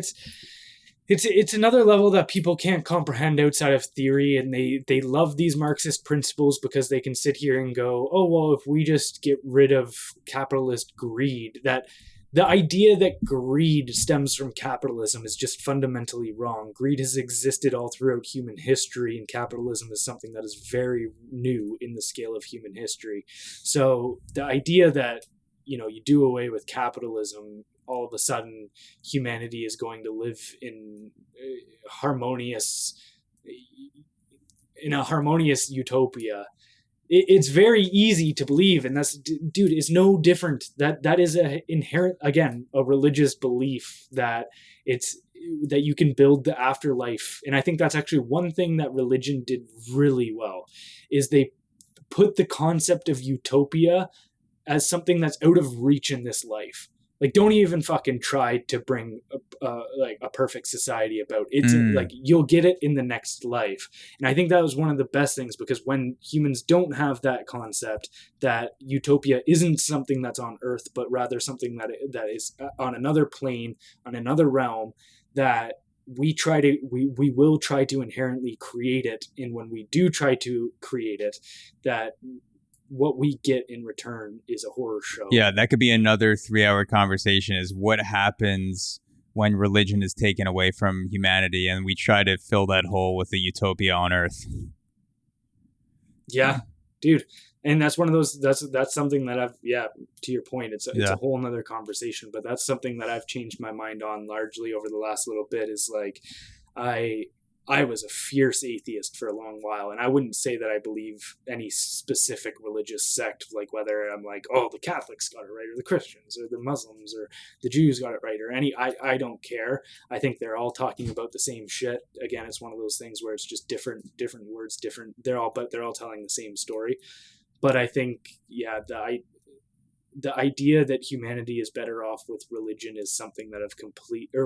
it's another level that people can't comprehend outside of theory, and they love these Marxist principles because they can sit here and go, oh, well, if we just get rid of capitalist greed, that the idea that greed stems from capitalism is just fundamentally wrong. Greed has existed all throughout human history, and capitalism is something that is very new in the scale of human history. So the idea that, you do away with capitalism, all of a sudden humanity is going to live in a harmonious utopia. It's very easy to believe, and that's, dude, it's no different. That is a inherent, again, a religious belief that you can build the afterlife. And I think that's actually one thing that religion did really well, is they put the concept of utopia as something that's out of reach in this life. Like, don't even fucking try to bring like a perfect society about. It's like, you'll get it in the next life. And I think that was one of the best things, because when humans don't have that concept that utopia isn't something that's on Earth, but rather something that is on another plane, on another realm, that we will try to inherently create it. And when we do try to create it, that what we get in return is a horror show. Yeah, that could be another 3-hour conversation, is what happens when religion is taken away from humanity and we try to fill that hole with a utopia on Earth. Yeah, dude. And that's one of those, that's something that I've, to your point, it's a whole nother conversation, but that's something that I've changed my mind on largely over the last little bit, is like, I was a fierce atheist for a long while, and I wouldn't say that I believe any specific religious sect, like whether I'm like, oh, the Catholics got it right, or the Christians, or the Muslims, or the Jews got it right, or any, I don't care. I think they're all talking about the same shit. Again, it's one of those things where it's just different words, they're all telling the same story. But I think, the idea that humanity is better off with religion is something that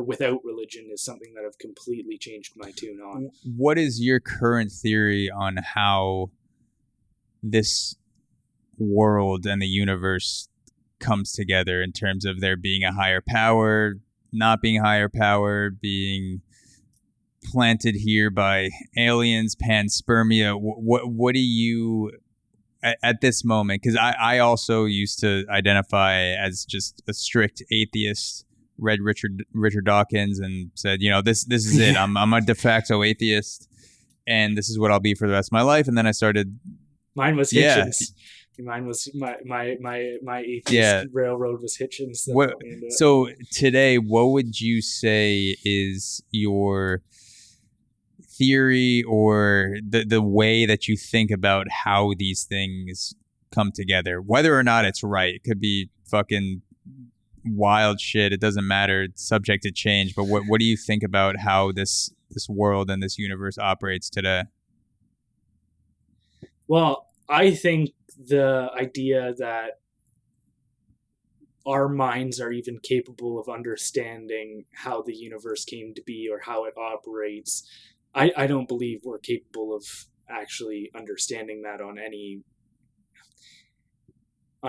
without religion is something that I've completely changed my tune on. What is your current theory on how this world and the universe comes together, in terms of there being a higher power, not being higher power, being planted here by aliens, panspermia? What do you, at this moment, because I also used to identify as just a strict atheist, read Richard Dawkins and said, this is it. I'm a de facto atheist, and this is what I'll be for the rest of my life. And then I started. Mine was Hitchens. Mine was my atheist railroad was Hitchens. So today, what would you say is your theory, or the way that you think about how these things come together, whether or not it's right? It could be fucking wild shit. It doesn't matter. It's subject to change. But what do you think about how this world and this universe operates today? Well, I think the idea that our minds are even capable of understanding how the universe came to be or how it operates, I don't believe we're capable of actually understanding that on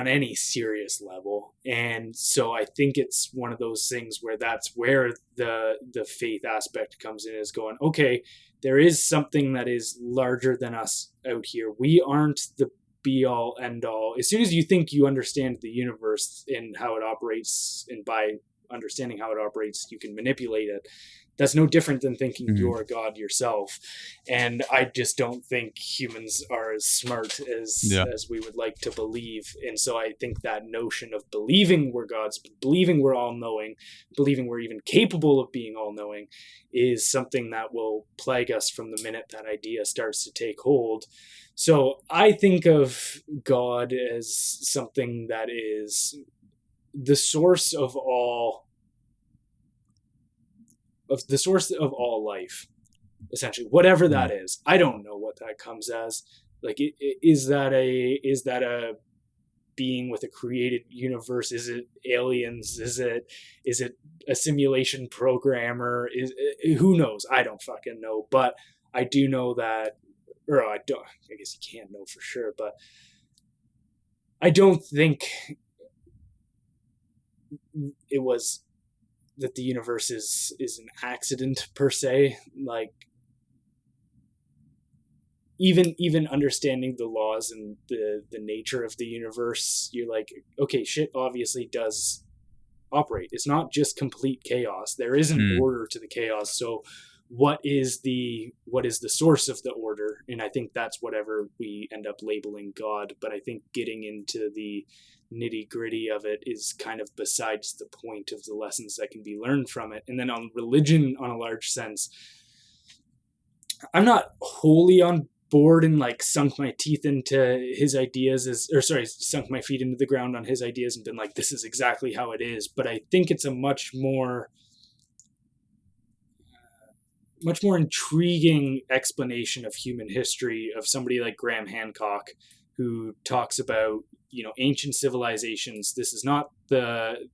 any serious level. And so I think it's one of those things where that's where the faith aspect comes in, is going, okay, there is something that is larger than us out here. We aren't the be all end all. As soon as you think you understand the universe and how it operates, and by understanding how it operates, you can manipulate it, that's no different than thinking you're a god yourself. And I just don't think humans are as smart as we would like to believe. And so I think that notion of believing we're gods, believing we're all-knowing, believing we're even capable of being all-knowing, is something that will plague us from the minute that idea starts to take hold. So I think of God as something that is the source of all life, essentially, whatever that is. I don't know what that comes as. Like, is that a being with a created universe? Is it aliens? Is it a simulation programmer? Who knows? I don't fucking know. But I do know that, or I guess you can't know for sure, but I don't think it was that the universe is an accident per se. Like, even understanding the laws and the nature of the universe, you're like, okay, shit obviously does operate. It's not just complete chaos. There is an order to the chaos. So what is the source of the order? And I think that's whatever we end up labeling God. But I think getting into the nitty-gritty of it is kind of besides the point of the lessons that can be learned from it. And then on religion, on a large sense, I'm not wholly on board and like sunk my teeth into his ideas sunk my feet into the ground on his ideas and been like, this is exactly how it is. But I think it's a much more intriguing explanation of human history of somebody like Graham Hancock, who talks about, ancient civilizations. This is not the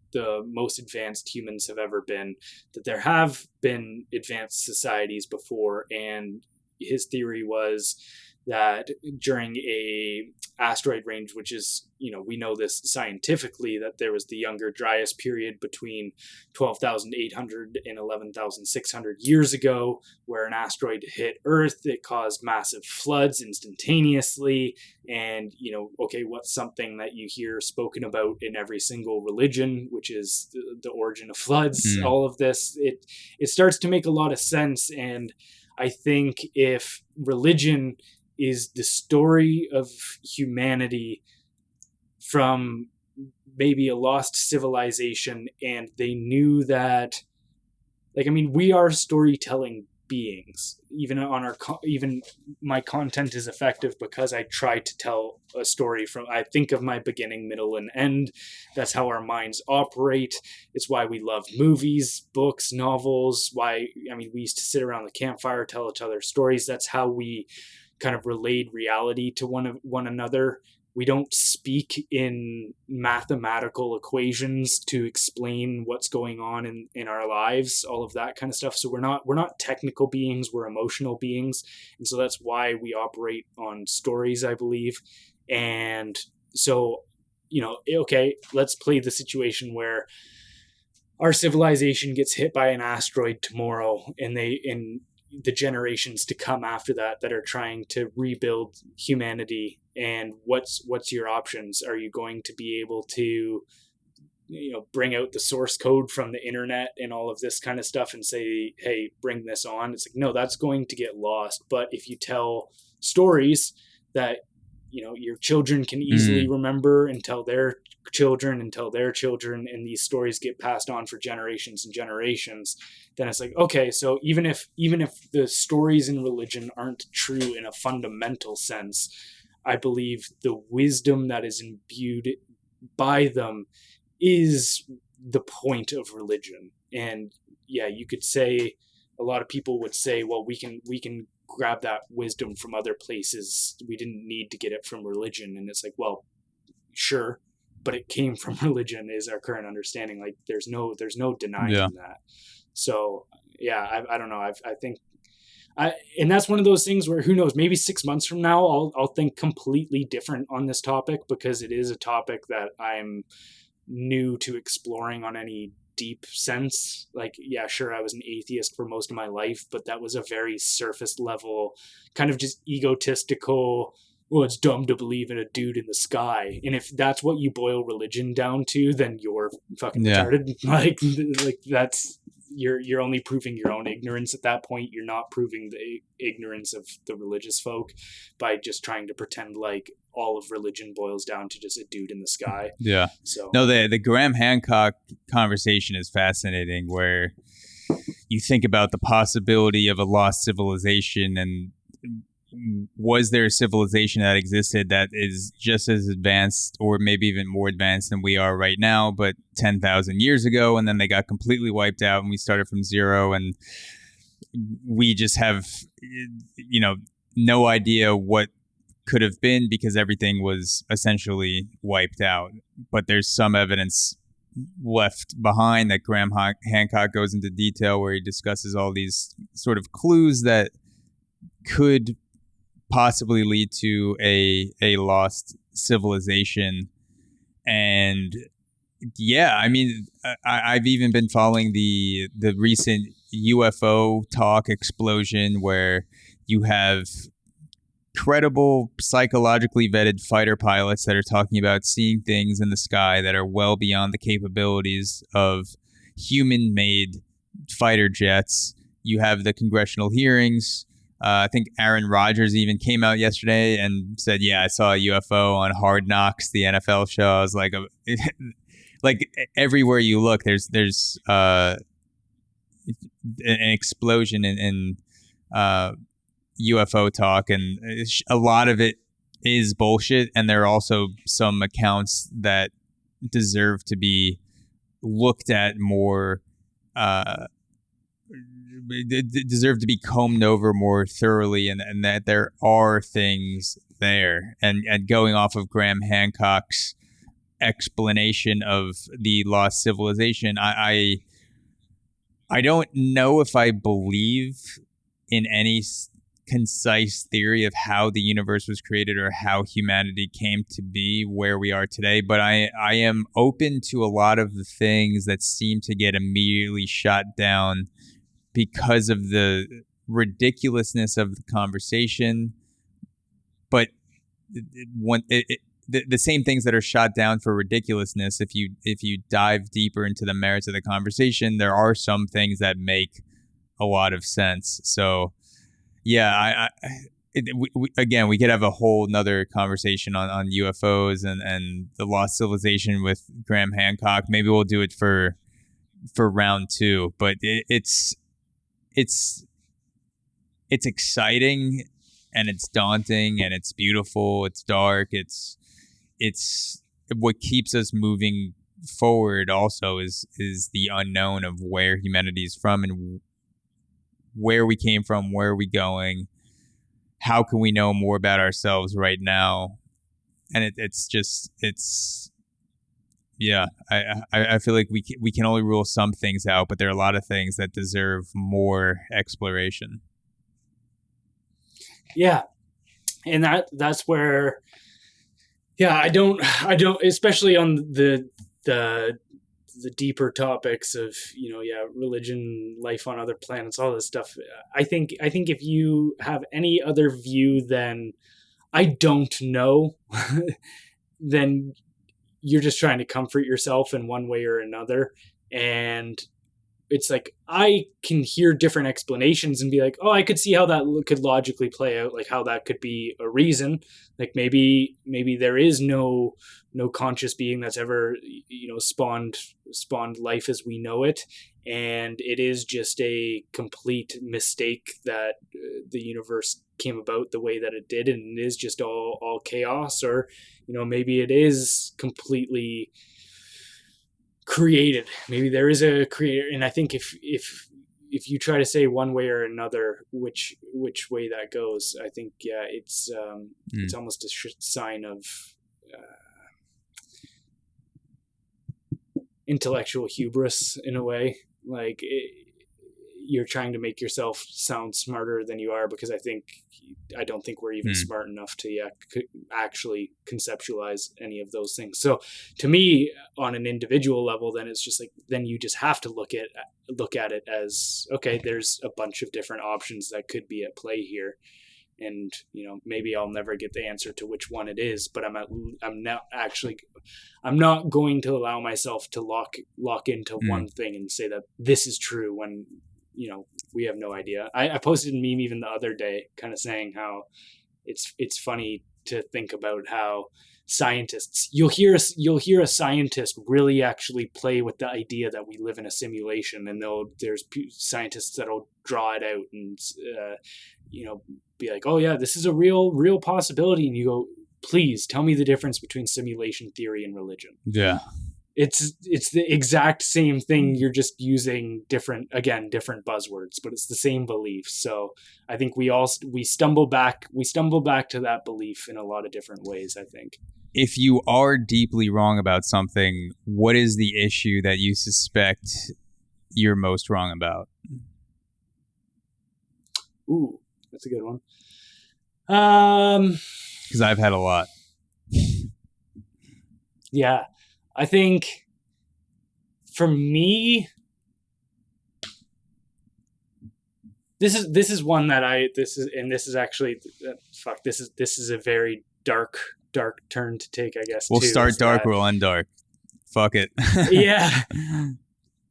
most advanced humans have ever been, that there have been advanced societies before. And his theory was that during a asteroid range, which is, we know this scientifically, that there was the Younger Dryas period between 12,800 and 11,600 years ago, where an asteroid hit Earth. It caused massive floods instantaneously. And, what's something that you hear spoken about in every single religion, which is the origin of floods, all of this, it starts to make a lot of sense. And I think if religion is the story of humanity from maybe a lost civilization, and they knew that, we are storytelling beings. Even my content is effective because I try to tell a story I think of my beginning, middle, and end. That's how our minds operate. It's why we love movies, books, novels. We used to sit around the campfire, tell each other stories. That's how we kind of relayed reality to one another. We don't speak in mathematical equations to explain what's going on in our lives, all of that kind of stuff. So we're not technical beings, we're emotional beings. And so that's why we operate on stories, I believe. And so, okay, let's play the situation where our civilization gets hit by an asteroid tomorrow, and the generations to come after that are trying to rebuild humanity. And what's your options? Are you going to be able to, bring out the source code from the internet and all of this kind of stuff and say, hey, bring this on? It's like, no, that's going to get lost. But if you tell stories that, your children can easily remember and tell their children, and these stories get passed on for generations and generations, then it's like, okay, so even if the stories in religion aren't true in a fundamental sense, I believe the wisdom that is imbued by them is the point of religion. And yeah, you could say, a lot of people would say, well, we can grab that wisdom from other places. We didn't need to get it from religion. And it's like, well, sure, but it came from religion is our current understanding. Like there's no denying that. So yeah, I don't know. I think and that's one of those things where, who knows, maybe 6 months from now, I'll think completely different on this topic, because it is a topic that I'm new to exploring on any deep sense. Like, yeah, sure, I was an atheist for most of my life, but that was a very surface level, kind of just egotistical, well, it's dumb to believe in a dude in the sky. And if that's what you boil religion down to, then you're fucking retarded. Like that's, you're only proving your own ignorance at that point. You're not proving the ignorance of the religious folk by just trying to pretend like all of religion boils down to just a dude in the sky. Yeah. So no, the Graham Hancock conversation is fascinating, where you think about the possibility of a lost civilization, and was there a civilization that existed that is just as advanced or maybe even more advanced than we are right now, but 10,000 years ago, and then they got completely wiped out and we started from zero, and we just have, no idea what could have been because everything was essentially wiped out. But there's some evidence left behind that Graham Hancock goes into detail, where he discusses all these sort of clues that could possibly lead to a lost civilization. And yeah, I mean, I've even been following the recent UFO talk explosion, where you have credible, psychologically vetted fighter pilots that are talking about seeing things in the sky that are well beyond the capabilities of human-made fighter jets. You have the congressional hearings. I think Aaron Rodgers even came out yesterday and said, yeah, I saw a UFO on Hard Knocks, the NFL show. I was like, like everywhere you look, there's an explosion in UFO talk, and a lot of it is bullshit. And there are also some accounts that deserve to be looked at more, deserve to be combed over more thoroughly, and that there are things there. And going off of Graham Hancock's explanation of the lost civilization, I don't know if I believe in any concise theory of how the universe was created or how humanity came to be where we are today, but I am open to a lot of the things that seem to get immediately shot down because of the ridiculousness of the conversation. But the same things that are shot down for ridiculousness, if you dive deeper into the merits of the conversation, there are some things that make a lot of sense. So yeah, we could have a whole nother conversation on UFOs and the lost civilization with Graham Hancock. Maybe we'll do it for round 2, but it's exciting and it's daunting and it's beautiful. It's dark. It's what keeps us moving forward also is the unknown of where humanity is from and where we came from, where are we going, how can we know more about ourselves right now? And I feel like we can only rule some things out, but there are a lot of things that deserve more exploration. Yeah. And that's where, yeah, I don't, especially on the deeper topics of, religion, life on other planets, all this stuff. I think if you have any other view than I don't know, then you're just trying to comfort yourself in one way or another. And it's like, I can hear different explanations and be like, oh, I could see how that could logically play out, like how that could be a reason. Like maybe there is no conscious being that's ever, spawned life as we know it. And it is just a complete mistake that the universe came about the way that it did. And it is just all chaos, or, maybe it is completely created. Maybe there is a creator. And I think if you try to say one way or another which way that goes, I think it's almost a sign of intellectual hubris in a way. Like you're trying to make yourself sound smarter than you are, because I don't think we're even smart enough to actually conceptualize any of those things. So to me, on an individual level, then it's just like, then you just have to look at it as, okay, there's a bunch of different options that could be at play here. And, maybe I'll never get the answer to which one it is, but I'm not going to allow myself to lock into one thing and say that this is true when, we have no idea. I posted a meme even the other day kind of saying how it's funny to think about how scientists, you'll hear a scientist really actually play with the idea that we live in a simulation, and there's scientists that'll draw it out and, be like, oh yeah, this is a real possibility. And you go, please tell me the difference between simulation theory and religion. Yeah. It's the exact same thing. You're just using different buzzwords, but it's the same belief. So I think we stumble back to that belief in a lot of different ways, I think. If you are deeply wrong about something, what is the issue that you suspect you're most wrong about? Ooh, that's a good one. Because I've had a lot. Yeah. I think for me, this is one that this is a very dark turn to take, I guess. We'll start dark, we'll end dark. Fuck it. Yeah.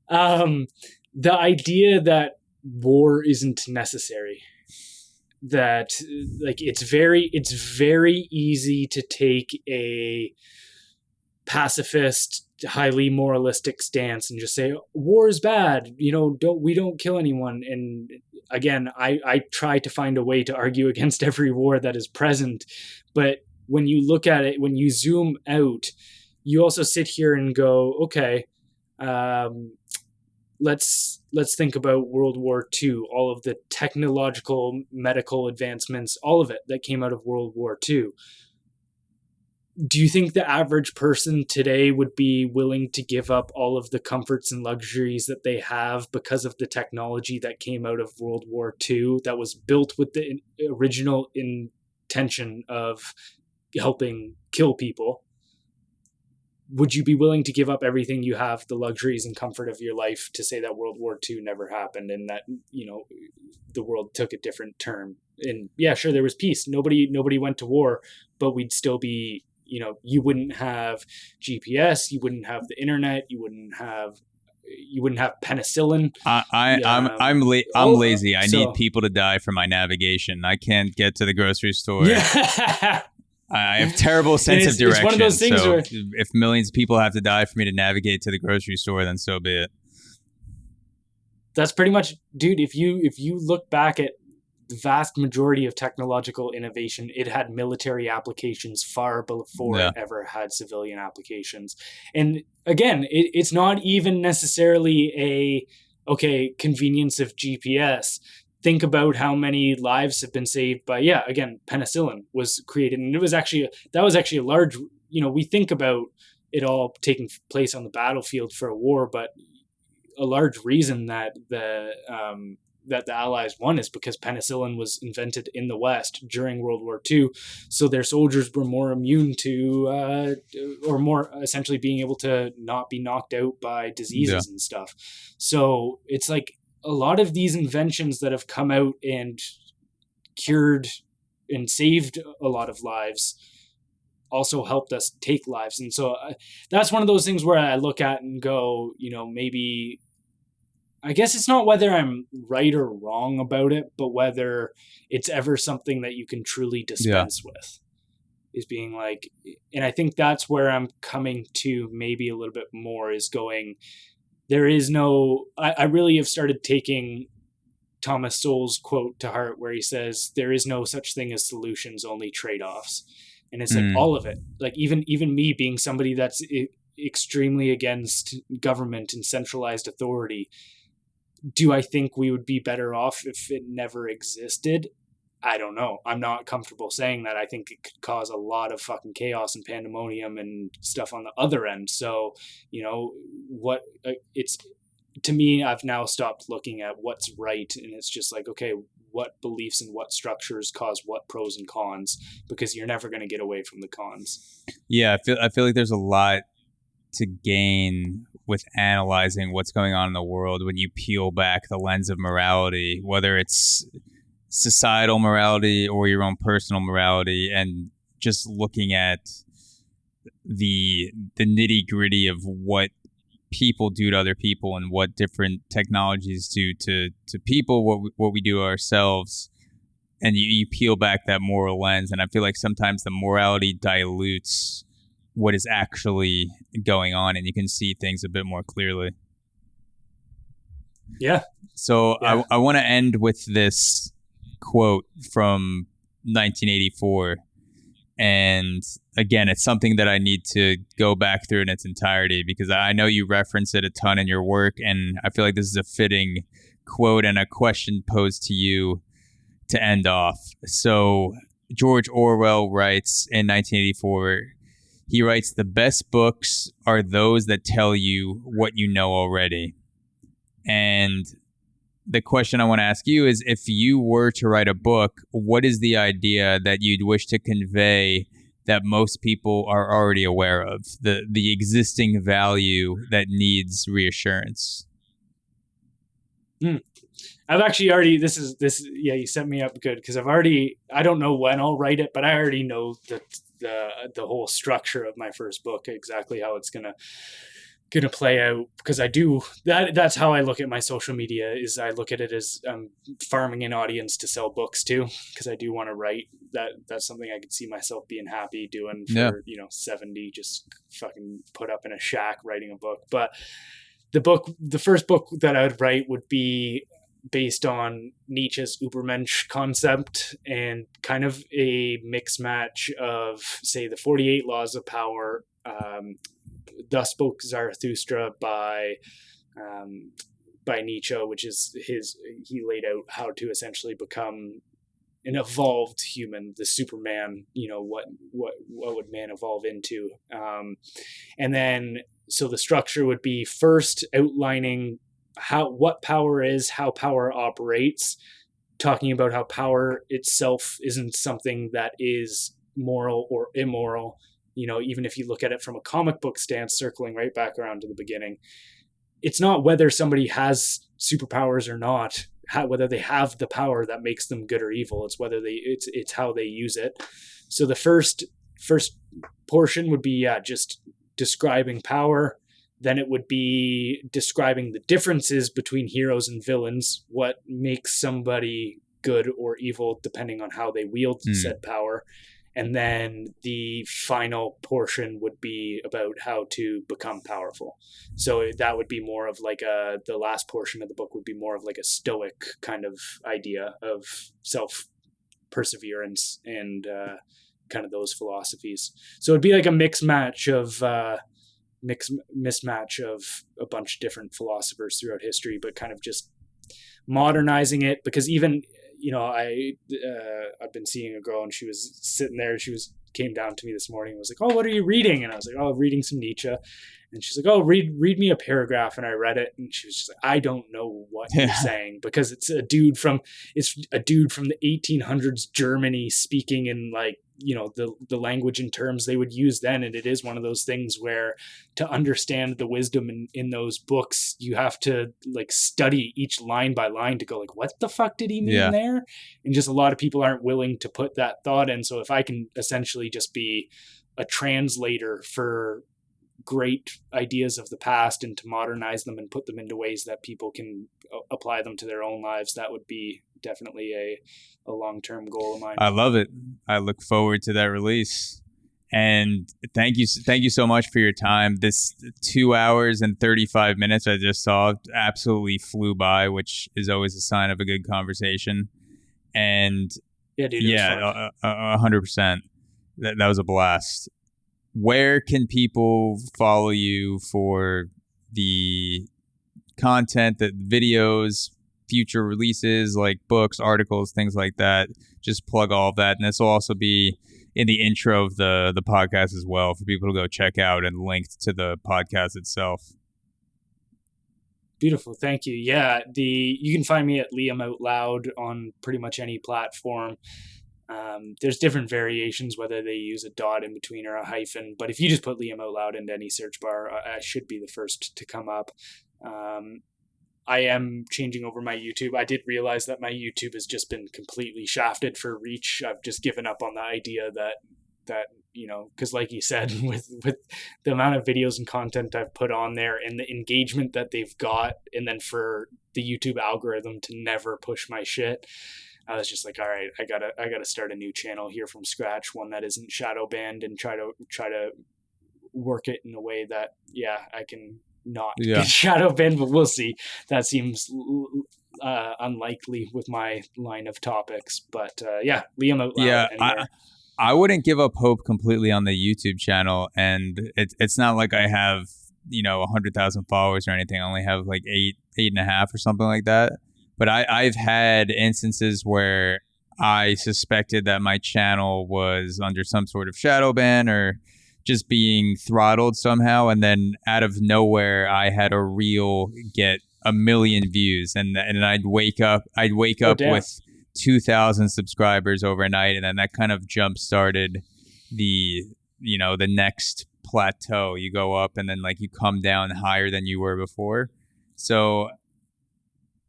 The idea that war isn't necessary, that like it's very easy to take a pacifist, highly moralistic stance and just say war is bad, we don't kill anyone. And again, I try to find a way to argue against every war that is present, but when you look at it, when you zoom out, you also sit here and go, okay, let's think about World War II, all of the technological, medical advancements, all of it that came out of World War II. Do you think the average person today would be willing to give up all of the comforts and luxuries that they have because of the technology that came out of World War II that was built with the original intention of helping kill people? Would you be willing to give up everything you have, the luxuries and comfort of your life, to say that World War II never happened and that, the world took a different turn? And yeah, sure, there was peace. Nobody went to war, but we'd still be, you wouldn't have GPS, you wouldn't have the internet, you wouldn't have penicillin. I'm lazy. I need people to die for my navigation. I can't get to the grocery store. Yeah. I have terrible sense of direction. It's one of those things where, if millions of people have to die for me to navigate to the grocery store, then so be it. That's pretty much, dude. If you look back at the vast majority of technological innovation, it had military applications far before it ever had civilian applications. And again, it's not even necessarily convenience of GPS. Think about how many lives have been saved by, again, penicillin was created. And that was actually a large, we think about it all taking place on the battlefield for a war, but a large reason that the Allies won is because penicillin was invented in the West during World War II. So their soldiers were more immune to, or more essentially being able to not be knocked out by diseases and stuff. So it's like, a lot of these inventions that have come out and cured and saved a lot of lives also helped us take lives. And so that's one of those things where I look at and go, maybe, I guess it's not whether I'm right or wrong about it, but whether it's ever something that you can truly dispense with, is being like, and I think that's where I'm coming to maybe a little bit more, is going, there is no, I really have started taking Thomas Sowell's quote to heart, where he says, there is no such thing as solutions, only trade-offs. And it's like all of it, like even me being somebody that's extremely against government and centralized authority. Do I think we would be better off if it never existed? I don't know. I'm not comfortable saying that. I think it could cause a lot of fucking chaos and pandemonium and stuff on the other end. So, it's, to me, I've now stopped looking at what's right. And it's just like, okay, what beliefs and what structures cause what pros and cons, because you're never going to get away from the cons. Yeah. I feel like there's a lot to gain with analyzing what's going on in the world when you peel back the lens of morality, whether it's societal morality or your own personal morality, and just looking at the nitty gritty of what people do to other people and what different technologies do to people, what we do ourselves. And you peel back that moral lens, and I feel like sometimes the morality dilutes what is actually going on, and you can see things a bit more clearly. Yeah. So yeah. I want to end with this quote from 1984. And again, it's something that I need to go back through in its entirety, because I know you reference it a ton in your work, and I feel like this is a fitting quote and a question posed to you to end off. So George Orwell writes in 1984, he writes, "The best books are those that tell you what you know already." And the question I want to ask you is, if you were to write a book, what is the idea that you'd wish to convey that most people are already aware of? The existing value that needs reassurance? I've actually already, you set me up good, because I don't know when I'll write it, but I already know the whole structure of my first book, exactly how it's gonna play out, because that's how I look at my social media. Is I look at it as farming an audience to sell books to, because I do want to write. That's something I could see myself being happy doing for 70, just fucking put up in a shack writing a book. But the first book that I would write would be based on Nietzsche's Übermensch concept, and kind of a mix match of, say, the 48 Laws of Power, Thus Spoke Zarathustra by by Nietzsche, which is he laid out how to essentially become an evolved human, the Superman, what would man evolve into? And then, so the structure would be first outlining what power is, how power operates, talking about how power itself isn't something that is moral or immoral. Even if you look at it from a comic book stance, circling right back around to the beginning, it's not whether somebody has superpowers or not, whether they have the power that makes them good or evil. It's whether it's how they use it. So the first portion would be just describing power. Then it would be describing the differences between heroes and villains, what makes somebody good or evil depending on how they wield said power. And then the final portion would be about how to become powerful. So that would be more of like the last portion of the book would be more of like a stoic kind of idea of self-perseverance and kind of those philosophies. So it'd be like a mismatch of a bunch of different philosophers throughout history, but kind of just modernizing it, because even I've been seeing a girl and she was sitting there. Came down to me this morning and was like, "Oh, what are you reading?" And I was like, "Oh, reading some Nietzsche." And she's like, "Oh, read me a paragraph." And I read it, and she was just like, "I don't know what you're saying," because it's a dude from the 1800s Germany speaking in like, the language and terms they would use then. And it is one of those things where to understand the wisdom in those books, you have to like study each line by line to go like, what the fuck did he mean there? And just a lot of people aren't willing to put that thought in. So if I can essentially just be a translator for great ideas of the past and to modernize them and put them into ways that people can apply them to their own lives, that would be definitely a long-term goal of mine. I love it. I look forward to that release. And thank you so much for your time. This 2 hours and 35 minutes I just saw absolutely flew by, which is always a sign of a good conversation. And yeah, dude, 100%. That was a blast. Where can people follow you for the content, the videos, future releases like books, articles, things like that? Just plug all of that. And this will also be in the intro of the podcast as well for people to go check out and linked to the podcast itself. Beautiful. Thank you. Yeah. You can find me at Liam Out Loud on pretty much any platform. There's different variations, whether they use a dot in between or a hyphen, but if you just put Liam Out Loud into any search bar, I should be the first to come up. I am changing over my YouTube. I did realize that my YouTube has just been completely shafted for reach. I've just given up on the idea that because like you said, with the amount of videos and content I've put on there and the engagement that they've got, and then for the YouTube algorithm to never push my shit, I was just like, all right, I gotta start a new channel here from scratch, one that isn't shadow banned, and try to work it in a way that I can not get shadow banned, but we'll see. That seems unlikely with my line of topics, but Liam Out Loud. I wouldn't give up hope completely on the YouTube channel, and it's not like I have 100,000 followers or anything. I only have like 8.5 or something like that. But I've had instances where I suspected that my channel was under some sort of shadow ban or just being throttled somehow, and then out of nowhere I had a reel get 1 million views, and I'd wake up with 2,000 subscribers overnight, and then that kind of jump started the next plateau. You go up and then like you come down higher than you were before. So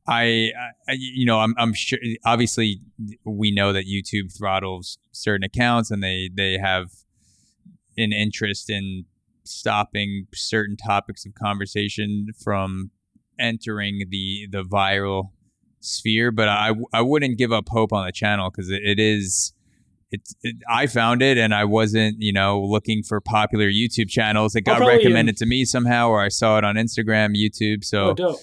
I'm sure, obviously we know that YouTube throttles certain accounts, and they have an interest in stopping certain topics of conversation from entering the viral sphere. But I wouldn't give up hope on the channel, because I found it, and I wasn't looking for popular YouTube channels. It got recommended to me somehow, or I saw it on Instagram, YouTube. So dope.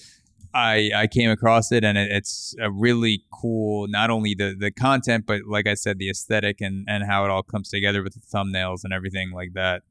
I came across it, and it's a really cool, not only the content, but like I said, the aesthetic and how it all comes together with the thumbnails and everything like that.